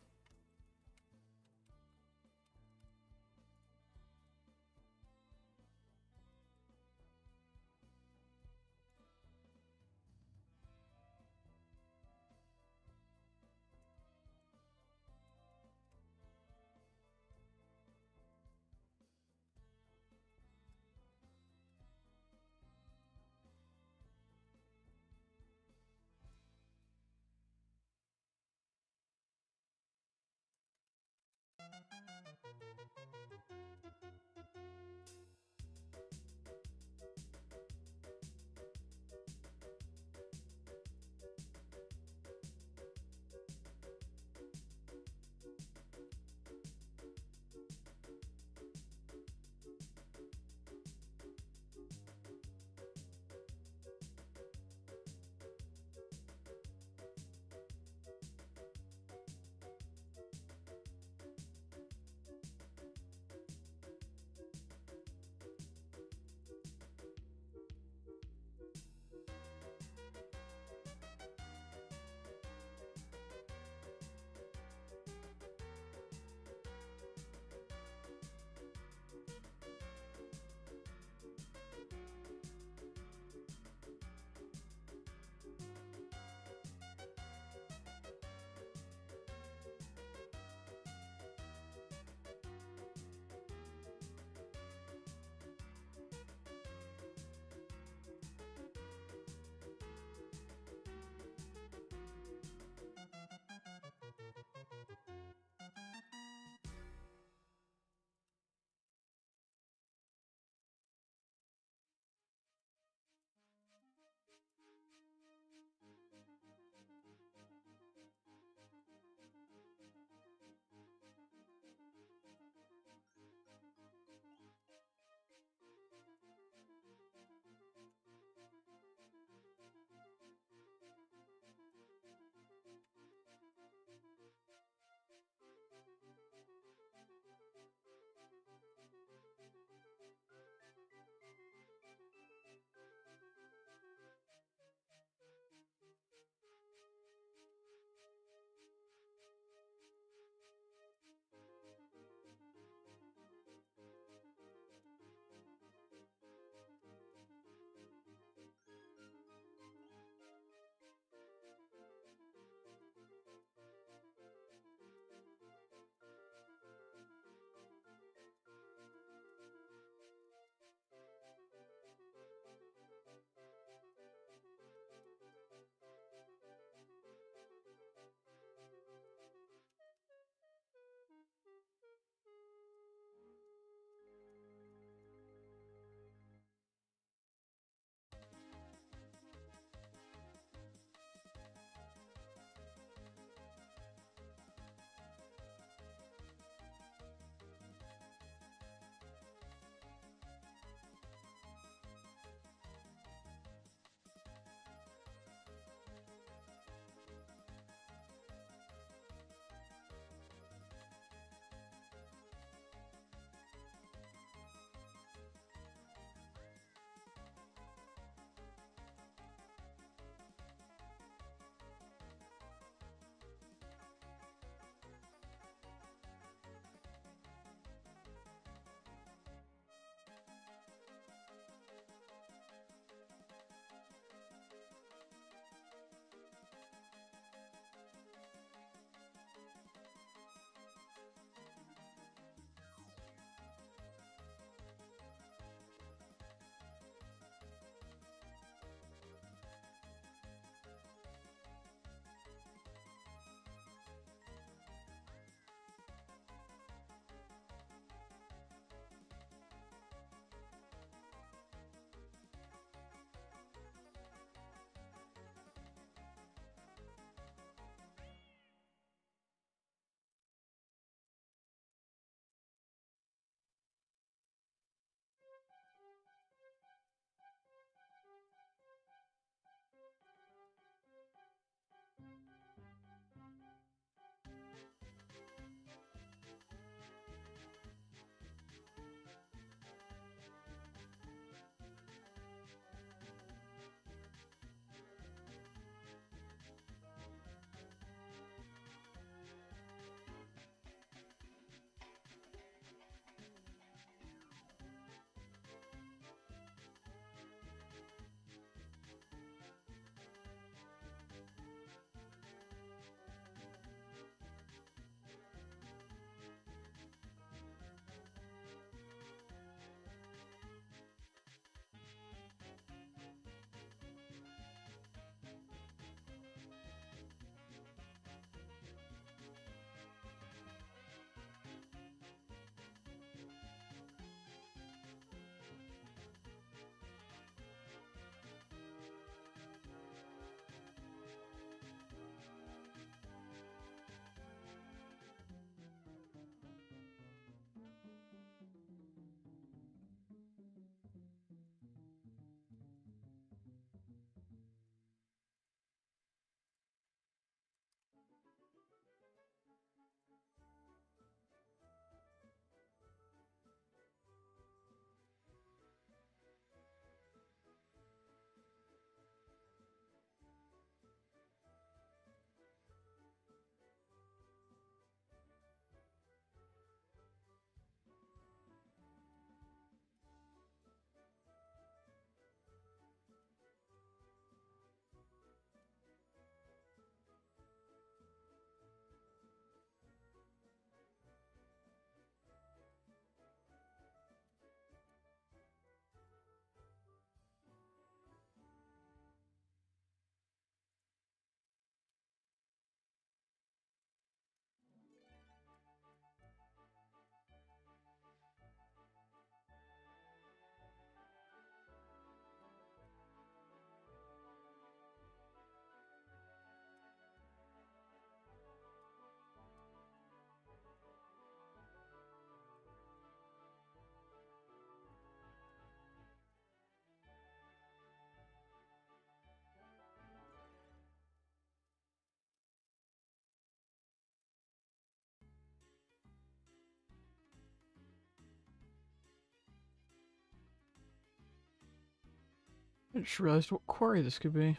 I just realized what quarry this could be.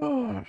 Oh.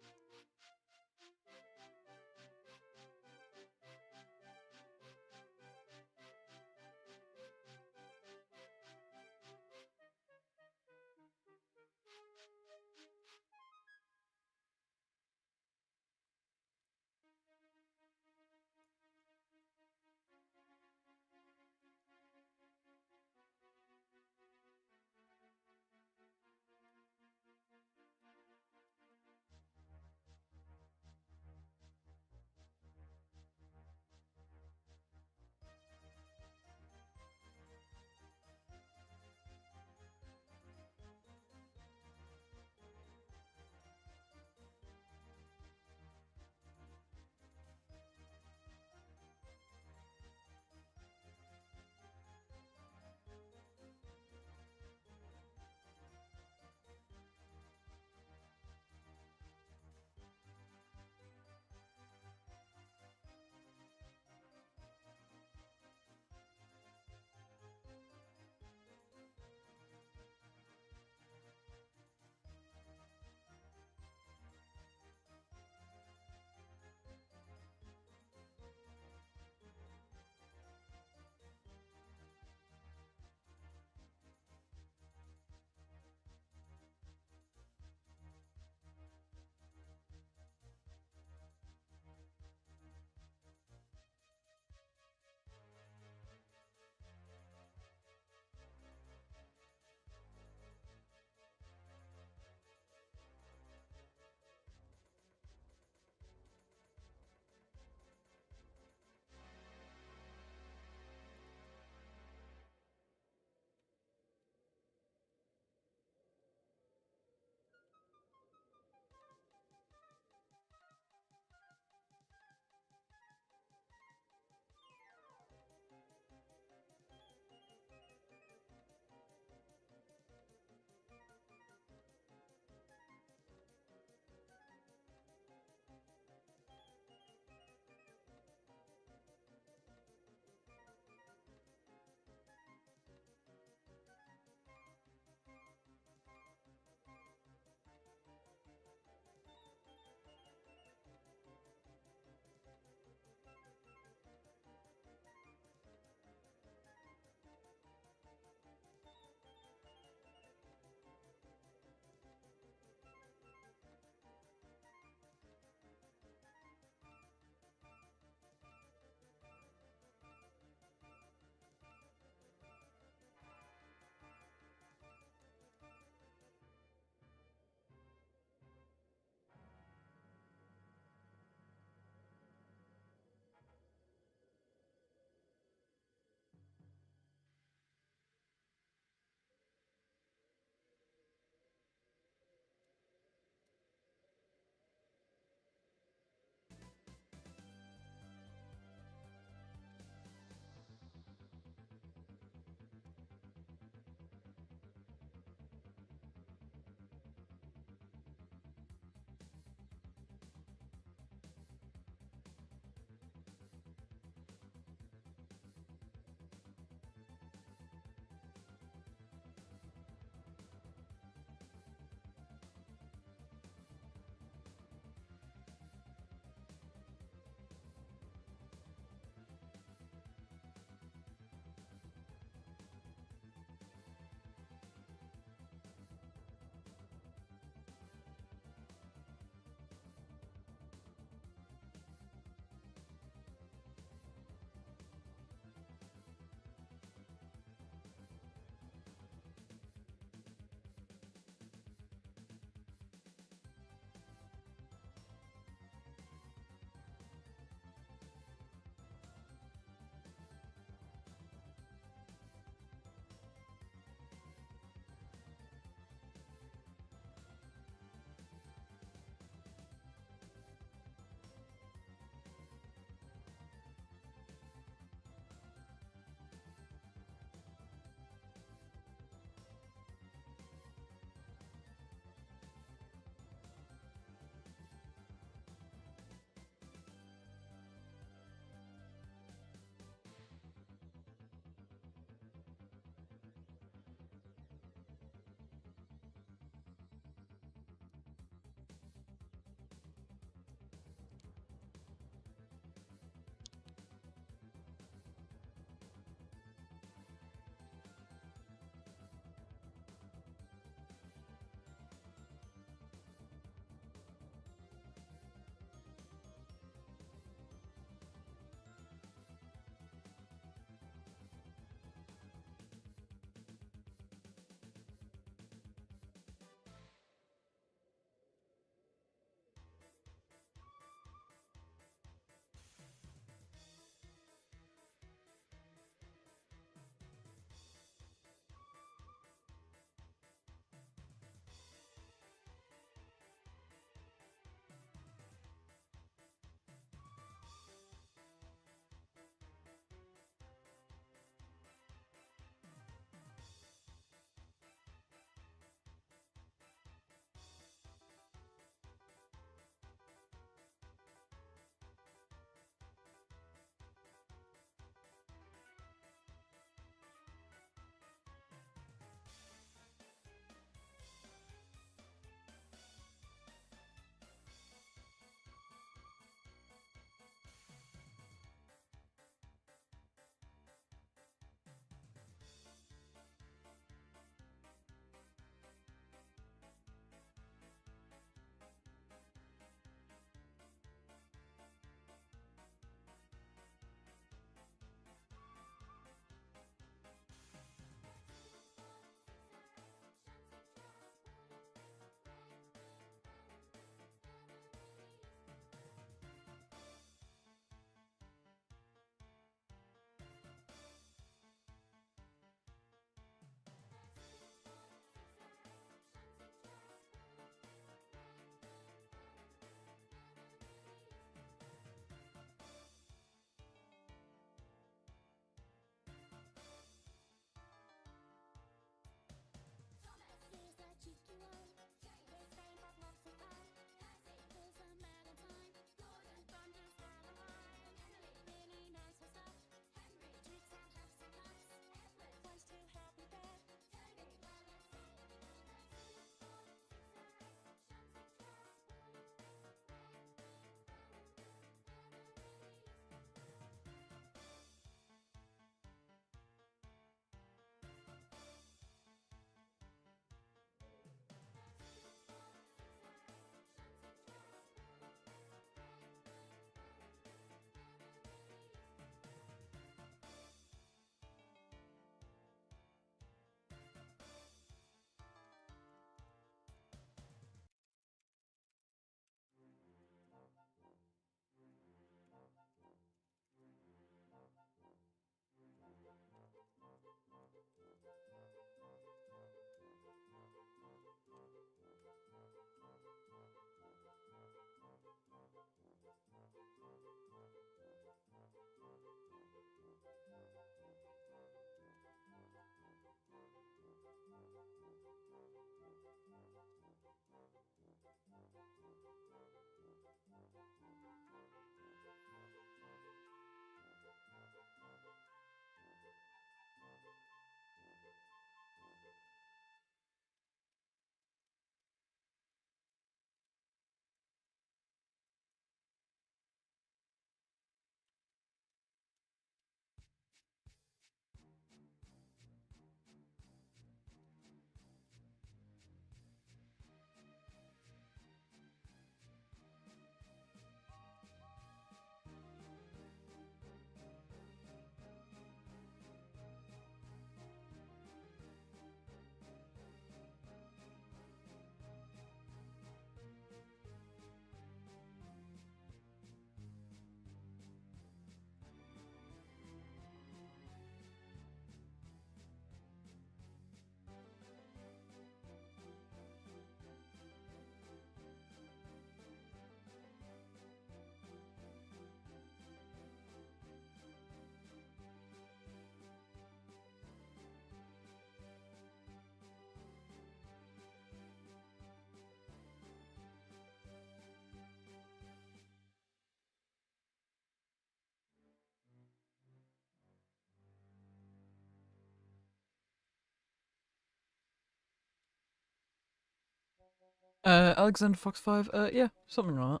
Alexander Fox 5, yeah, something like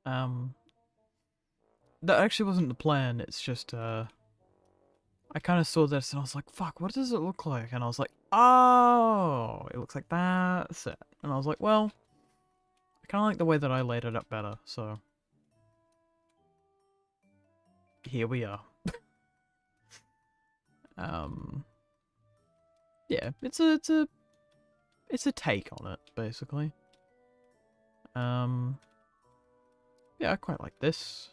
that. That actually wasn't the plan, it's just, I kind of saw this and I was like, fuck, what does it look like? And I was like, oh, it looks like that's it. And I was like, well, I kind of like the way that I laid it up better, so here we are. Yeah, it's a take on it, basically. Yeah, I quite like this.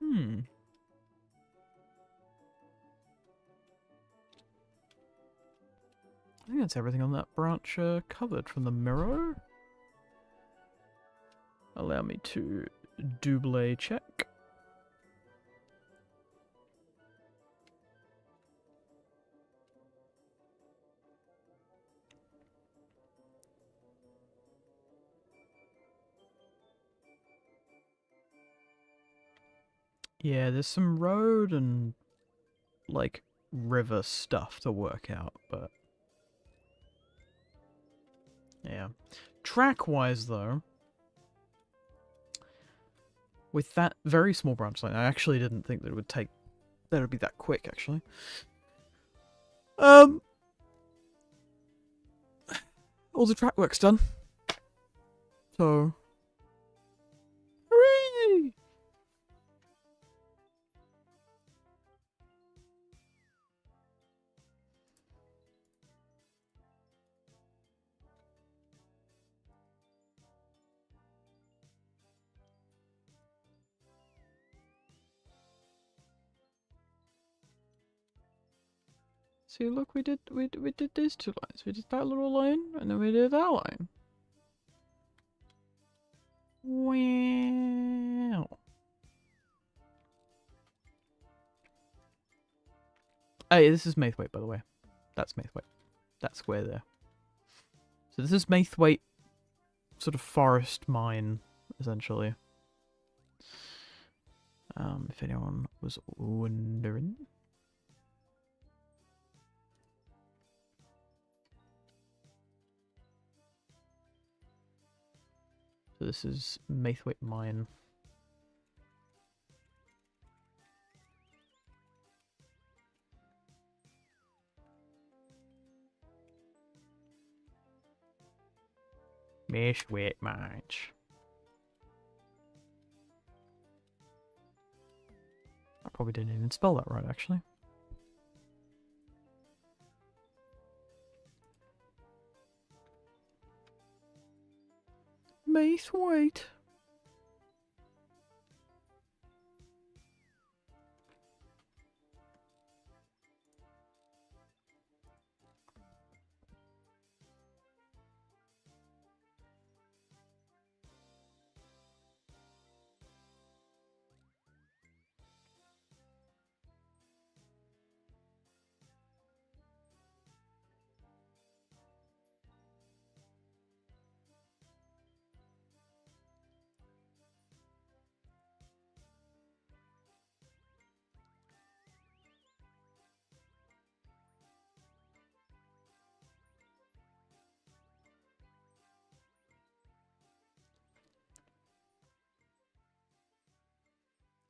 I think that's everything on that branch covered from the mirror. Allow me to double check. Yeah, there's some road and, like, river stuff to work out, but... yeah. Track-wise, though, with that very small branch line, I actually didn't think that it would take... that it would be that quick, actually. All the track work's done. So... hooray! See, look, we did these two lines. We did that little line, and then we did that line. Wow. Hey, this is Maithwaite, by the way. That's Maithwaite. That square there. So this is Maithwaite, sort of forest mine, essentially. If anyone was wondering. So this is Maithwaite mine. Maithwaite mines. I probably didn't even spell that right, actually. Maithwaite.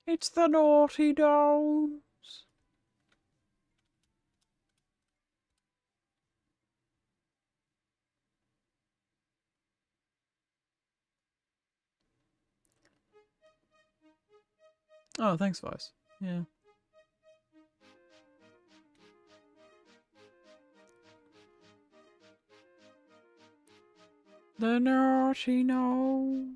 It's the naughty dolls. Oh, thanks, Vice. Yeah. The naughty nose.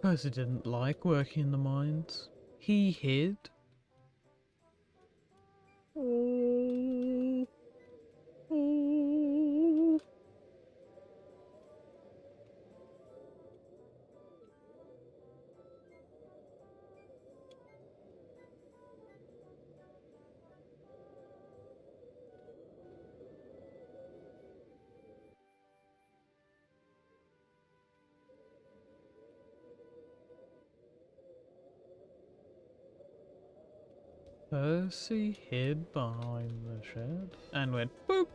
Percy didn't like working in the mines. He hid. Oh. Oh. Percy hid behind the shed and went boop.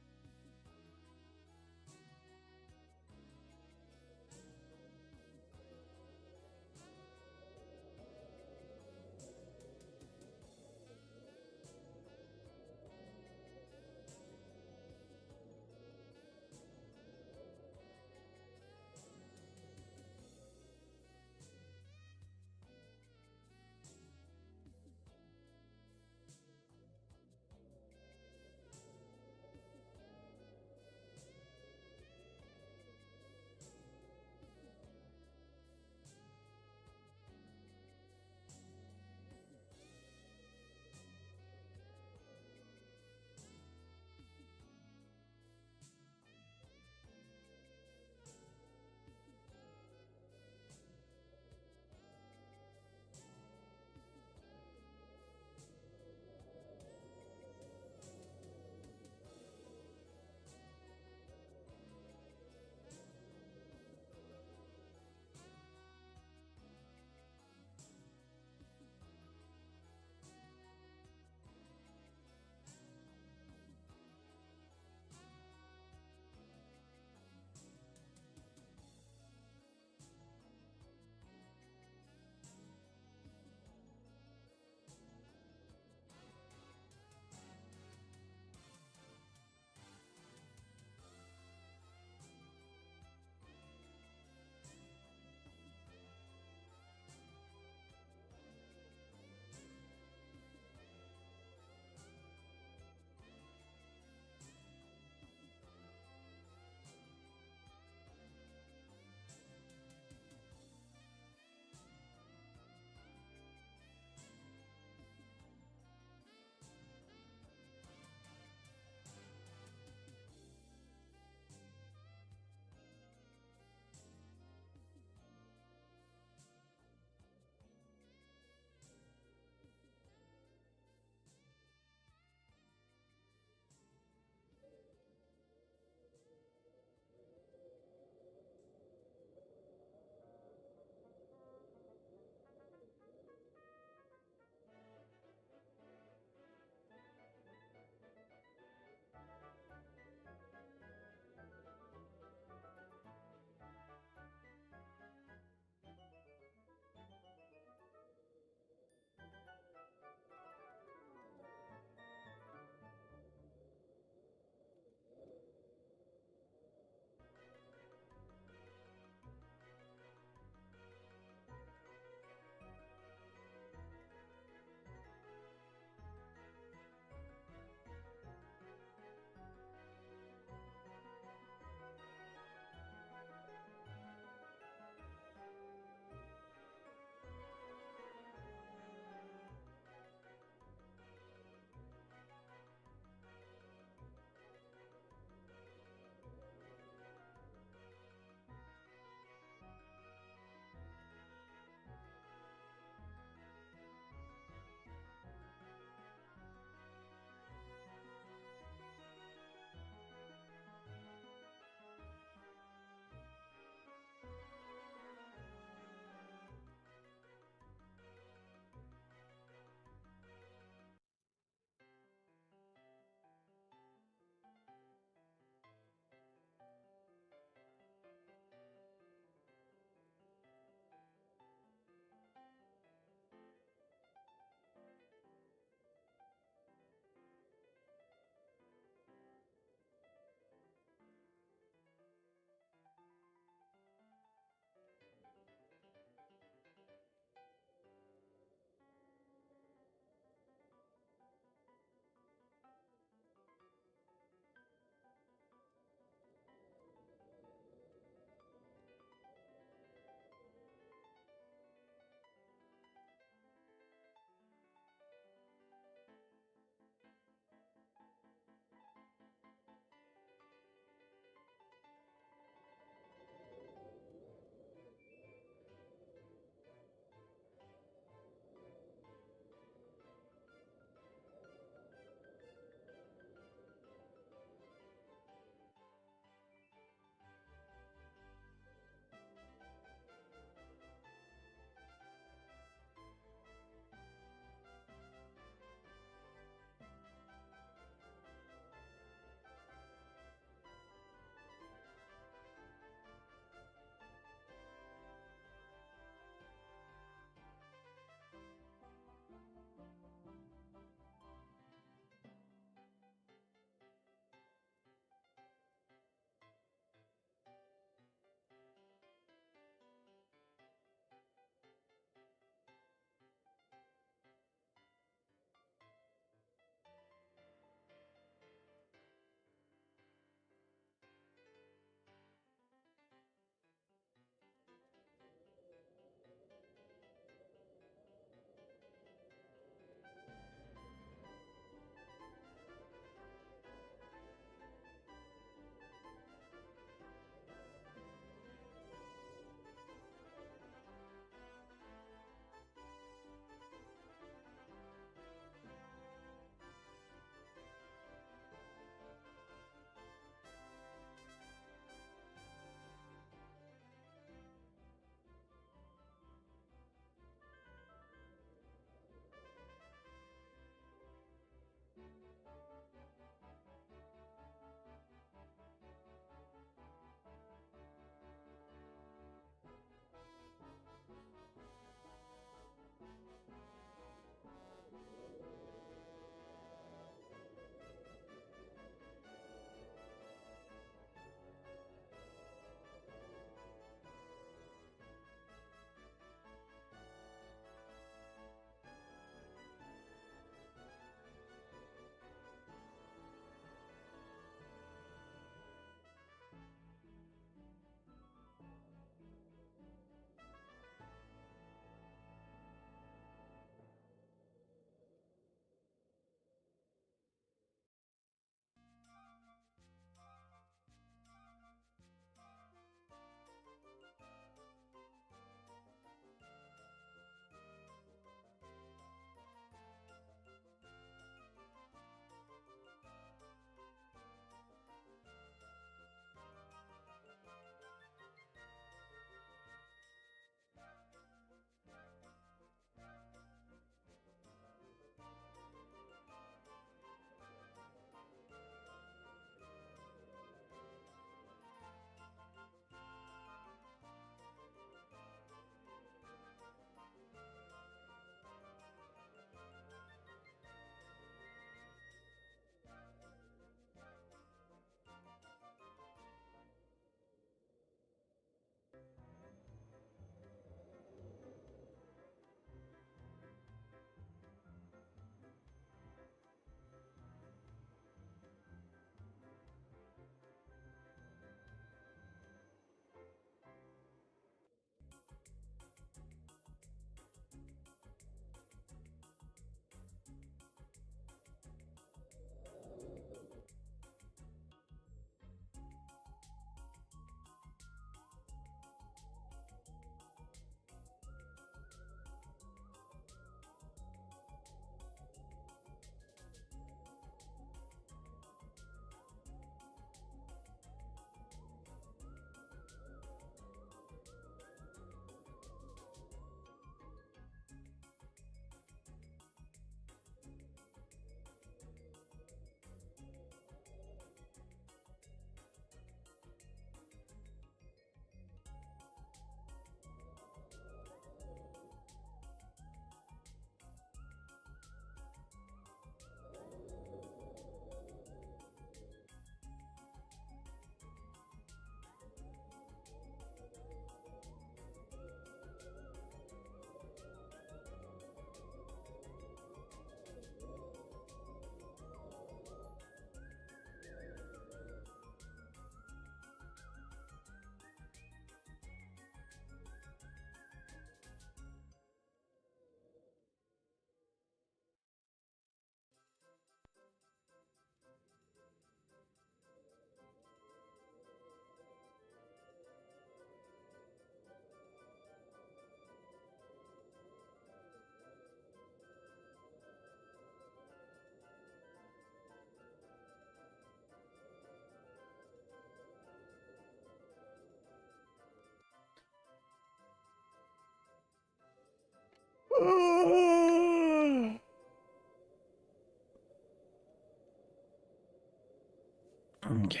Okay.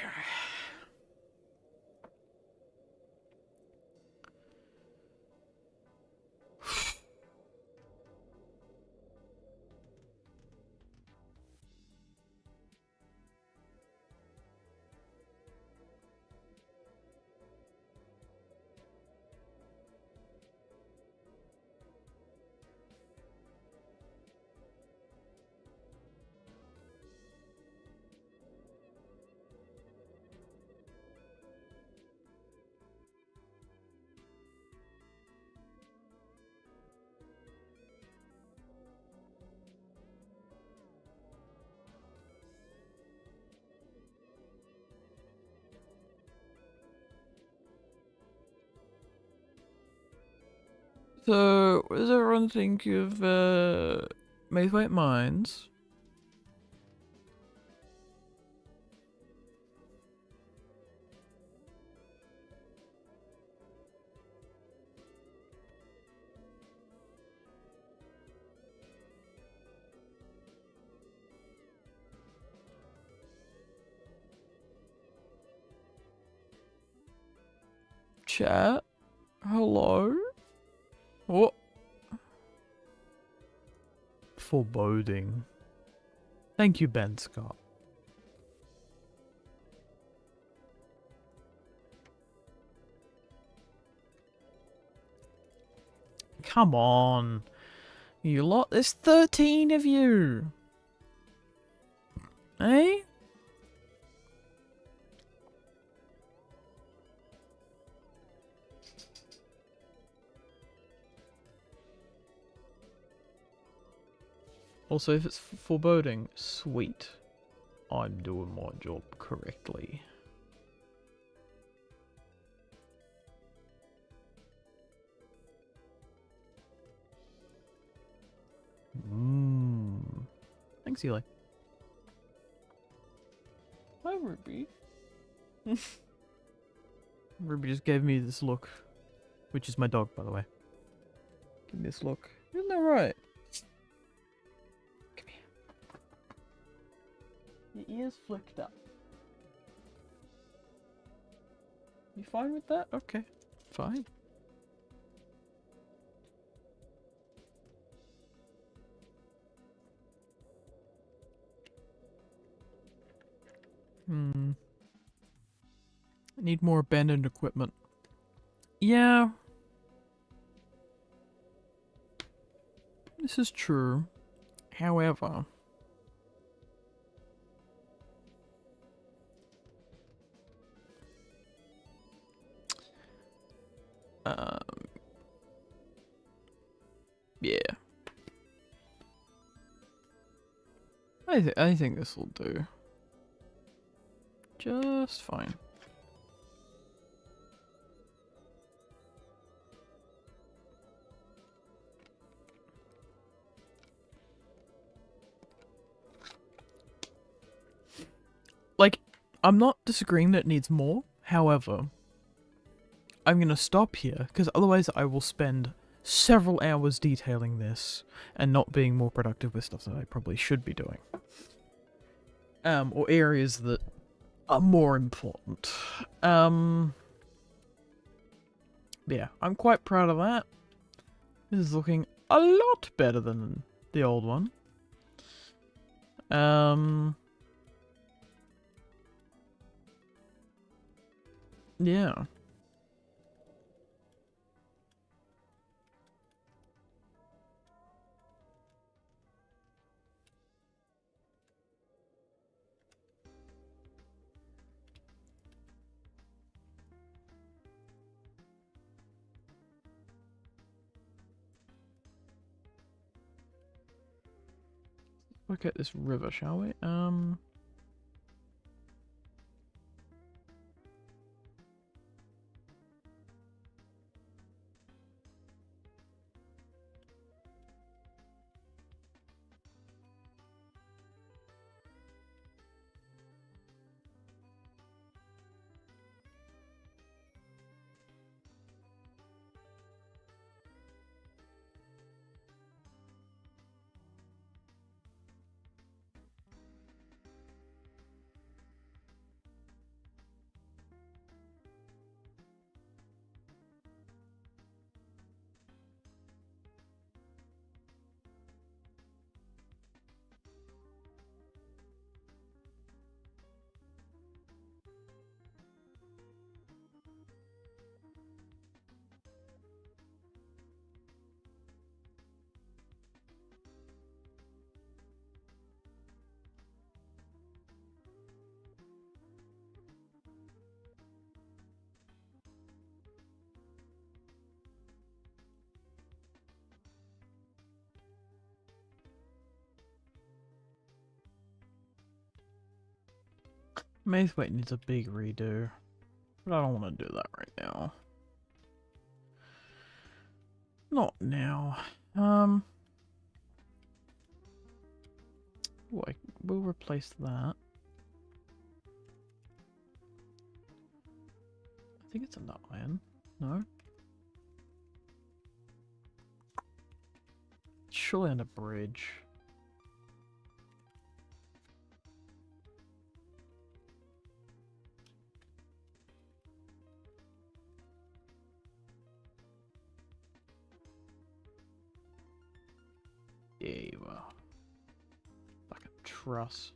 So, what does everyone think of Maithwaite Mines? Chat? Hello? What? Foreboding. Thank you, Ben Scott. Come on. You lot, there's 13 of you. Eh? Also, if it's foreboding, sweet. I'm doing my job correctly. Thanks, Eli. Hi, Ruby. Ruby just gave me this look. Which is my dog, by the way. Give me this look. Isn't that right? Come here. Your ears flicked up. You fine with that? Okay. Fine. I need more abandoned equipment. Yeah. This is true. However... yeah. I think this will do. Just fine. Like, I'm not disagreeing that it needs more. However, I'm gonna stop here, because otherwise I will spend several hours detailing this and not being more productive with stuff that I probably should be doing. Or areas that are more important. Yeah, I'm quite proud of that. This is looking a lot better than the old one. Yeah. Look at this river, shall we? Maithwaite needs a big redo. But I don't want to do that right now. Not now. We'll replace that. I think it's a nut iron. No? Surely on a bridge. Yeah, you are. Like a truss.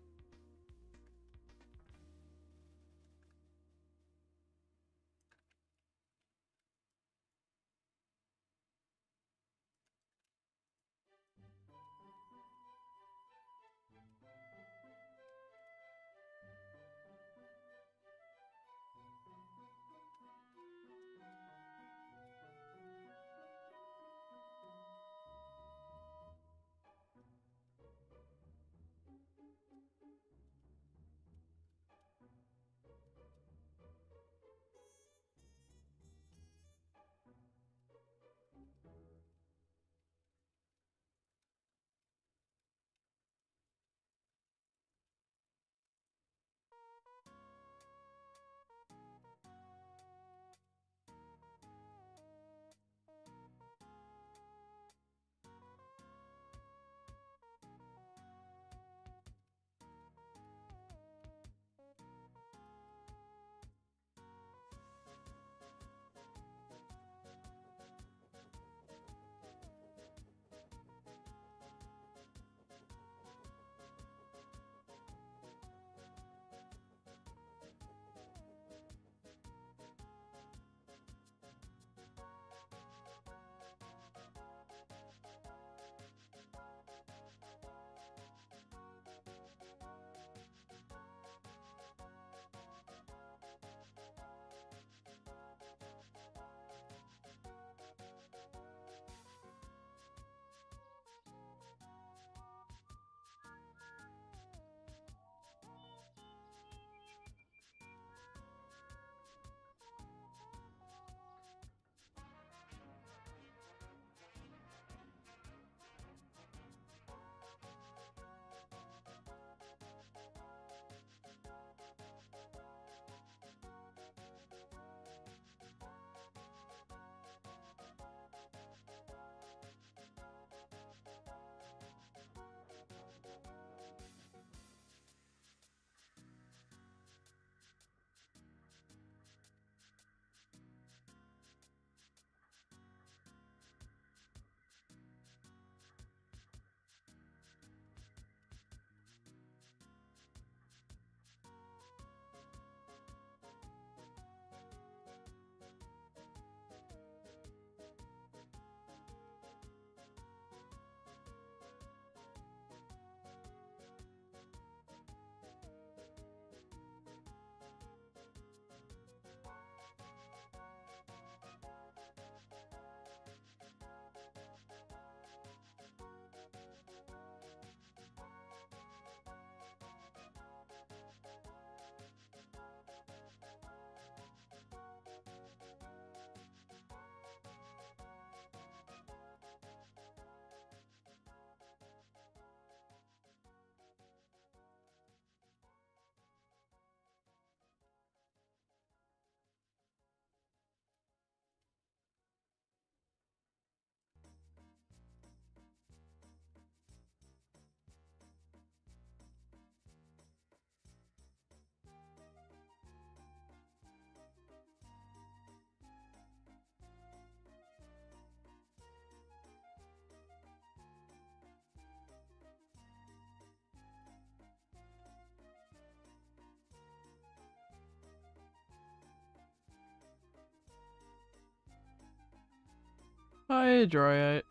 Hi, Dryite.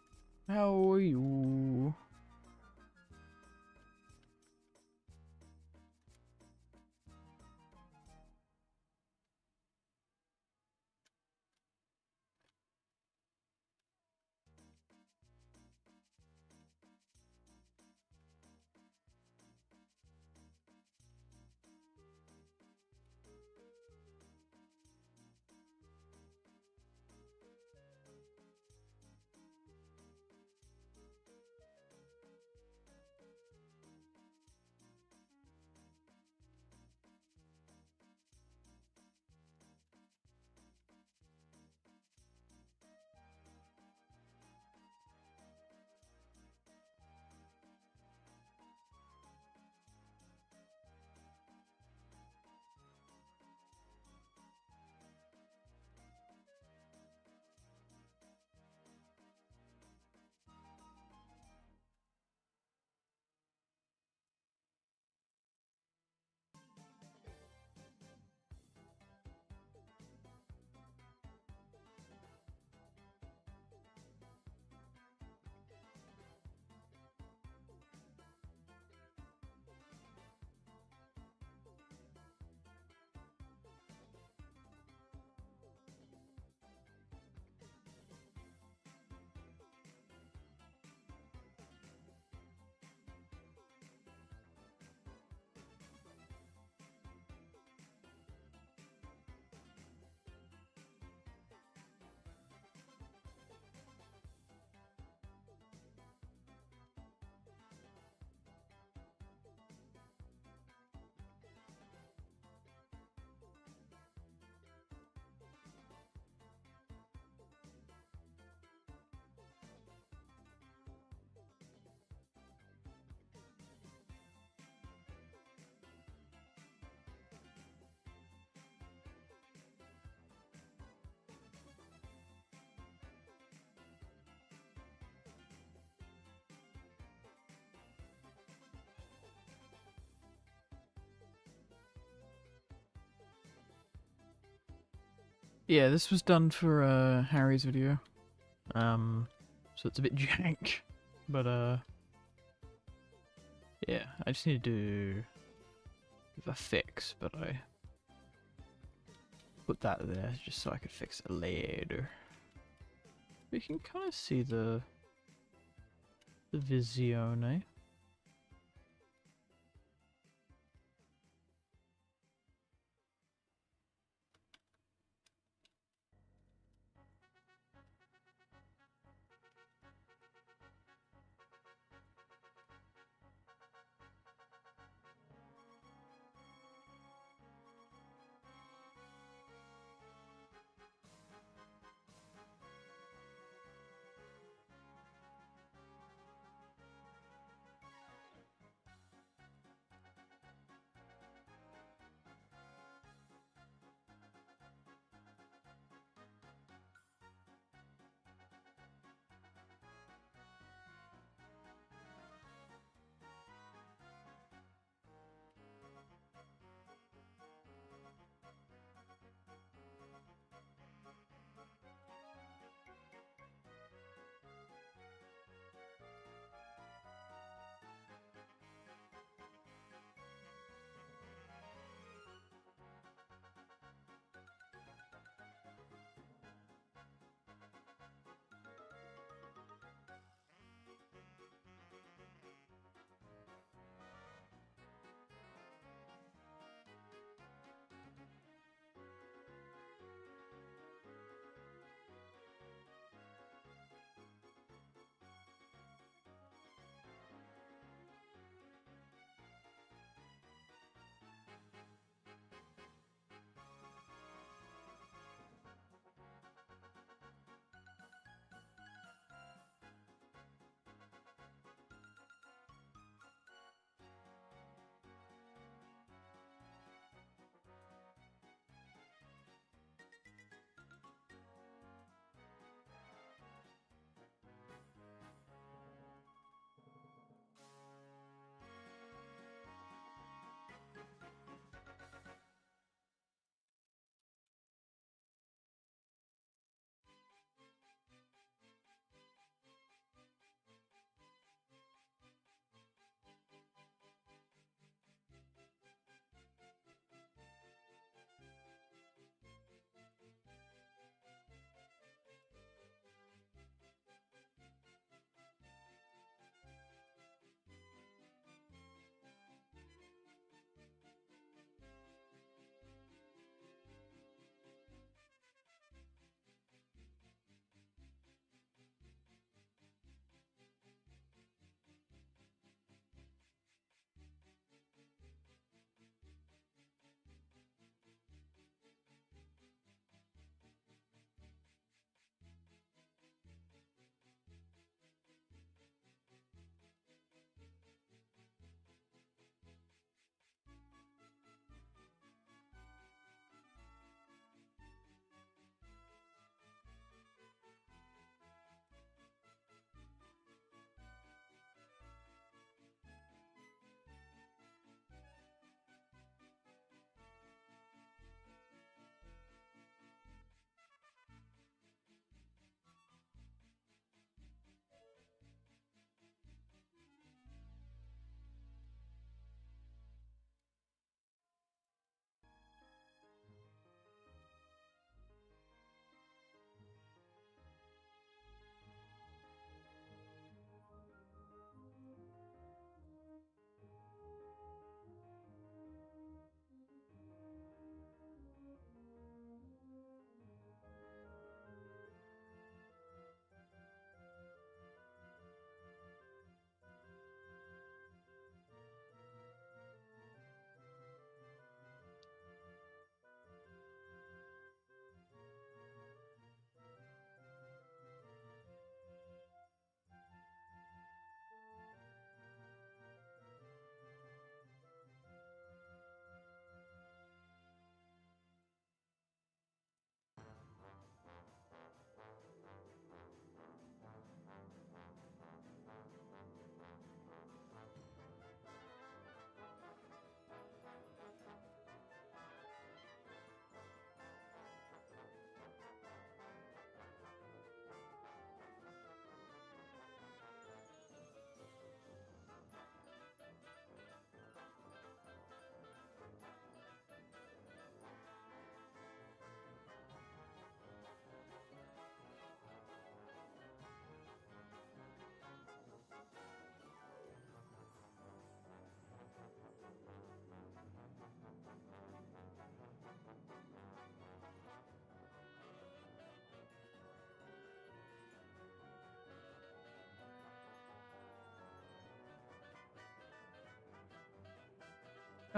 How are you? Yeah, this was done for Harry's video. So it's a bit jank, but yeah, I just need to do a fix, but I put that there just so I could fix it later. We can kind of see the visione.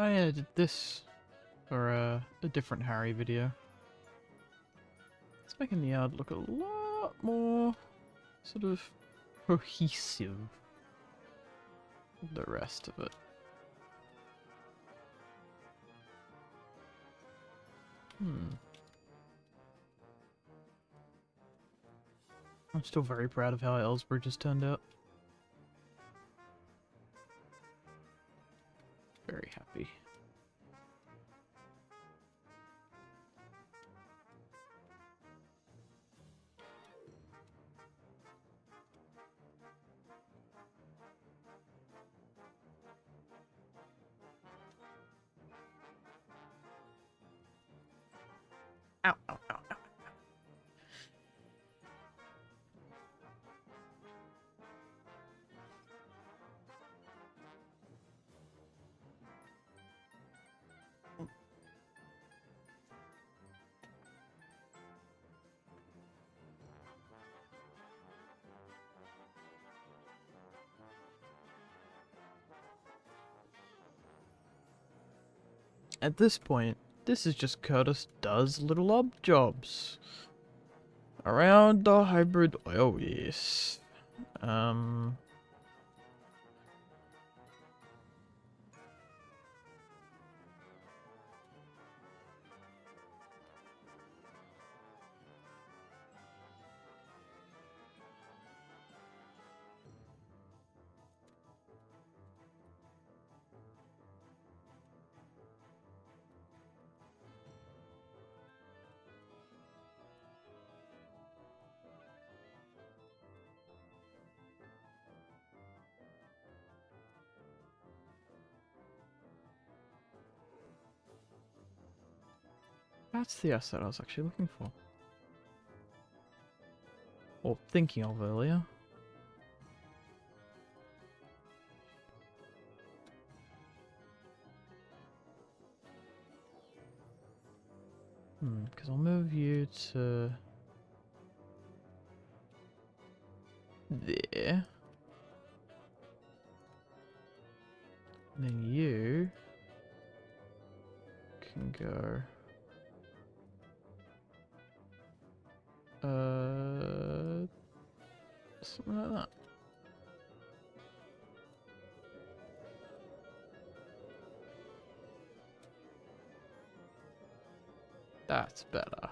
Oh yeah, I did this for a different Harry video. It's making the yard look a lot more sort of cohesive than the rest of it. I'm still very proud of how Ellsbridge has turned out. Very happy. Ow, ow, ow, ow. At this point, this is just Curtis does little odd jobs around the hybrid oil. Yes. That's the asset I was actually looking for. Or thinking of earlier. Because I'll move you to there. And then you can go something like that. That's better.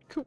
Cool.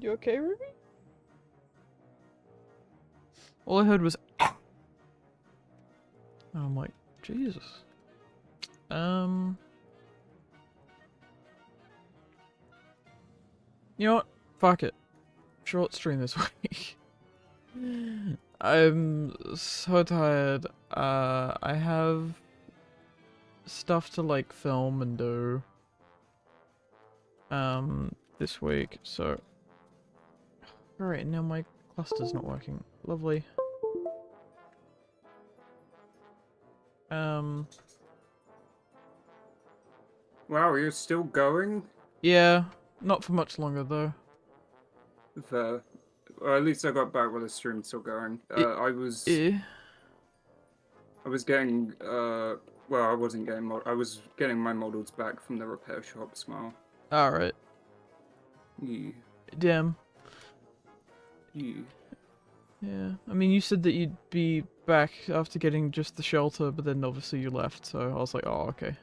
You okay, Ruby? All I heard was and I'm like, Jesus. You know what? Fuck it. Short stream this week. I'm so tired. I have stuff to like film and do this week, so alright, now my cluster's not working. Lovely.
Wow, you're still going?
Yeah, not for much longer though.
Fair. Well, at least I got back while the stream's still going. I was getting, well, I wasn't getting I was getting my models back from the repair shop, Smile.
Alright.
Yeah.
Damn.
Yeah.
Yeah. I mean, you said that you'd be back after getting just the shelter, but then obviously you left, so I was like, oh, okay.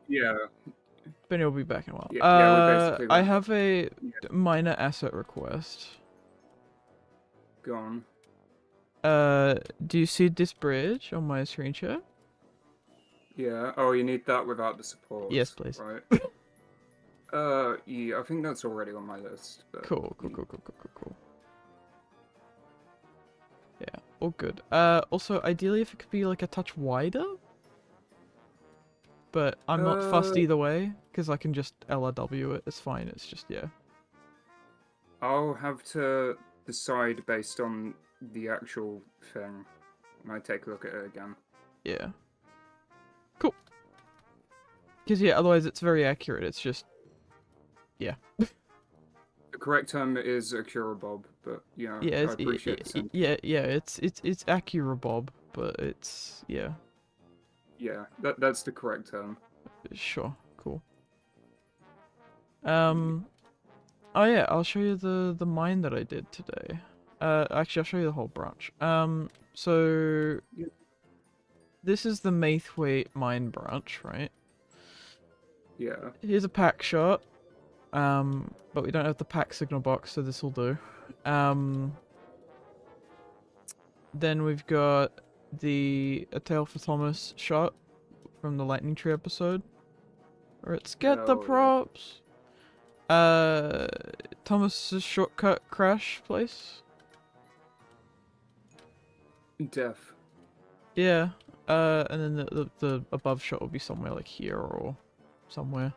Yeah.
Benny will be back in a while.
Yeah, we basically
I
went.
have a minor asset request.
Go on.
Do you see this bridge on my screen share?
Yeah. Oh, you need that without the support.
Yes, please.
Right. Yeah, I think that's already on my list. But
Cool. Yeah, all good. Also, ideally, if it could be like a touch wider. But I'm not fussed either way, because I can just LRW it. It's fine. It's just, yeah.
I'll have to decide based on the actual thing when I take a look at it again.
Yeah. Cool. Because, yeah, otherwise it's very accurate. It's just... Yeah.
The correct term is Akira-Bob, but, I appreciate the sentence.
Yeah, it's Acura-Bob, but it's... Yeah.
Yeah, that's the correct term.
Sure. Cool. Oh yeah, I'll show you the mine that I did today. Actually, I'll show you the whole branch. So... This is the Maithwaite mine branch, right?
Yeah.
Here's a pack shot. But we don't have the pack signal box, so this will do. Then we've got A Tale for Thomas shot from the Lightning Tree episode. Where it's get the props. Thomas's shortcut crash place.
Deaf.
Yeah. And then the above shot will be somewhere like here or somewhere.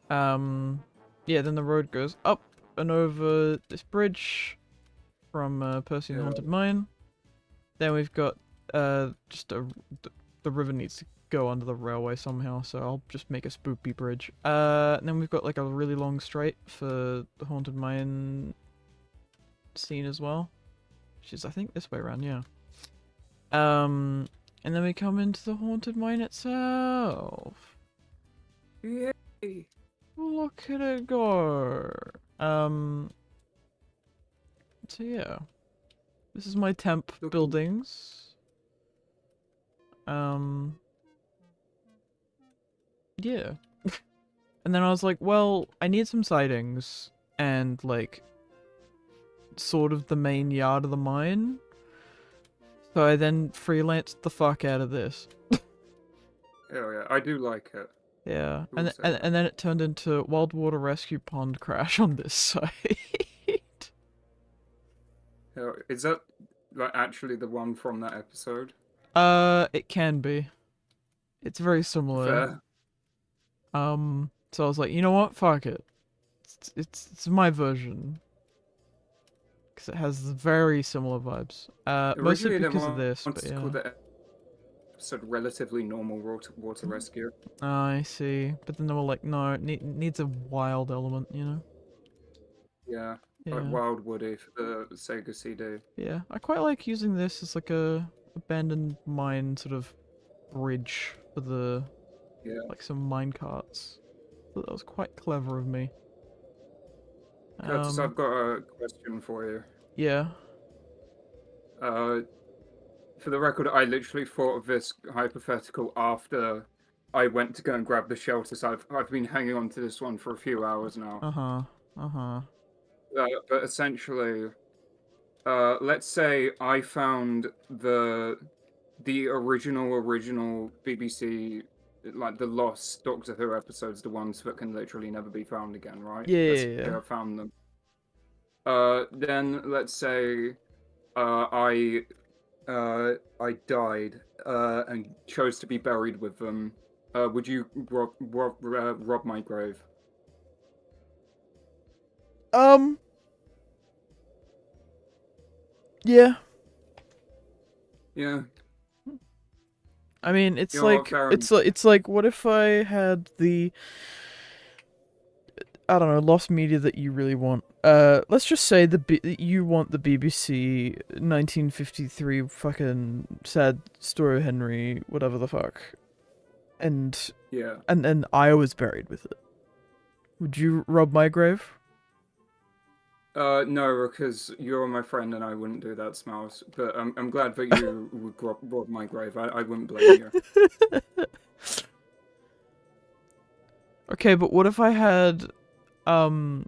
Yeah, then the road goes up and over this bridge from Percy and the Haunted Mine. Then we've got just the river needs to go under the railway somehow, so I'll just make a spoopy bridge. And then we've got like a really long straight for the Haunted Mine scene as well, which is I think this way around, yeah. And then we come into the Haunted Mine itself.
Yay!
Look at it go. So yeah. This is my temp buildings. Yeah. And then I was like, well, I need some sidings and like sort of the main yard of the mine. So I then freelanced the fuck out of this.
Oh yeah, I do like it.
Yeah, and then it turned into Wild Water Rescue Pond Crash on this side.
Oh, is that like actually the one from that episode?
It can be. It's very similar.
Fair.
So I was like, you know what? Fuck it. It's my version. Because it has very similar vibes. Mostly because of this, but yeah.
Called the episode Relatively Normal Water Rescue.
I see. But then they were like, no, it needs a wild element, you know?
Yeah. Like Wild Woody for the Sega CD.
Yeah, I quite like using this as like a abandoned mine sort of bridge for the like some mine carts. So that was quite clever of me.
Curtis, I've got a question for you.
Yeah.
For the record, I literally thought of this hypothetical after I went to go and grab the shelter, so I've been hanging on to this one for a few hours now. But essentially, let's say I found the original BBC, like the lost Doctor Who episodes, the ones that can literally never be found again, right?
Yeah.
I found them. Then let's say I died and chose to be buried with them. Would you rob my grave?
Yeah.
Yeah.
I mean, it's like what if I had the I don't know, lost media that you really want. Let's just say you want the BBC 1953 fucking sad story of Henry, whatever the fuck. And and I was buried with it. Would you rob my grave?
No, because you're my friend and I wouldn't do that, Smiles. But I'm glad that you would rob my grave. I wouldn't blame you.
Okay, but what if I had, the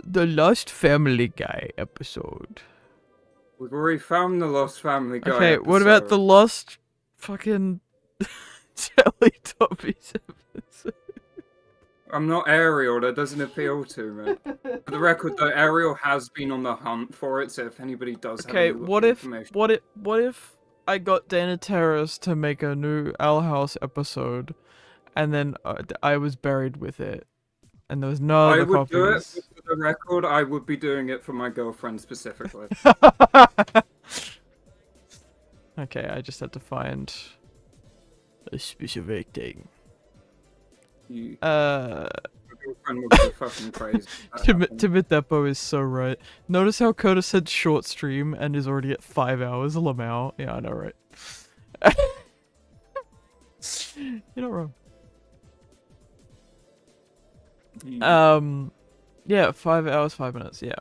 Lost Family Guy episode?
We've already found the Lost Family Guy
Okay, what about the
episode.
Lost fucking Teletubbies episode?
I'm not Ariel, that doesn't appeal to me. For the record, though, Ariel has been on the hunt for it, so if anybody does have
Okay,
any
what if
information...
what if I got Dana Terrace to make a new Owl House episode, and then I was buried with it, and there was no
I
other
would do it,
copies?
but for the record, I would be doing it for my girlfriend specifically.
Okay, I just had to find a specific thing.
My girlfriend would go fucking crazy.
Timid Depot is so right. Notice how Coda said short stream and is already at 5 hours. Lamau. Yeah, I know, right? You're not wrong. Yeah, 5 hours, 5 minutes. Yeah.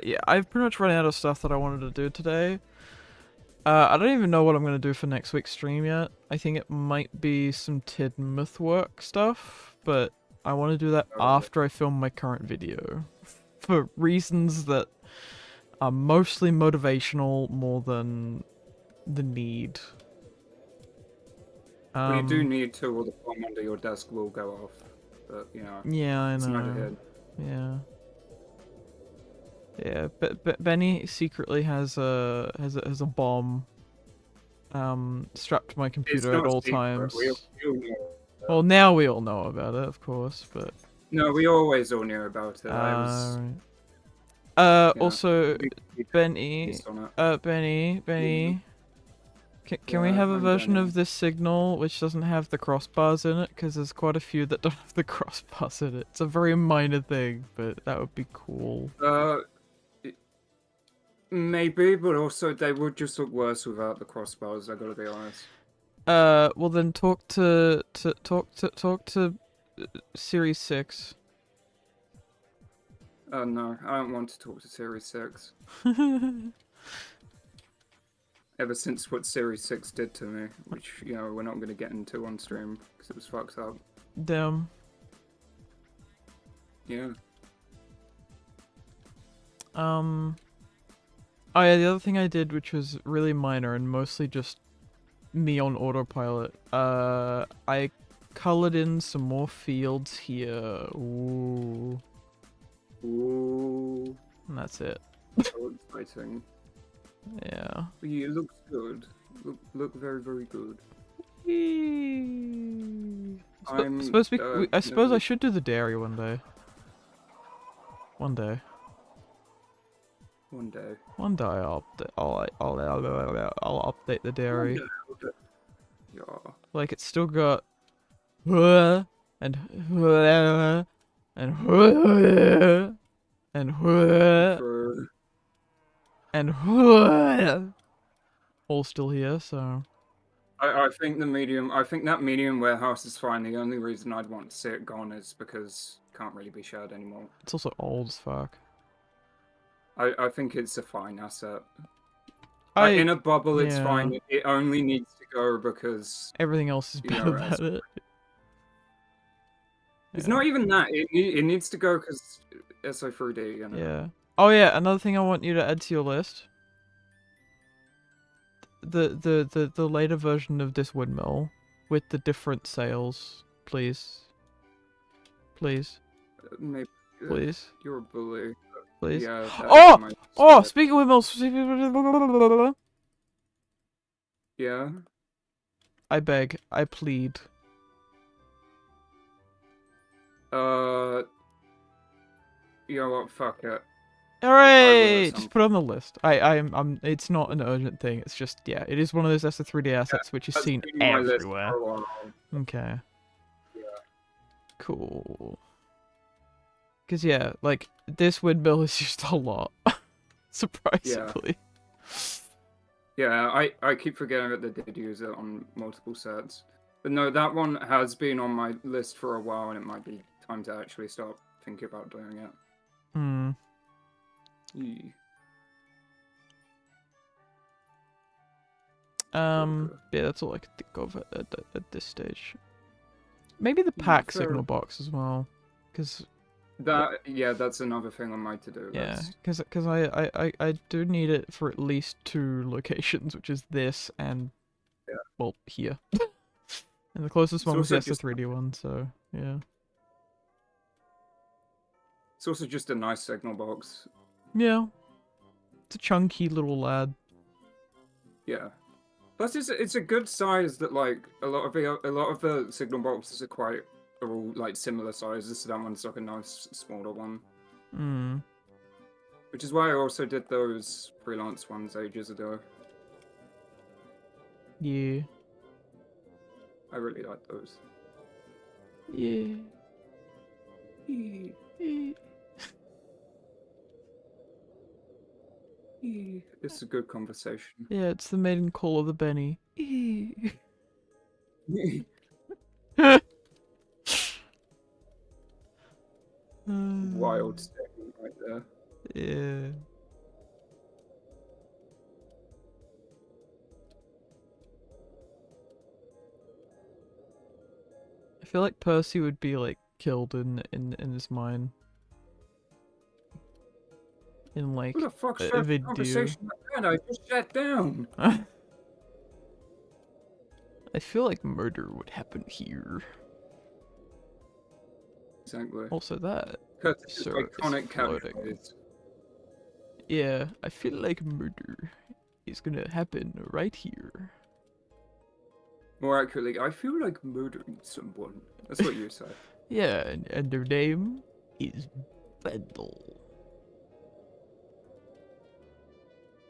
Yeah, I've pretty much run out of stuff that I wanted to do today. I don't even know what I'm gonna do for next week's stream yet. I think it might be some Tidmouth work stuff, but I want to do that after I film my current video. For reasons that are mostly motivational more than the need.
Well, you do need to, or the bomb under your desk will go off. But, you know.
Yeah, I
it's not
know.
ahead.
Yeah. Yeah, but Benny secretly has a bomb strapped to my computer at all times.
We all know.
Well, now we all know about it, of course, but
No, we always all knew about it.
right.
Yeah,
Also,
we
Benny,
based on it.
Benny, can we
Yeah,
have a
I'm
version
Benny.
of this signal which doesn't have the crossbars in it? Because there's quite a few that don't have the crossbars in it. It's a very minor thing, but that would be cool.
Maybe, but also they would just look worse without the crossbars. I gotta be honest.
Well then talk to Series 6.
No, I don't want to talk to Series 6. Ever since what Series 6 did to me, which, you know, we're not going to get into on stream, because it was fucked up.
Damn.
Yeah.
Oh yeah, the other thing I did, which was really minor and mostly just me on autopilot, I colored in some more fields here. Ooh.
Ooh.
And that's it.
So exciting.
Yeah.
You look good. Look very, very good.
I suppose I should do the dairy one day. One day.
One day.
One day I'll update the dairy.
Yeah.
Like it's still got and all still here, so
I think that medium warehouse is fine. The only reason I'd want to see it gone is because it can't really be shared anymore.
it's also old as fuck.
I think it's a fine asset. Like, in a bubble, it's fine. It only needs to go because
everything else is better than it.
It's not even that. It needs to go because SO3D. You know?
Yeah. Oh yeah, another thing I want you to add to your list. The later version of this windmill with the different sails, please. Please.
Maybe.
Please.
You're a bully.
Please.
Yeah,
oh! Speaking of windmills.
Yeah.
I beg. I plead.
You know what? Fuck it.
Alright! Just put it on the list. I'm. It's not an urgent thing. It's just, yeah. It is one of those SO3D assets which is seen everywhere. Okay.
Yeah.
Cool. Because, yeah, like, this windmill is used a lot. Surprisingly.
Yeah, I keep forgetting that they did use it on multiple sets. But no, that one has been on my list for a while, and it might be time to actually start thinking about doing it.
Hmm.
Yeah.
Yeah, that's all I can think of at this stage. Maybe the pack
fair.
signal box as well, because
that's another thing on my to-do list.
because I do need it for at least 2 locations, which is this and well here, and the closest one was
also
yes, the
just-
3D one. So yeah,
It's also just a nice signal box.
yeah, it's a chunky little lad.
Yeah. Plus, it's a good size that like a lot of the signal boxes are all like similar sizes. So that one's like a nice smaller one.
Hmm.
Which is why I also did those freelance ones ages ago.
Yeah.
I really like those.
Yeah.
It's a good conversation.
Yeah, it's the maiden call of the Benny.
Wild statement right there.
Yeah. I feel like Percy would be like killed in his mine. In like
Who the fuck
a
started a
video.
conversation like that? I just sat down.
I feel like murder would happen here.
Exactly.
Also that.
Curtis'
sir is
iconic
floating.
catchphrase.
Yeah, I feel like murder is gonna happen right here.
More accurately, I feel like murdering someone. That's what you say.
Yeah, and their name is Bendel.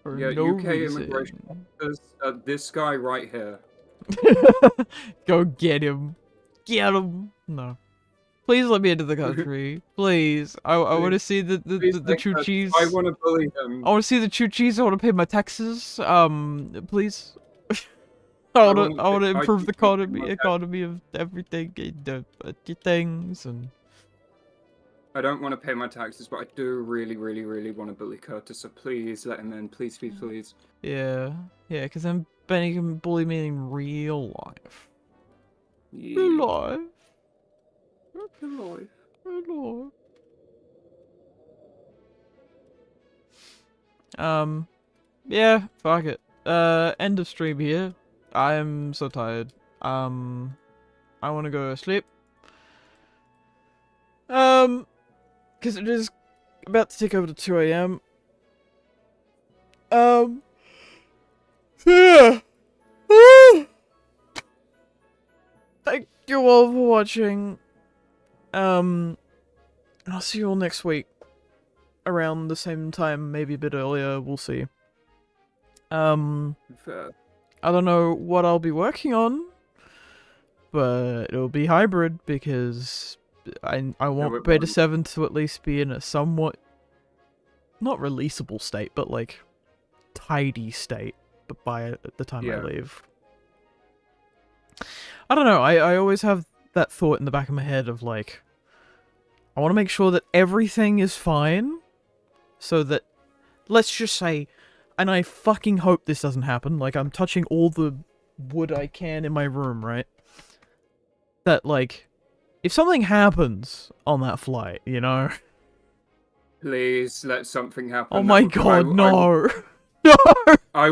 For
Yeah,
no
UK
reason.
immigration. There's this guy right here.
Go get him. Get him. No. Please let me into the country. Please. I want to see the
Please make us-
Chuchis.
I want to bully him.
I want to see the Chuchis. I want to pay my taxes. Please. I want to improve the economy of everything, the things, and.
I don't want to pay my taxes, but I do really, really, really want to bully Curtis. So please let him in, please, please, please.
Yeah, because then Benny can bully me in real life.
Yeah.
Real life.
Real life.
Real life. Yeah, fuck it. End of stream here. I am so tired. I want to go to sleep. Because it is about to tick over to 2 a.m. Yeah. Thank you all for watching. And I'll see you all next week. Around the same time, maybe a bit earlier, we'll see.
Fair.
I don't know what I'll be working on, but it'll be hybrid because I want
it
Beta
won't.
7 to at least be in a somewhat not releasable state, but like tidy state. But by the time I
Yeah.
leave, I don't know. I always have that thought in the back of my head of like, I want to make sure that everything is fine, so that let's just say. And I fucking hope this doesn't happen. Like, I'm touching all the wood I can in my room, right? That, like, if something happens on that flight, you know?
Please let something happen.
Oh my god, no! No!
I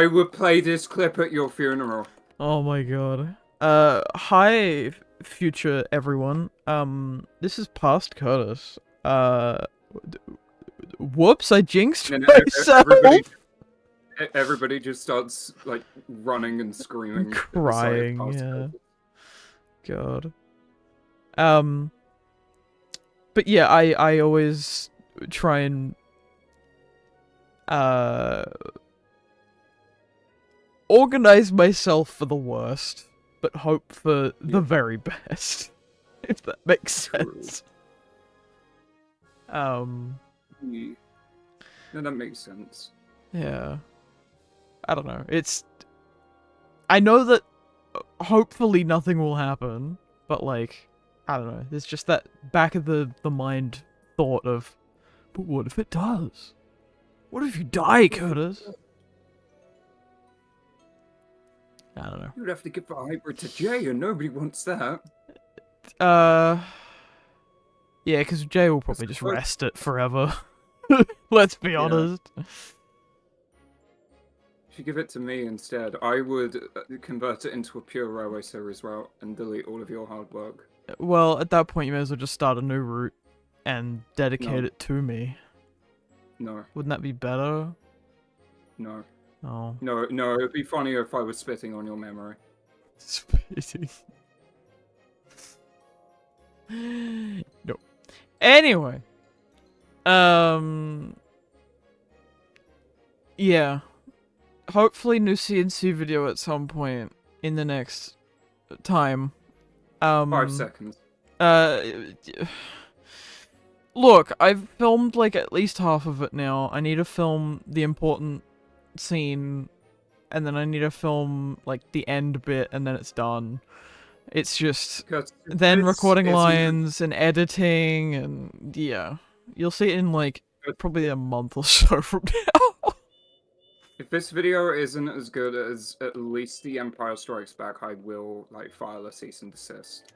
would play this clip at your funeral.
Oh my god. Hi, future everyone. This is past Curtis. Whoops, I jinxed
And
myself!
everybody just starts like running and screaming, at the sight of
Crying,
past
yeah.
Curtis.
God. But yeah, I always try and organize myself for the worst, but hope for the very best. If that makes
True.
sense.
Yeah. No, that makes sense.
Yeah. I don't know. I know that hopefully nothing will happen, but like, I don't know. There's just that back of the mind thought of, but what if it does? What if you die, Curtis? I don't know.
You'd have to give the hybrid to Jay, and nobody wants that.
Yeah, because Jay will probably just rest it forever. Let's be honest.
If you give it to me instead, I would convert it into a pure railway series route and delete all of your hard work.
Well, at that point, you may as well just start a new route and dedicate it to me.
No.
Wouldn't that be better?
No.
Oh.
No, it'd be funnier if I was spitting on your memory.
Spitting. No. Anyway. Yeah. Hopefully new CNC video at some point in the next time.
5 seconds.
Look, I've filmed like at least half of it now. I need to film the important scene, and then I need to film like the end bit, and then it's done. It's just then recording lines and editing, and yeah, you'll see it in like probably a month or so from now.
If this video isn't as good as at least The Empire Strikes Back, I will like file a cease and desist.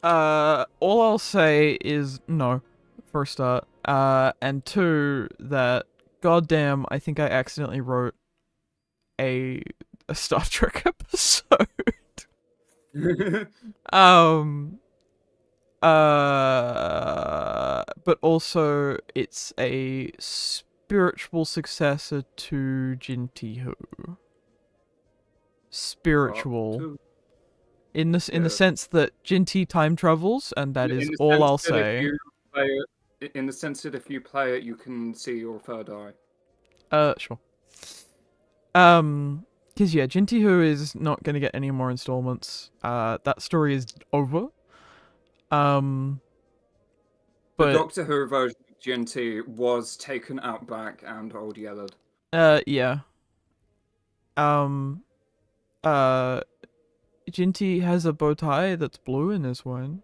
All I'll say is no, for a start. And two, that goddamn, I think I accidentally wrote a Star Trek episode. But also it's a spiritual successor to Jintiho. Spiritual. In the sense that Jinti time travels, and that is all I'll say.
In the sense that if you play it, you can see your third eye.
Sure. Because yeah, Jintiho is not gonna get any more installments. That story is over.
The
But
Doctor Who version of Jinti was taken out back and old yellowed.
yeah. Jinti has a bow tie that's blue in this one.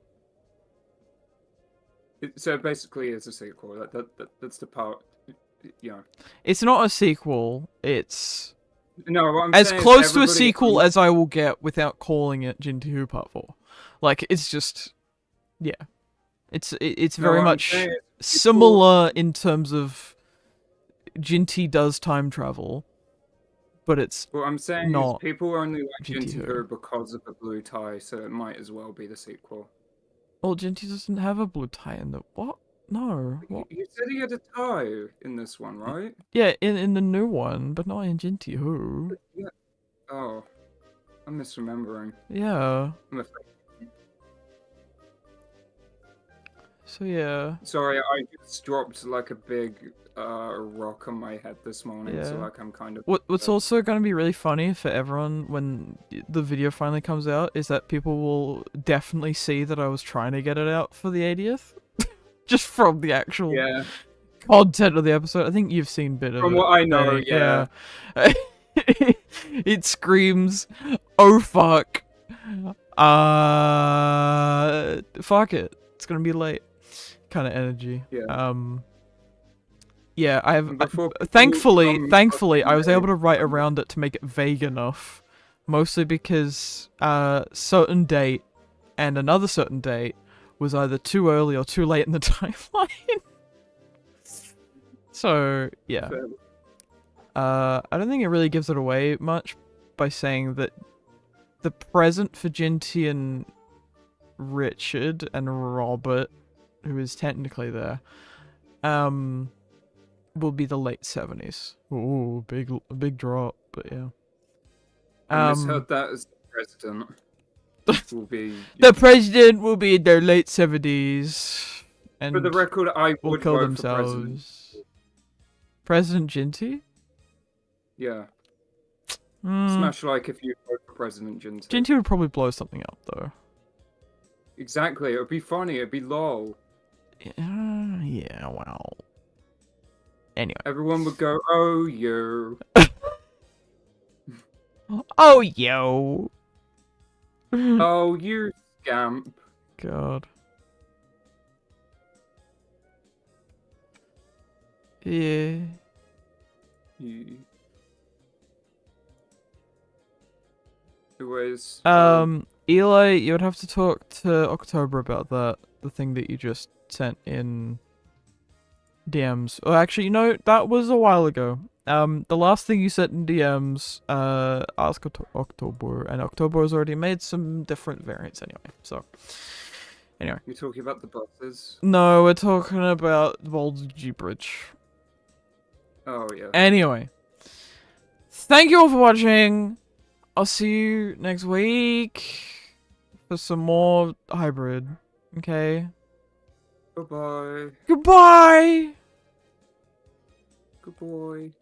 So basically, it's a sequel. That's the part. Yeah.
It's not a sequel. It's
no. What I'm
as
saying is
close to a
everybody-
sequel as I will get without calling it Jintiho Part 4. Like it's just, yeah. It's very
what I'm
much
saying is
similar in terms of Jinti does time travel, but it's
What I'm saying
not
is people only like
Jinti Who.
Jinti because of the blue tie, so it might as well be the sequel.
well, Jinti doesn't have a blue tie in the what? No. What?
You said he had a tie in this one, right?
Yeah, in the new one, but not in Jintiho.
Yeah. Oh, I'm misremembering.
Yeah.
I'm afraid.
So yeah.
Sorry, I just dropped like a big rock on my head this morning, so
Yeah.
like I'm kind of.
What's also going to be really funny for everyone when the video finally comes out is that people will definitely see that I was trying to get it out for the 80th. Just from the actual content of the episode. I think you've seen a bit of it.
From what I know,
yeah. It screams, oh fuck. Fuck it. It's gonna be late. Kind of energy.
Yeah.
Yeah, thankfully, I was able to write around it to make it vague enough. Mostly because certain date and another certain date was either too early or too late in the timeline. So, yeah. I don't think it really gives it away much by saying that the present for Jinti and Richard and Robert, who is technically there, will be the late 70s. Ooh, big drop, but yeah.
I misheard that as the president will be.
The president will be in their late 70s, and
For the record, I
will
would
kill
vote
themselves. President Jinti?
Yeah.
Mm,
Smash like if you vote for President Jinti.
Jinti would probably blow something up, though.
Exactly, it would be funny, it'd be lol.
Yeah, well. Anyway.
Everyone would go, oh, you.
Oh, yo.
Oh, you scamp.
God. Yeah.
Anyways.
Eli, you would have to talk to October about that. The thing that you just sent in DMs. Oh, actually, you know, that was a while ago. The last thing you sent in DMs, ask October, and October has already made some different variants anyway, so. Anyway.
You're talking about the buses?
No, we're talking about Baldur's G Bridge.
Oh, yeah.
Anyway. Thank you all for watching. I'll see you next week for some more hybrid. Okay?
Bye-bye.
Goodbye!
Good boy.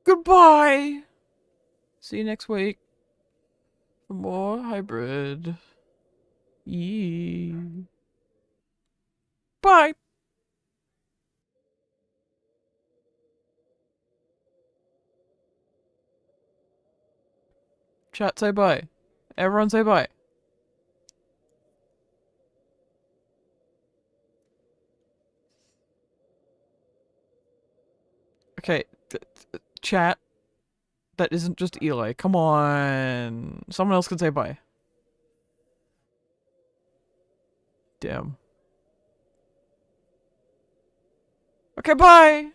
Goodbye! See you next week for more hybrid. Yee. Bye! Chat, say bye. Everyone say bye. Okay, chat. That isn't just Eli. Come on. Someone else can say bye. Damn. Okay, bye!